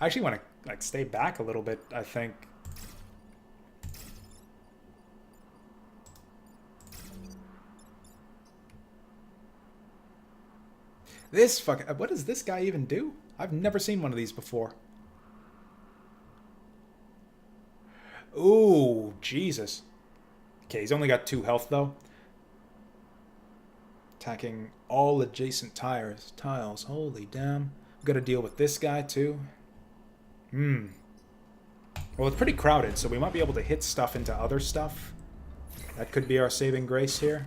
I actually want to like stay back a little bit, I think. This what does this guy even do? I've never seen one of these before. Ooh, Jesus. Okay, he's only got 2 health though. Attacking all adjacent tiles. Holy damn. We've got to deal with this guy too. Well, it's pretty crowded, so we might be able to hit stuff into other stuff. That could be our saving grace here.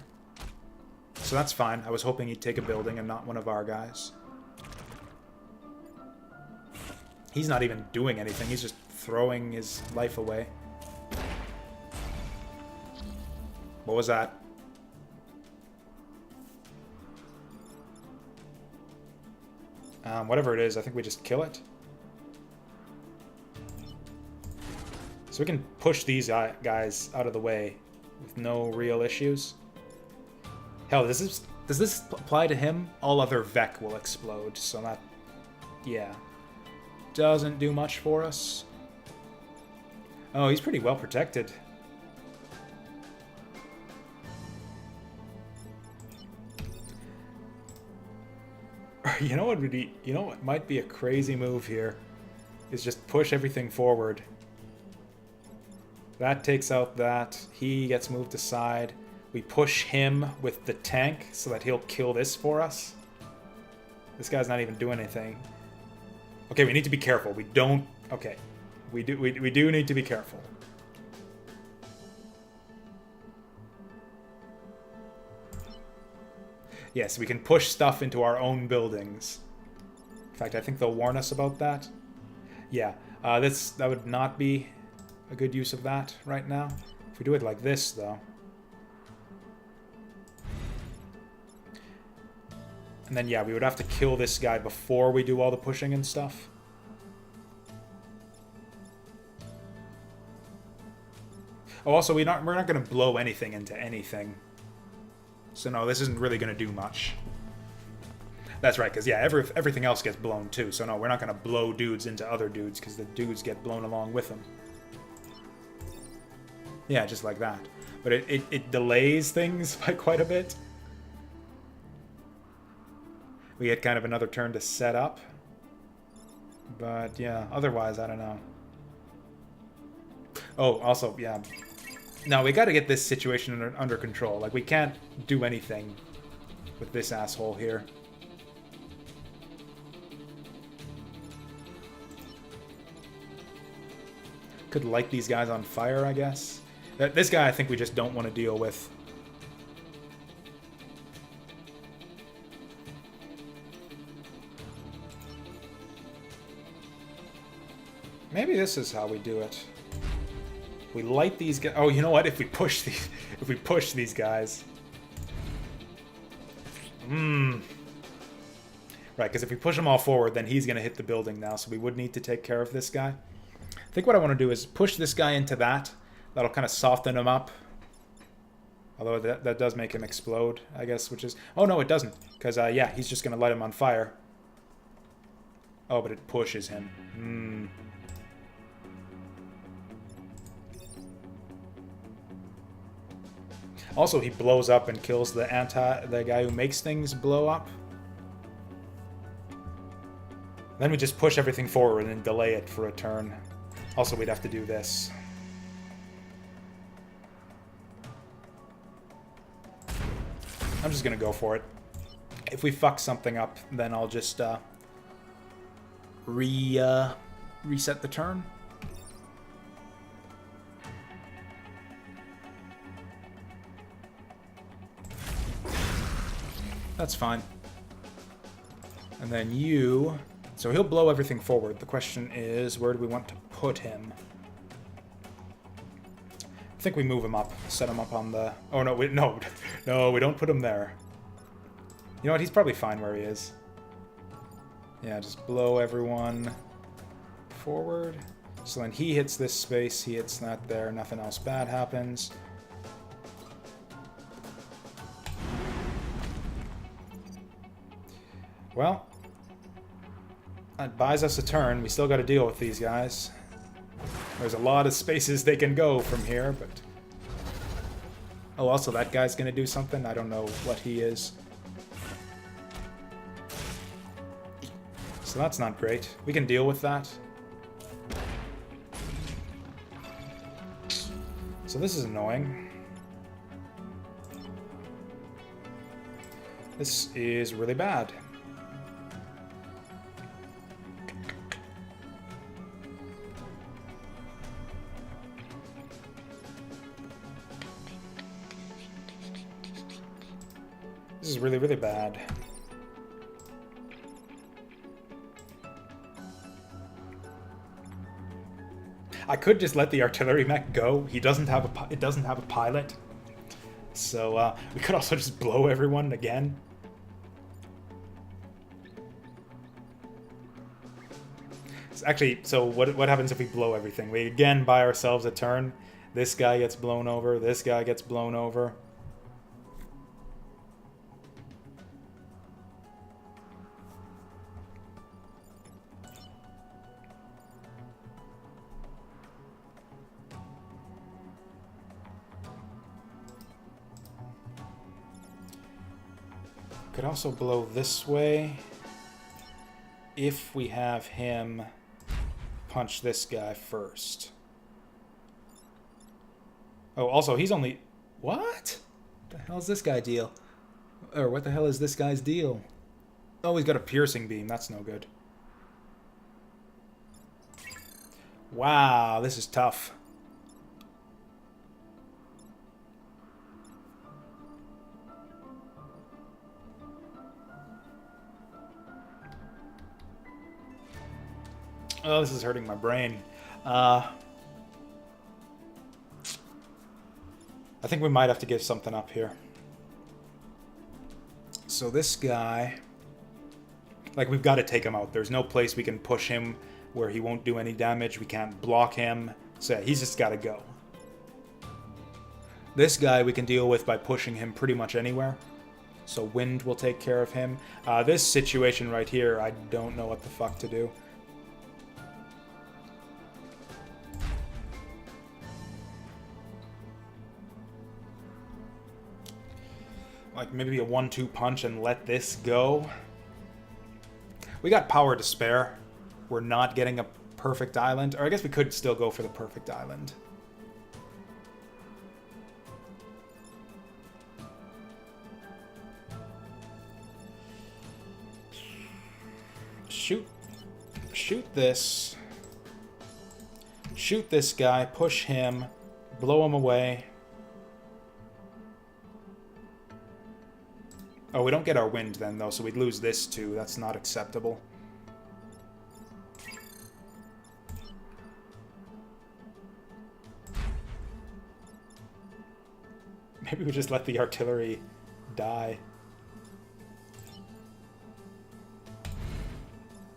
So that's fine. I was hoping he'd take a building and not one of our guys. He's not even doing anything. He's just throwing his life away. What was that? Whatever it is, I think we just kill it. So we can push these guys out of the way with no real issues. Hell, does this apply to him? All other Vec will explode, so that, yeah, doesn't do much for us. Oh, he's pretty well protected. You know what would be, you know what might be a crazy move here is just push everything forward. That takes out that. He gets moved aside. We push him with the tank so that he'll kill this for us. This guy's not even doing anything. Okay, we need to be careful. We don't... Okay. We do need to be careful. Yes, we can push stuff into our own buildings. In fact, I think they'll warn us about that. Yeah, that would not be a good use of that right now. If we do it like this, though. And then, yeah, we would have to kill this guy before we do all the pushing and stuff. Oh, also, we're not going to blow anything into anything. So, no, this isn't really going to do much. That's right, because, yeah, everything else gets blown, too. So, no, we're not going to blow dudes into other dudes, because the dudes get blown along with them. Yeah, just like that. But it delays things by quite a bit. We get kind of another turn to set up. But, yeah, otherwise, I don't know. Oh, also, yeah. Now, we got to get this situation under control. Like, we can't do anything with this asshole here. Could light these guys on fire, I guess. This guy, I think we just don't want to deal with. Maybe this is how we do it. We light these guys. Oh, you know what? If we push these guys. Right, because if we push them all forward, then he's going to hit the building now, so we would need to take care of this guy. I think what I want to do is push this guy into that. That'll kind of soften him up. Although that does make him explode, I guess, which is... Oh, no, it doesn't. Because, yeah, he's just going to light him on fire. Oh, but it pushes him. Also, he blows up and kills the guy who makes things blow up. Then we just push everything forward and delay it for a turn. Also, we'd have to do this. I'm just gonna go for it. If we fuck something up, then I'll just reset the turn. That's fine. And then you... So he'll blow everything forward. The question is, where do we want to put him? I think we move him up. Set him up on the... Oh, no, no, we don't put him there. You know what? He's probably fine where he is. Yeah, just blow everyone forward. So then he hits this space, he hits that there, nothing else bad happens. Well, that buys us a turn. We still got to deal with these guys. There's a lot of spaces they can go from here, but... Oh, also that guy's going to do something. I don't know what he is. So that's not great. We can deal with that. So this is annoying. This is really bad. This is really, really bad. I could just let the artillery mech go. He doesn't have it doesn't have a pilot. So we could also just blow everyone again. Actually, so what happens if we blow everything? We again buy ourselves a turn. This guy gets blown over. This guy gets blown over. Could also blow this way if we have him punch this guy first. Oh, also, he's only... What? What the hell is this guy deal? Or what the hell is this guy's deal? Oh, he's got a piercing beam. That's no good. Wow, this is tough. Oh, this is hurting my brain. I think we might have to give something up here. So this guy... Like, we've got to take him out. There's no place we can push him where he won't do any damage. We can't block him. So yeah, he's just got to go. This guy we can deal with by pushing him pretty much anywhere. So wind will take care of him. This situation right here, I don't know what the fuck to do. Like maybe a 1-2 punch and let this go. We got power to spare. We're not getting a perfect island. Or I guess we could still go for the perfect island. Shoot this. Shoot this guy. Push him. Blow him away. Oh, we don't get our wind then, though, so we'd lose this, too. That's not acceptable. Maybe we just let the artillery die.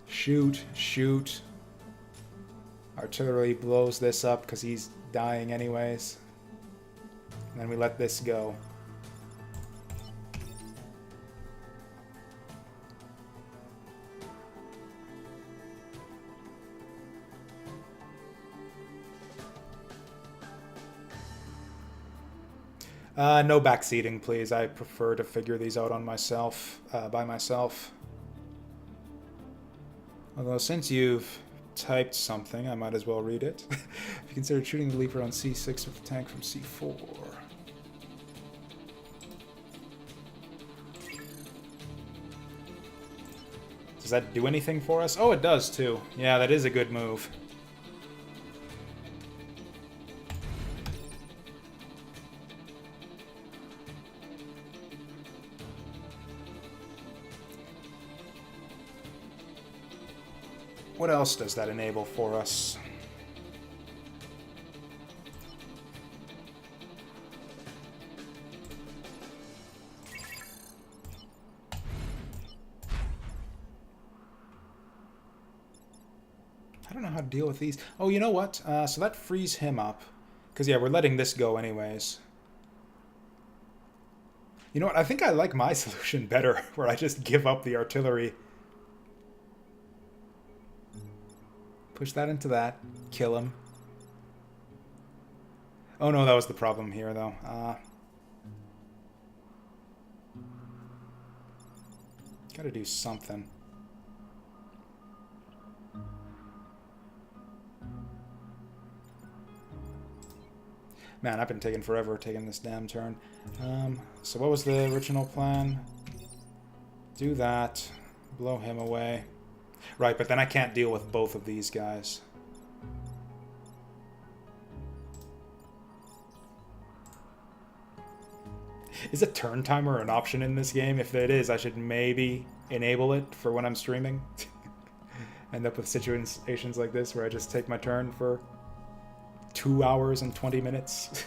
Shoot, shoot. Artillery blows this up because he's dying anyways. And then we let this go. No backseating, please. I prefer to figure these out on myself, by myself. Although since you've typed something. I might as well read it. If you consider shooting the leaper on C6 with the tank from C4. Does that do anything for us? Oh, it does too. Yeah, that is a good move. What else does that enable for us? I don't know how to deal with these. Oh, you know what? So that frees him up. Because, yeah, we're letting this go anyways. You know what? I think I like my solution better, where I just give up the artillery. Push that into that. Kill him. Oh no, that was the problem here, though. Gotta do something. Man, I've been taking forever taking this damn turn. So what was the original plan? Do that. Blow him away. Right, but then I can't deal with both of these guys. Is a turn timer an option in this game? If it is, I should maybe enable it for when I'm streaming. End up with situations like this where I just take my turn for 2 hours and 20 minutes.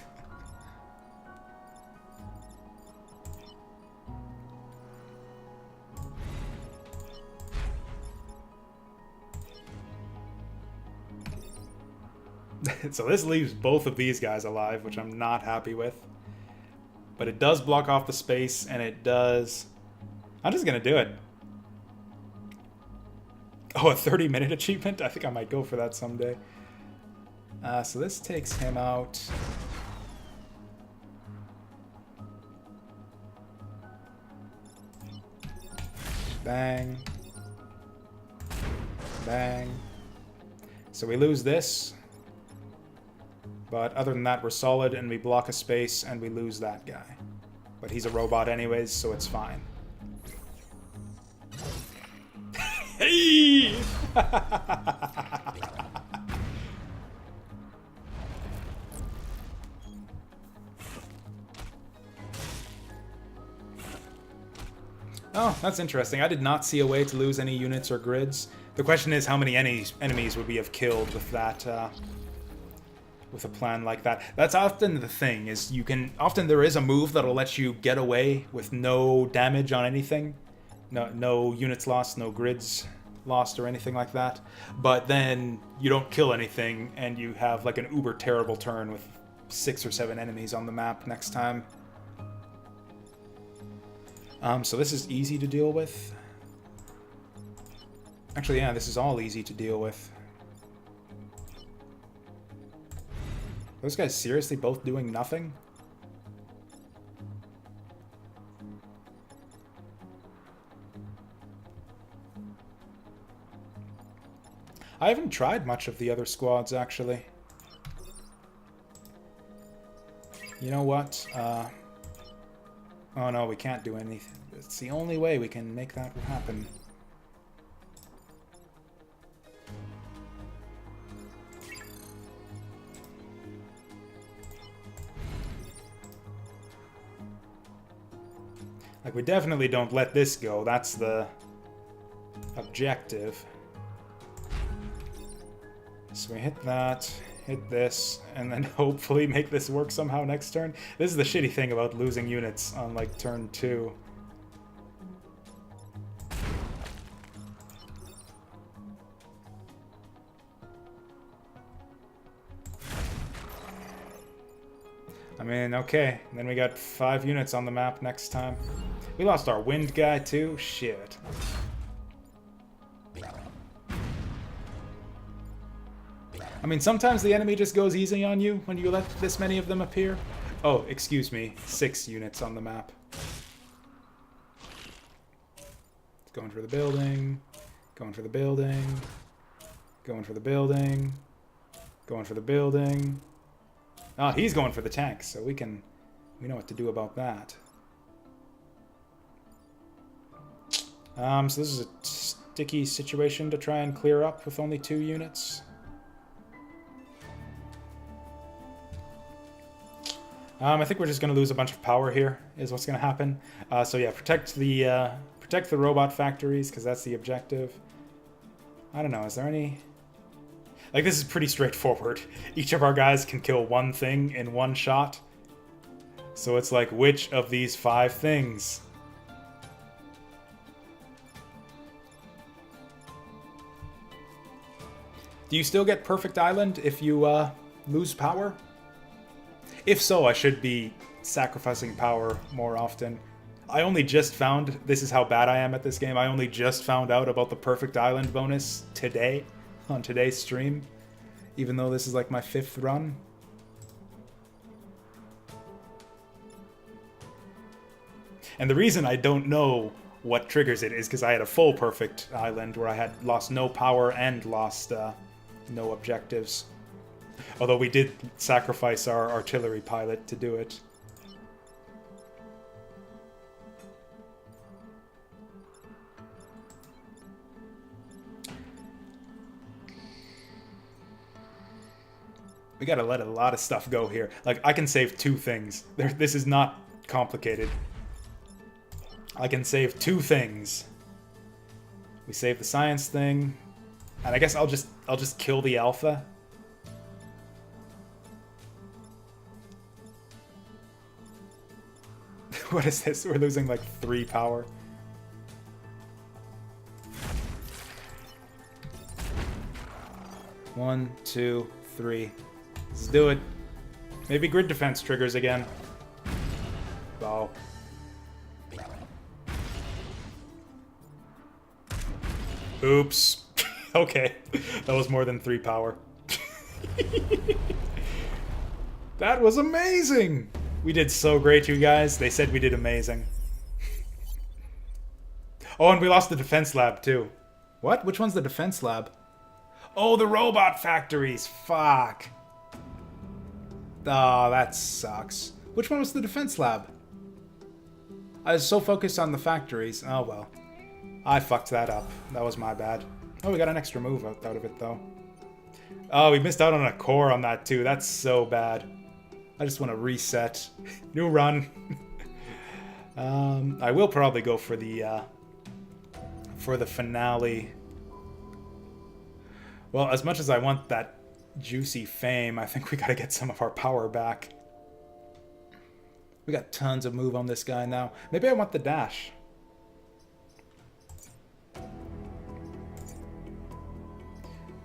So this leaves both of these guys alive, which I'm not happy with. But it does block off the space, and it does... I'm just going to do it. Oh, a 30-minute achievement? I think I might go for that someday. So this takes him out. Bang. Bang. So we lose this. But other than that, we're solid, and we block a space, and we lose that guy. But he's a robot anyways, so it's fine. Hey! Oh, that's interesting. I did not see a way to lose any units or grids. The question is how many enemies would we have killed with that, with a plan like that. That's often the thing, is you can... Often there is a move that'll let you get away with no damage on anything. No units lost, no grids lost or anything like that. But then you don't kill anything, and you have like an uber terrible turn with 6 or 7 enemies on the map next time. So this is easy to deal with. Actually, yeah, this is all easy to deal with. Those guys seriously both doing nothing? I haven't tried much of the other squads, actually. You know what? Oh no, we can't do anything. It's the only way we can make that happen. Like, we definitely don't let this go. That's the objective. So we hit that, hit this, and then hopefully make this work somehow next turn. This is the shitty thing about losing units on, like, turn 2. I mean, okay. Then we got 5 units on the map next time. We lost our wind guy, too? Shit. I mean, sometimes the enemy just goes easy on you when you let this many of them appear. Oh, excuse me. 6 units on the map. Going for the building. Going for the building. Going for the building. Going for the building. Oh, he's going for the tank, so we know what to do about that. So this is a sticky situation to try and clear up with only 2 units. I think we're just going to lose a bunch of power here, is what's going to happen. So yeah, protect the robot factories, because that's the objective. I don't know, is there any... Like, this is pretty straightforward. Each of our guys can kill one thing in one shot. So it's like, which of these 5 things? Do you still get Perfect Island if you lose power? If so, I should be sacrificing power more often. I only just found, this is how bad I am at this game, I only just found out about the Perfect Island bonus today, on today's stream, even though this is like my 5th run. And the reason I don't know what triggers it is because I had a full Perfect Island where I had lost no power and lost no objectives. Although we did sacrifice our artillery pilot to do it. We gotta let a lot of stuff go here. Like, I can save 2 things. This is not complicated. I can save 2 things. We save the science thing. And I guess I'll just kill the alpha. What is this? We're losing like 3 power. One, 2, 3. Let's do it. Maybe grid defense triggers again. Oh. Oops. Okay. That was more than 3 power. That was amazing! We did so great, you guys. They said we did amazing. Oh, and we lost the defense lab, too. What? Which one's the defense lab? Oh, the robot factories! Fuck. Oh, that sucks. Which one was the defense lab? I was so focused on the factories. Oh, well. I fucked that up. That was my bad. Oh, we got an extra move out of it, though. Oh, we missed out on a core on that, too. That's so bad. I just want to reset. New run. I will probably go for the finale. Well, as much as I want that juicy fame, I think we gotta get some of our power back. We got tons of move on this guy now. Maybe I want the dash.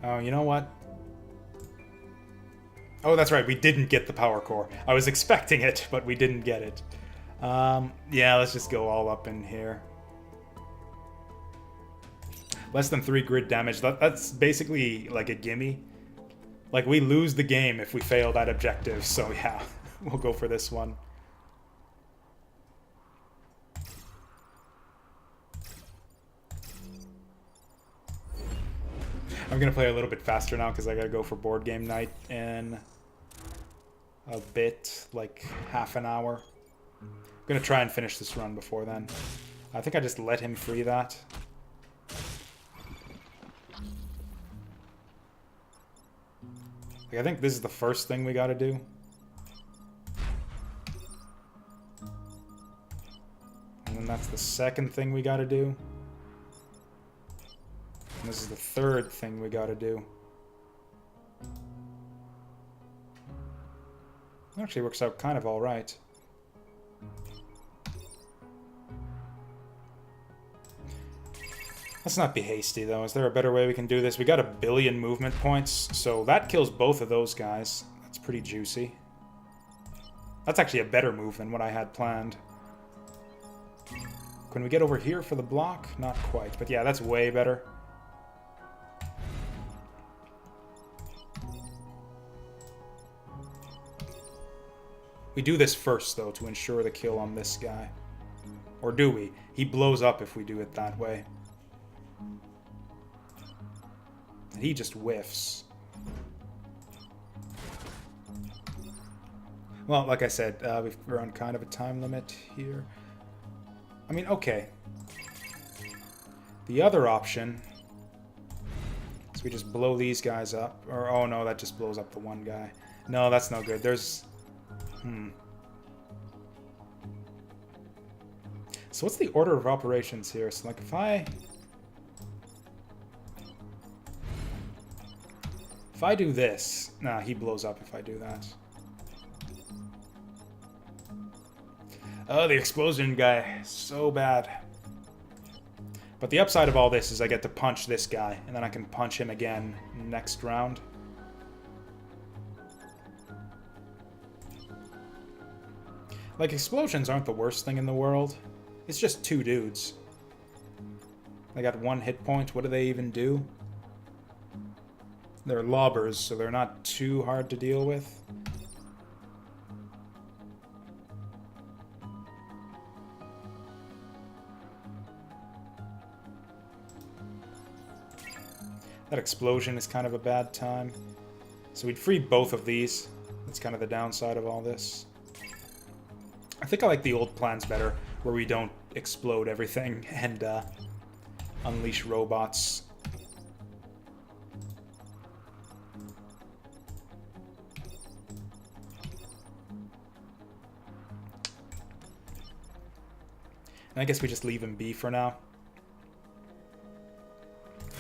Oh, you know what? Oh, that's right, we didn't get the power core. I was expecting it, but we didn't get it. Yeah, let's just go all up in here. Less than 3 grid damage. That's basically like a gimme. Like, we lose the game if we fail that objective, so yeah, we'll go for this one. I'm gonna play a little bit faster now because I gotta go for board game night in a bit, like half an hour. I'm gonna try and finish this run before then. I think I just let him free that. Like, I think this is the first thing we gotta do. And then that's the second thing we gotta do. And this is the third thing we gotta do. It actually works out kind of alright. Let's not be hasty, though. Is there a better way we can do this? We got 1 billion movement points, so that kills both of those guys. That's pretty juicy. That's actually a better move than what I had planned. Can we get over here for the block? Not quite, but yeah, that's way better. We do this first, though, to ensure the kill on this guy. Or do we? He blows up if we do it that way. And he just whiffs. Well, like I said, we're on kind of a time limit here. I mean, okay. The other option is we just blow these guys up. Or, oh no, that just blows up the one guy. No, that's no good. There's... So what's the order of operations here? So, like, if I do this... Nah, he blows up if I do that. Oh, the explosion guy. So bad. But the upside of all this is I get to punch this guy, and then I can punch him again next round. Like, explosions aren't the worst thing in the world. It's just two dudes. They got 1 hit point. What do they even do? They're lobbers, so they're not too hard to deal with. That explosion is kind of a bad time. So we'd free both of these. That's kind of the downside of all this. I think I like the old plans better, where we don't explode everything and unleash robots. And I guess we just leave him be for now.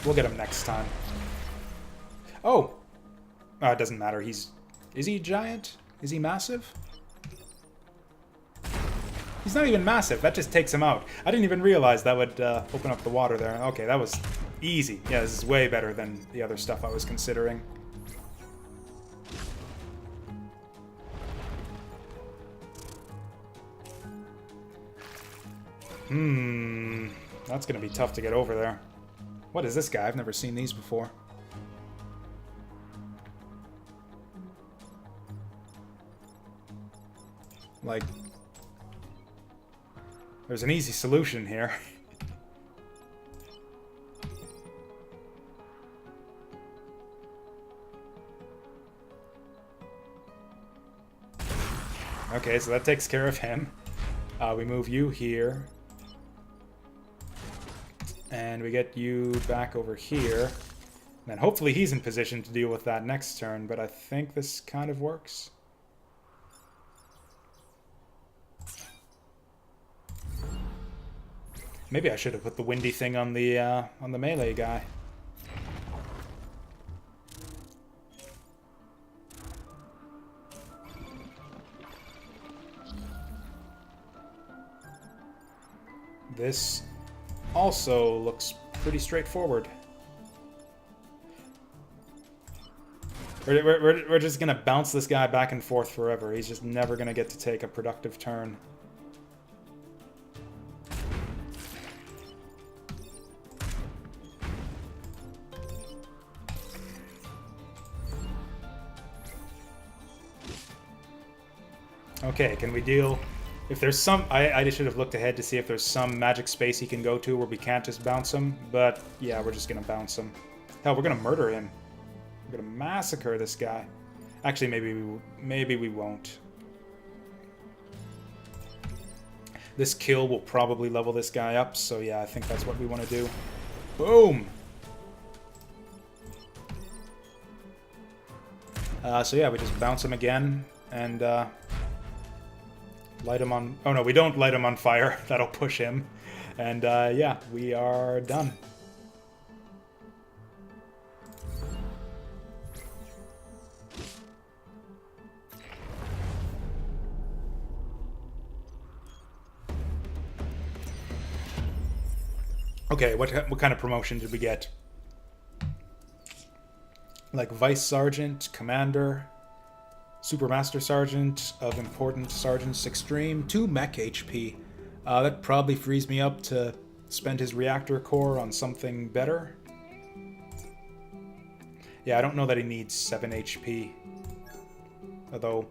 We'll get him next time. Oh! It doesn't matter. Is he giant? Is he massive? He's not even massive. That just takes him out. I didn't even realize that would open up the water there. Okay, that was easy. Yeah, this is way better than the other stuff I was considering. That's gonna be tough to get over there. What is this guy? I've never seen these before. Like, there's an easy solution here. Okay, so that takes care of him. We move you here. And we get you back over here. And then hopefully he's in position to deal with that next turn, but I think this kind of works. Maybe I should have put the windy thing on the melee guy. This also looks pretty straightforward. We're just gonna bounce this guy back and forth forever. He's just never gonna get to take a productive turn. Okay, can we deal... If there's some... I should have looked ahead to see if there's some magic space he can go to where we can't just bounce him. But, yeah, we're just gonna bounce him. Hell, we're gonna murder him. We're gonna massacre this guy. Actually, maybe we won't. This kill will probably level this guy up, so yeah, I think that's what we want to do. Boom! So yeah, we just bounce him again, and light him on... Oh no, we don't light him on fire. That'll push him. And yeah, we are done. Okay, what kind of promotion did we get? Like Vice Sergeant, Commander, Super Master Sergeant of Important Sergeants Extreme, 2 mech HP. That probably frees me up to spend his reactor core on something better. Yeah, I don't know that he needs 7 HP. Although...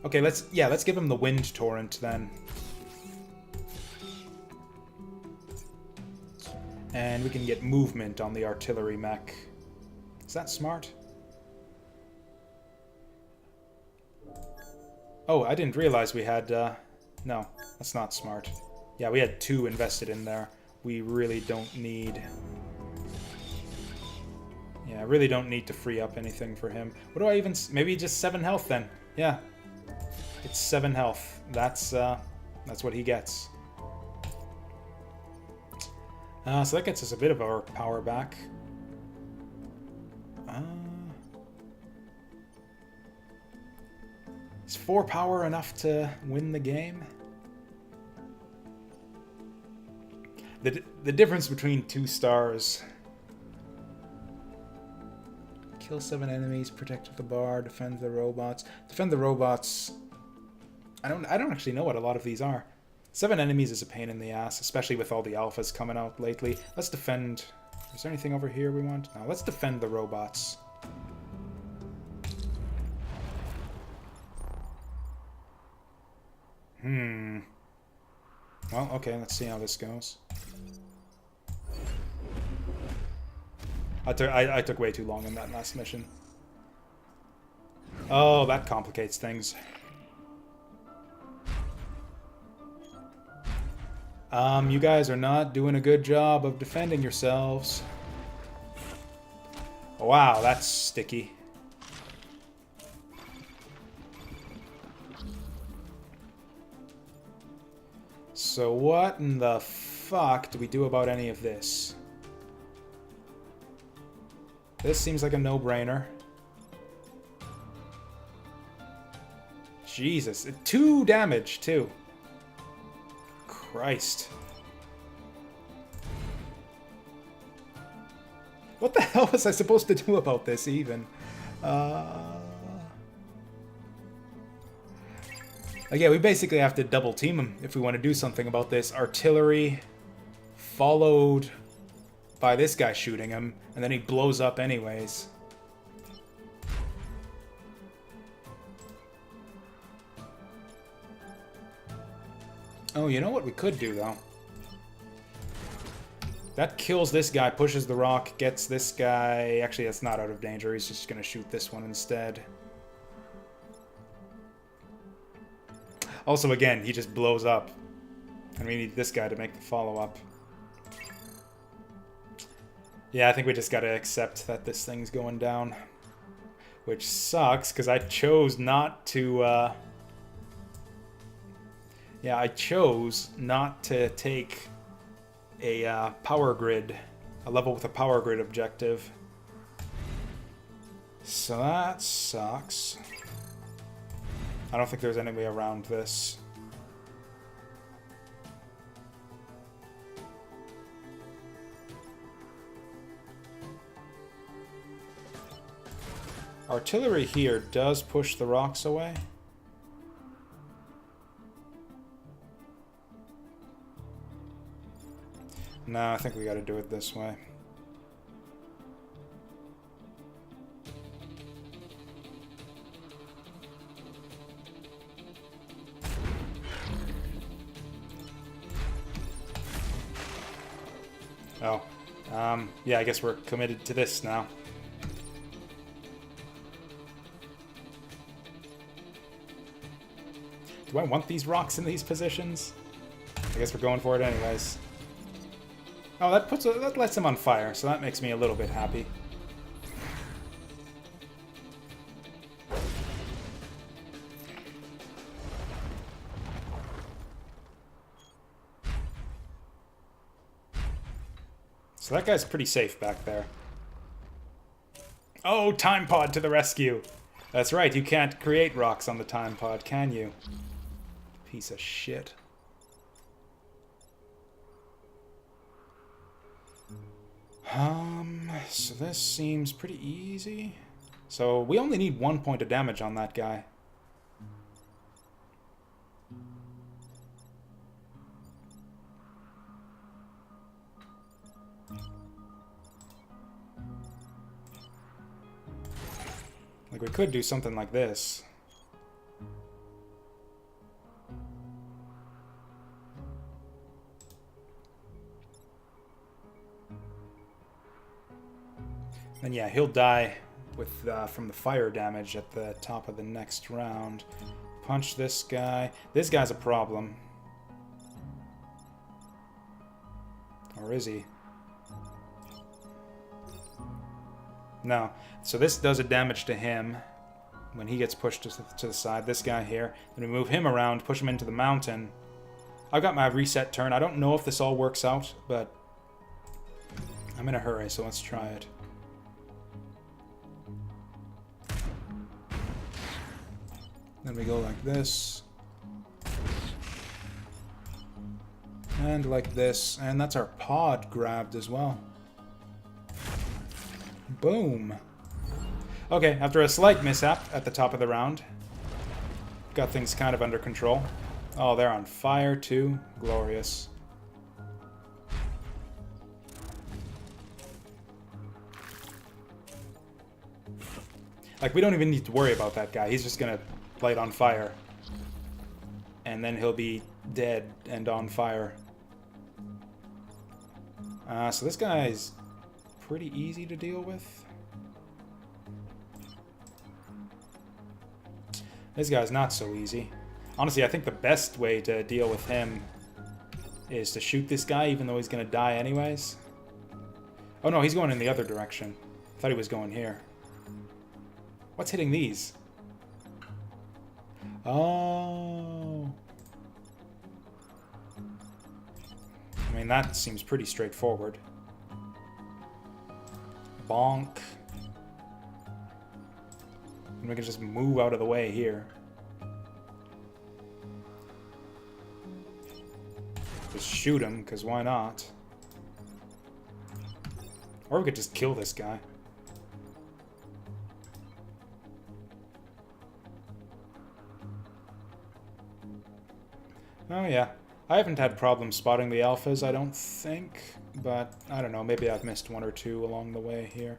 Okay, let's give him the Wind Torrent then. And we can get movement on the artillery mech. Is that smart? Oh, I didn't realize we had... no, that's not smart. Yeah, we had 2 invested in there. We really don't need... Yeah, I really don't need to free up anything for him. What do I even... Maybe just 7 health then. Yeah. It's 7 health. That's what he gets. So that gets us a bit of our power back. Is 4 power enough to win the game? The difference between 2 stars... Kill 7 enemies, protect the bar, defend the robots. Defend the robots... I don't actually know what a lot of these are. 7 enemies is a pain in the ass, especially with all the alphas coming out lately. Let's defend... Is there anything over here we want? No, let's defend the robots. Well, okay, let's see how this goes. I took way too long in that last mission. Oh, that complicates things. You guys are not doing a good job of defending yourselves. Wow, that's sticky. So what in the fuck do we do about any of this? This seems like a no-brainer. Jesus, 2 damage, too. Christ. What the hell was I supposed to do about this, even? Yeah, we basically have to double team him if we want to do something about this. Artillery, followed by this guy shooting him, and then he blows up anyways. Oh, you know what we could do, though? That kills this guy, pushes the rock, gets this guy... Actually, that's not out of danger. He's just going to shoot this one instead. Also, again, he just blows up. And we need this guy to make the follow-up. Yeah, I think we just gotta accept that this thing's going down. Which sucks, because I chose not to, Yeah, I chose not to take a power grid, a level with a power grid objective. So that sucks. I don't think there's any way around this. Artillery here does push the rocks away. No, I think we gotta do it this way. Oh. Yeah, I guess we're committed to this now. Do I want these rocks in these positions? I guess we're going for it anyways. Oh, that lets him on fire, so that makes me a little bit happy. So that guy's pretty safe back there. Oh, time pod to the rescue! That's right, you can't create rocks on the time pod, can you? Piece of shit. So this seems pretty easy. So we only need 1 point of damage on that guy. Like, we could do something like this. And yeah, he'll die with from the fire damage at the top of the next round. Punch this guy. This guy's a problem. Or is he? No. So this does a damage to him when he gets pushed to the side. This guy here. Then we move him around, push him into the mountain. I've got my reset turn. I don't know if this all works out, but I'm in a hurry, so let's try it. Then we go like this. And like this. And that's our pod grabbed as well. Boom. Okay, after a slight mishap at the top of the round, got things kind of under control. Oh, they're on fire too. Glorious. Like, we don't even need to worry about that guy. He's just gonna light on fire. And then he'll be dead and on fire. So this guy's pretty easy to deal with. This guy's not so easy. Honestly, I think the best way to deal with him is to shoot this guy, even though he's gonna die anyways. Oh no, he's going in the other direction. I thought he was going here. What's hitting these? Oh. I mean, that seems pretty straightforward. Bonk. And we can just move out of the way here. Just shoot him, because why not? Or we could just kill this guy. Oh yeah. I haven't had problems spotting the alphas, I don't think. But, I don't know, maybe I've missed one or two along the way here.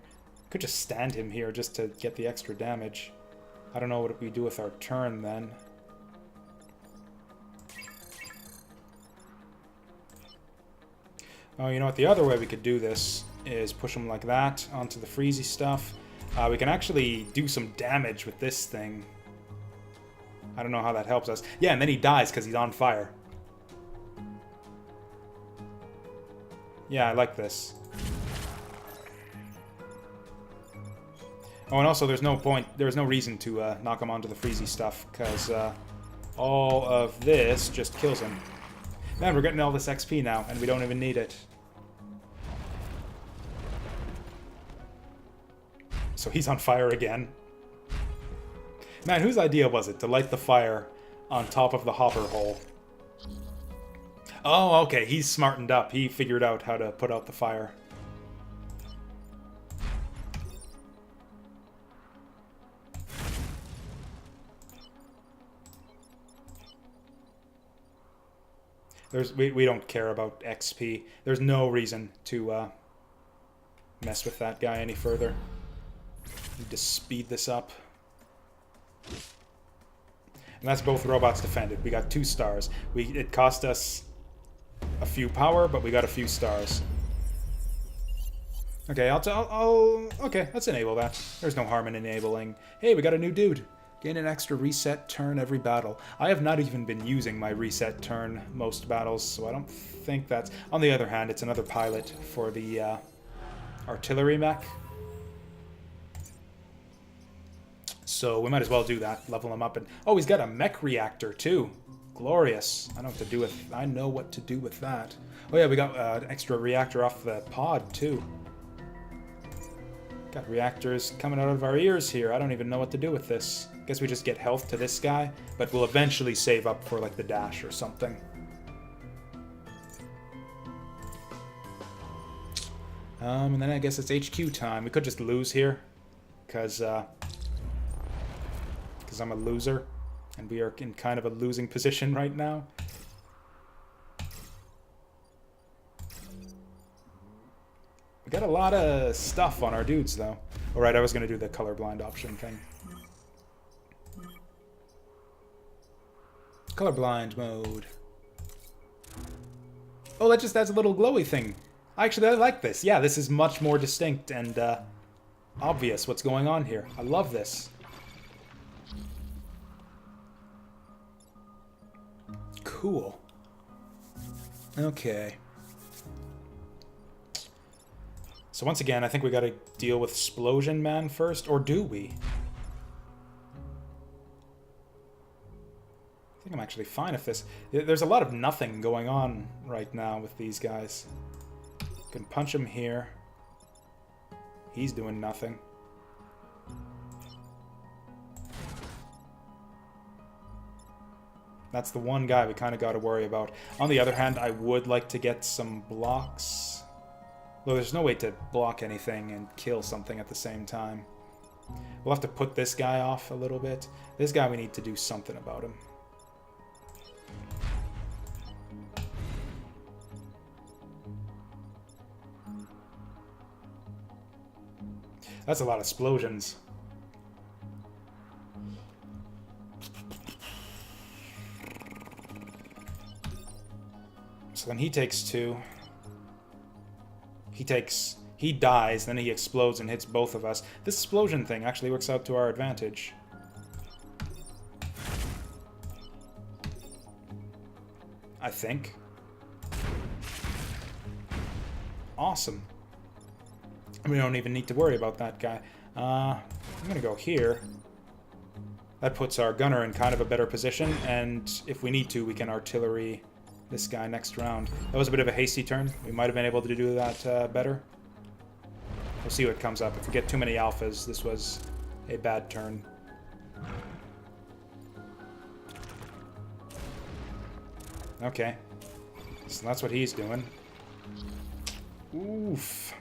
Could just stand him here just to get the extra damage. I don't know what we do with our turn then. Oh, you know what? The other way we could do this is push him like that onto the freezy stuff. We can actually do some damage with this thing. I don't know how that helps us. Yeah, and then he dies because he's on fire. Yeah, I like this. Oh, and also there's no reason to knock him onto the freezy stuff, because all of this just kills him. Man, we're getting all this XP now, and we don't even need it. So he's on fire again. Man, whose idea was it to light the fire on top of the hopper hole? Oh, okay, he's smartened up. He figured out how to put out the fire. We don't care about XP. There's no reason to mess with that guy any further. Need to speed this up. And that's both robots defended. We got 2 stars. It cost us a few power, but we got a few stars. Okay, okay, let's enable that. There's no harm in enabling. Hey, we got a new dude. Gain an extra reset turn every battle. I have not even been using my reset turn most battles, so I don't think that's... On the other hand, it's another pilot for the artillery mech. So we might as well do that. Level him up. And oh, he's got a mech reactor too. Glorious. I know what to do with that. Oh yeah, we got an extra reactor off the pod too. Got reactors coming out of our ears here. I don't even know what to do with this. Guess we just get health to this guy, but we'll eventually save up for like the dash or something. And then I guess it's HQ time. We could just lose here, because I'm a loser, and we are in kind of a losing position right now. We got a lot of stuff on our dudes, though. Alright, I was going to do the colorblind option thing. Colorblind mode. Oh, that just adds a little glowy thing. Actually, I like this. Yeah, this is much more distinct and obvious what's going on here. I love this. Cool. Okay. So once again, I think we gotta deal with Splosion Man first, or do we? I think I'm actually fine if this... There's a lot of nothing going on right now with these guys. Can punch him here. He's doing nothing. That's the one guy we kind of got to worry about. On the other hand, I would like to get some blocks. Though there's no way to block anything and kill something at the same time. We'll have to put this guy off a little bit. This guy, we need to do something about him. That's a lot of explosions. So then he takes 2. He dies, then he explodes and hits both of us. This explosion thing actually works out to our advantage. I think. Awesome. We don't even need to worry about that guy. I'm gonna go here. That puts our gunner in kind of a better position, and if we need to, we can artillery this guy next round. That was a bit of a hasty turn. We might have been able to do that better. We'll see what comes up. If we get too many alphas, this was a bad turn. Okay. So that's what he's doing. Oof.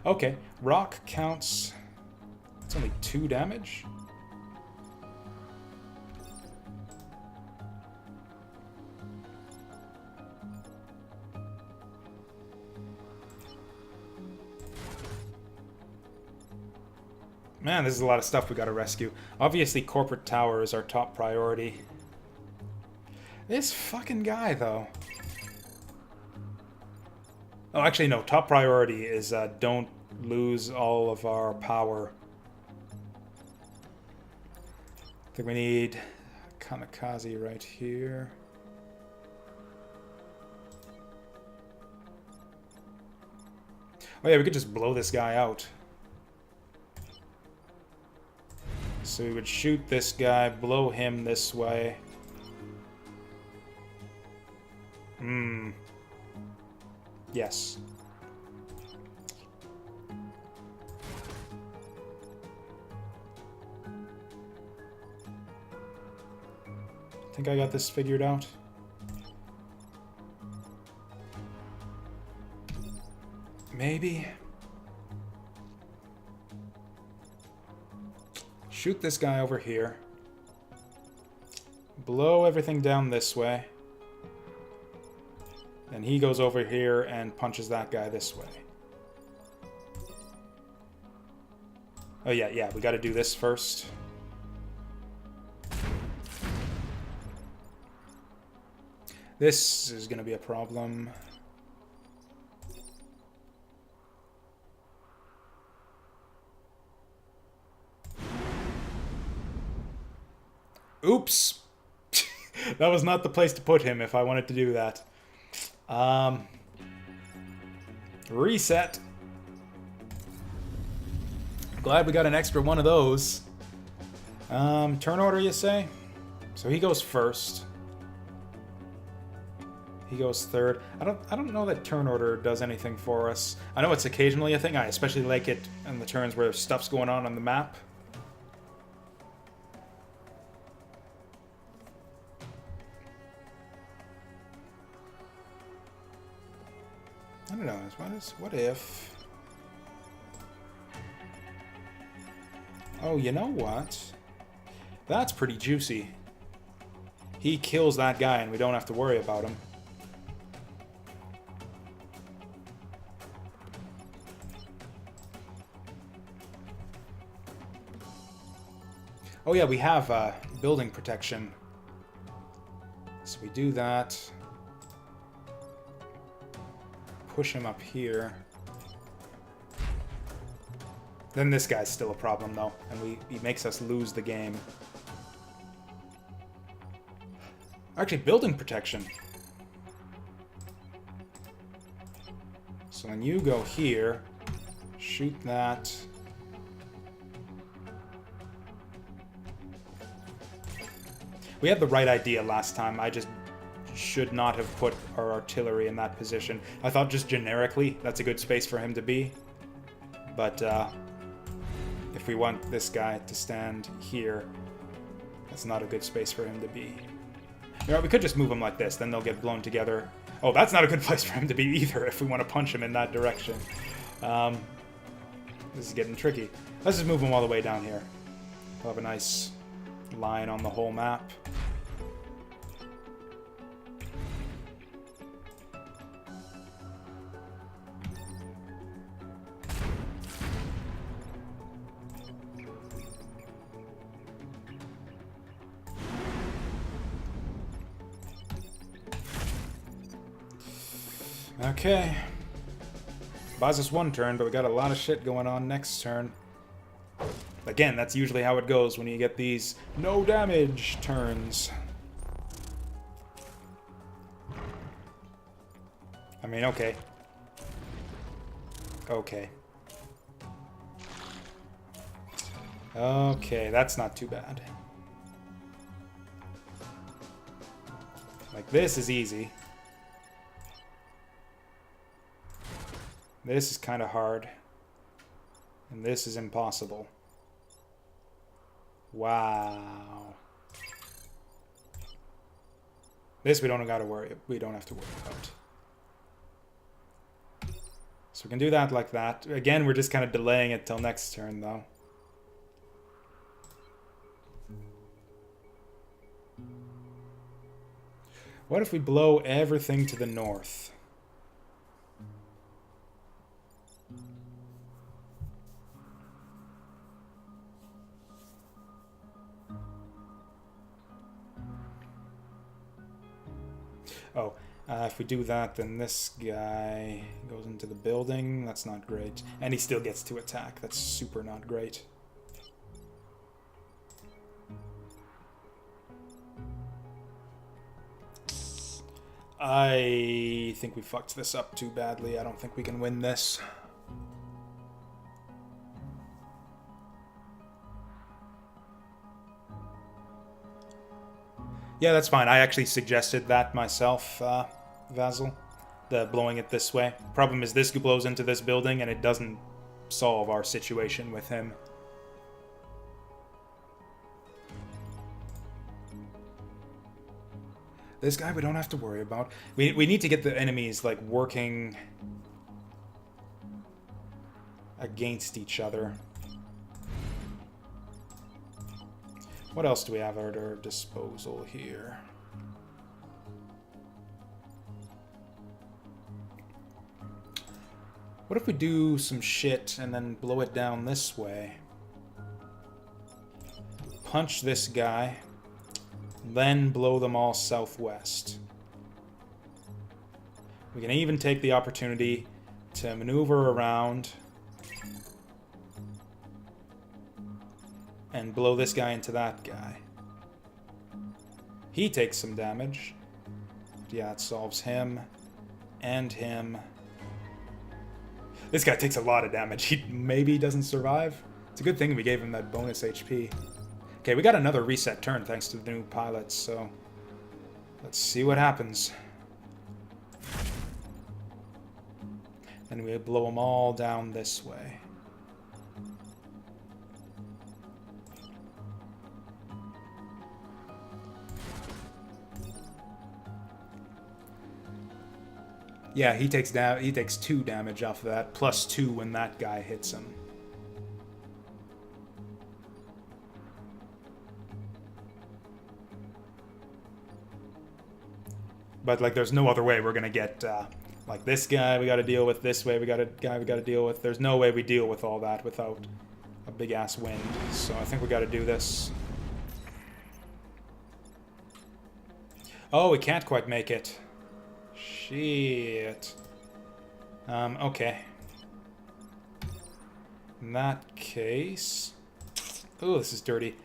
Okay, rock counts... It's only 2 damage? Man, this is a lot of stuff we gotta rescue. Obviously, Corporate Tower is our top priority. This fucking guy, though. Oh, actually, no. Top priority is don't lose all of our power. I think we need Kamikaze right here. Oh yeah, we could just blow this guy out. So we would shoot this guy, blow him this way. Yes. I think I got this figured out. Maybe. Shoot this guy over here. Blow everything down this way. And he goes over here and punches that guy this way. Oh yeah, we gotta do this first. This is gonna be a problem. Oops! That was not the place to put him if I wanted to do that. Reset. Glad we got an extra one of those. Turn order, you say? So he goes first. He goes third. I don't know that turn order does anything for us. I know it's occasionally a thing. I especially like it in the turns where stuff's going on the map. I don't know. What if... Oh, you know what? That's pretty juicy. He kills that guy and we don't have to worry about him. Oh yeah, we have building protection. So we do that. push him up here. Then this guy's still a problem, though, and he makes us lose the game. Actually, building protection. So then you go here, shoot that. We had the right idea last time. I just should not have put our artillery in that position. I thought just generically that's a good space for him to be. But if we want this guy to stand here, that's not a good space for him to be. You know, we could just move him like this, then they'll get blown together. Oh, that's not a good place for him to be either if we want to punch him in that direction. This is getting tricky. Let's just move him all the way down here. We'll have a nice line on the whole map. Okay. Buys us one turn, but we got a lot of shit going on next turn. Again, that's usually how it goes when you get these no damage turns. I mean, okay. Okay. Okay, that's not too bad. Like, this is easy. This is kind of hard. And this is impossible. Wow. This we don't have to worry about. So we can do that like that. Again, we're just kind of delaying it till next turn, though. What if we blow everything to the north? Oh, if we do that, then this guy goes into the building. That's not great. And he still gets to attack. That's super not great. I think we fucked this up too badly. I don't think we can win this. Yeah, that's fine. I actually suggested that myself, Vasil. The blowing it this way. Problem is this blows into this building and it doesn't solve our situation with him. This guy we don't have to worry about. We need to get the enemies, like, working against each other. What else do we have at our disposal here? What if we do some shit and then blow it down this way? Punch this guy, then blow them all southwest. We can even take the opportunity to maneuver around and blow this guy into that guy. He takes some damage. Yeah, it solves him and him. This guy takes a lot of damage. He maybe doesn't survive. It's a good thing we gave him that bonus HP. Okay, we got another reset turn thanks to the new pilots, so let's see what happens. And we blow them all down this way. Yeah, he takes 2 damage off of that, plus 2 when that guy hits him. But, like, there's no other way we're gonna get, like, this guy we gotta deal with, this way we got a guy we gotta deal with. There's no way we deal with all that without a big-ass wind. So I think we gotta do this. Oh, we can't quite make it. Shit. Okay. In that case... Oh, this is dirty.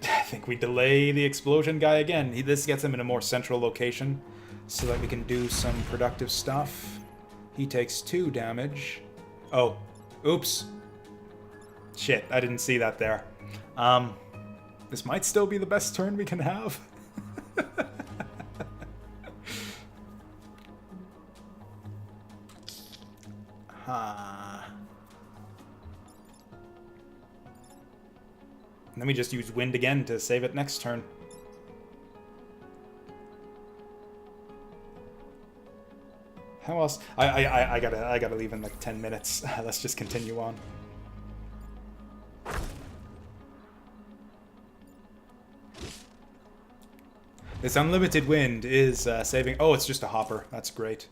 I think we delay the explosion guy again. This gets him in a more central location so that we can do some productive stuff. He takes 2 damage. Oh, oops. Shit, I didn't see that there. This might still be the best turn we can have. And then we just use wind again to save it next turn. How else? I gotta leave in like 10 minutes. Let's just continue on. This unlimited wind is saving... Oh, it's just a hopper. That's great.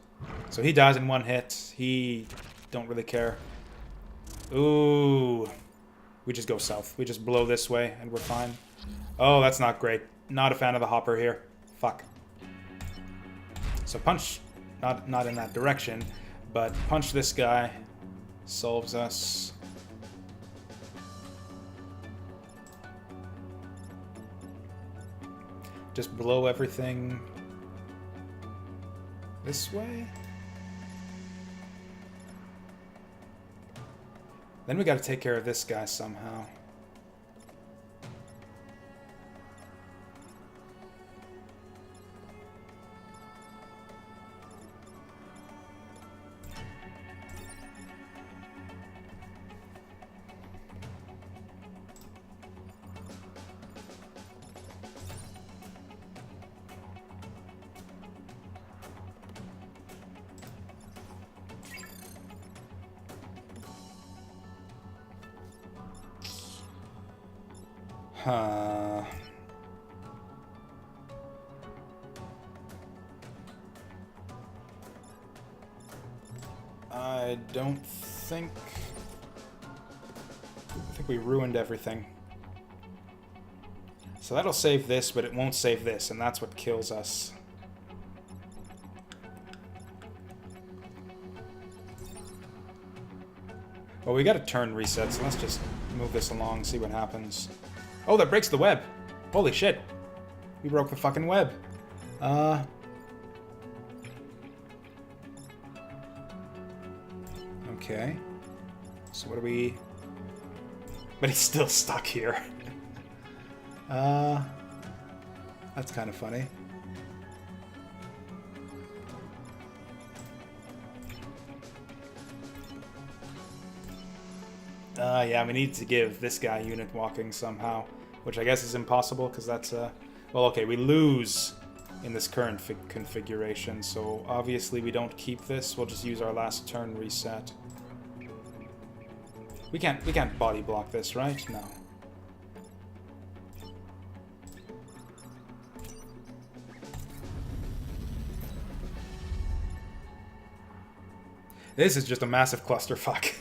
So he dies in 1 hit. He don't really care. Ooh. We just go south. We just blow this way and we're fine. Oh, that's not great. Not a fan of the hopper here. Fuck. So punch... Not in that direction, but punch this guy. Solves us. Just blow everything this way. Then we gotta take care of this guy somehow. Huh. I don't think... I think we ruined everything. So that'll save this, but it won't save this, and that's what kills us. Well, we got a turn reset, so let's just move this along, see what happens. Oh, that breaks the web! Holy shit! We broke the fucking web. Okay. So what do we... But he's still stuck here. That's kind of funny. Yeah, we need to give this guy unit walking somehow, which I guess is impossible, because that's, well, okay, we lose in this current configuration, so obviously we don't keep this, we'll just use our last turn reset. We can't body block this, right? No. This is just a massive clusterfuck.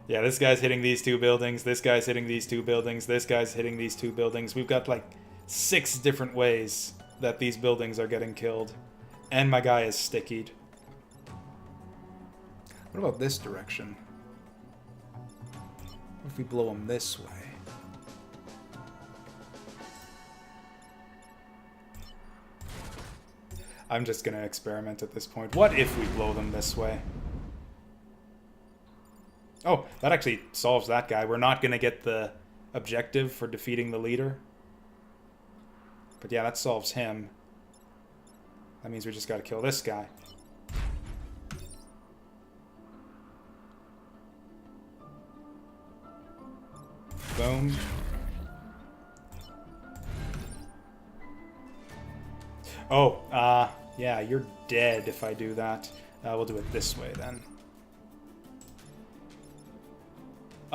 Yeah, this guy's hitting these 2 buildings, this guy's hitting these 2 buildings, this guy's hitting these 2 buildings. We've got like 6 different ways that these buildings are getting killed. And my guy is stickied. What about this direction? What if we blow him this way? I'm just gonna experiment at this point. What if we blow them this way? Oh, that actually solves that guy. We're not gonna get the objective for defeating the leader. But yeah, that solves him. That means we just gotta kill this guy. Boom. Oh, yeah, you're dead if I do that. We'll do it this way then.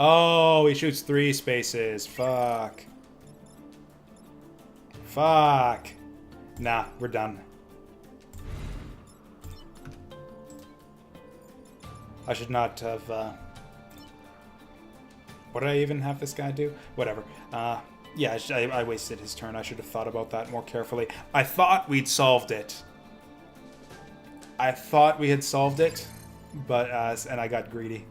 Oh, he shoots 3 spaces. Fuck. Fuck. Nah, we're done. I should not have, what did I even have this guy do? Whatever. Yeah, I wasted his turn. I should have thought about that more carefully. I thought we'd solved it. I thought we had solved it, but and I got greedy.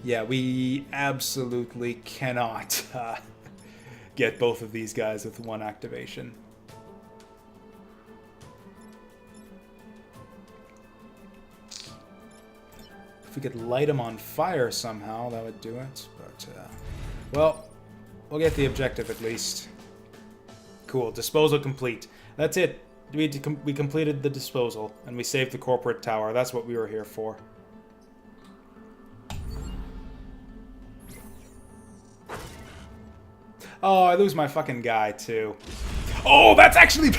Yeah, we absolutely cannot get both of these guys with one activation. If we could light them on fire somehow, that would do it. But, well, we'll get the objective at least. Cool, disposal complete. That's it. We completed the disposal, and we saved the corporate tower. That's what we were here for. Oh, I lose my fucking guy, too. Oh, that's actually...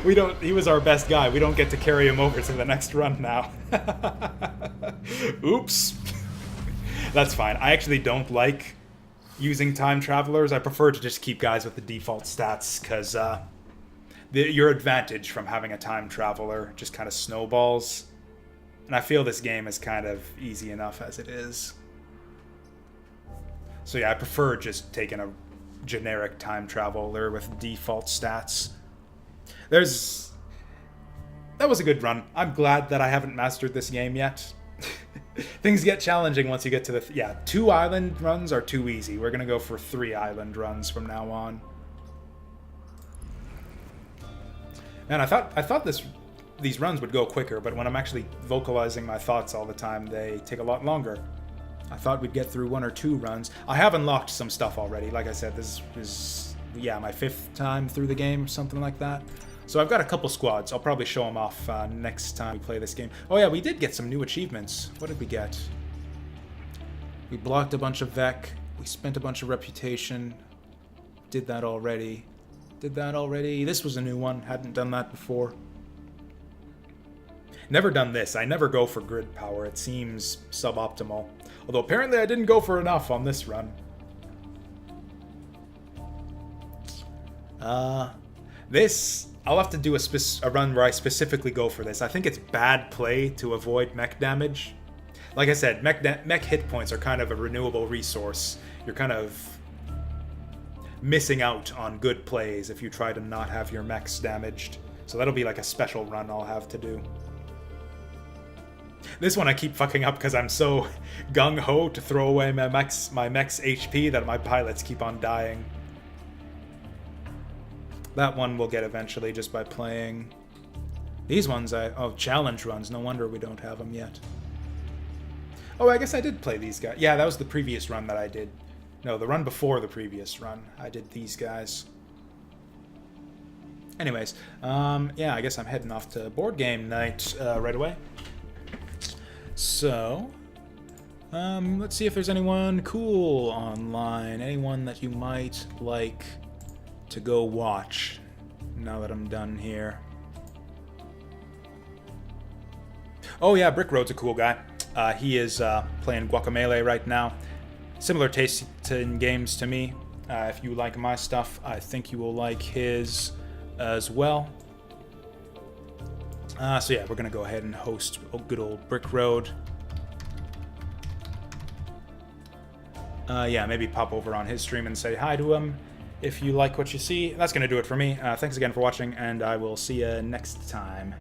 we don't... He was our best guy. We don't get to carry him over to the next run now. Oops. That's fine. I actually don't like using time travelers. I prefer to just keep guys with the default stats, because your advantage from having a time traveler just kind of snowballs. And I feel this game is kind of easy enough as it is. So yeah, I prefer just taking a generic time traveler with default stats. That was a good run. I'm glad that I haven't mastered this game yet. Things get challenging once you get to the... yeah, 2 island runs are too easy. We're going to go for 3 island runs from now on. Man, I thought these runs would go quicker, but when I'm actually vocalizing my thoughts all the time, they take a lot longer. I thought we'd get through 1 or 2 runs. I have unlocked some stuff already. Like I said, this is, yeah, my 5th time through the game, something like that. So I've got a couple squads. I'll probably show them off next time we play this game. Oh yeah, we did get some new achievements. What did we get? We blocked a bunch of Vec. We spent a bunch of reputation. Did that already. This was a new one. Hadn't done that before. Never done this. I never go for grid power. It seems suboptimal. Although apparently I didn't go for enough on this run. This... I'll have to do a run where I specifically go for this. I think it's bad play to avoid mech damage. Like I said, mech hit points are kind of a renewable resource. You're kind of missing out on good plays if you try to not have your mechs damaged. So that'll be like a special run I'll have to do. This one I keep fucking up because I'm so gung-ho to throw away my mech's HP that my pilots keep on dying. That one we'll get eventually just by playing. These ones oh, challenge runs. No wonder we don't have them yet. Oh, I guess I did play these guys. Yeah, that was the previous run that I did. No, the run before the previous run. I did these guys. Anyways, yeah, I guess I'm heading off to board game night right away. So, let's see if there's anyone cool online. Anyone that you might like to go watch now that I'm done here. Oh yeah, Brick Road's a cool guy. He is playing Guacamelee right now. Similar taste in games to me. If you like my stuff, I think you will like his as well. So yeah, we're gonna go ahead and host good old Brick Road. Yeah, maybe pop over on his stream and say hi to him if you like what you see. That's gonna do it for me. Thanks again for watching, and I will see you next time.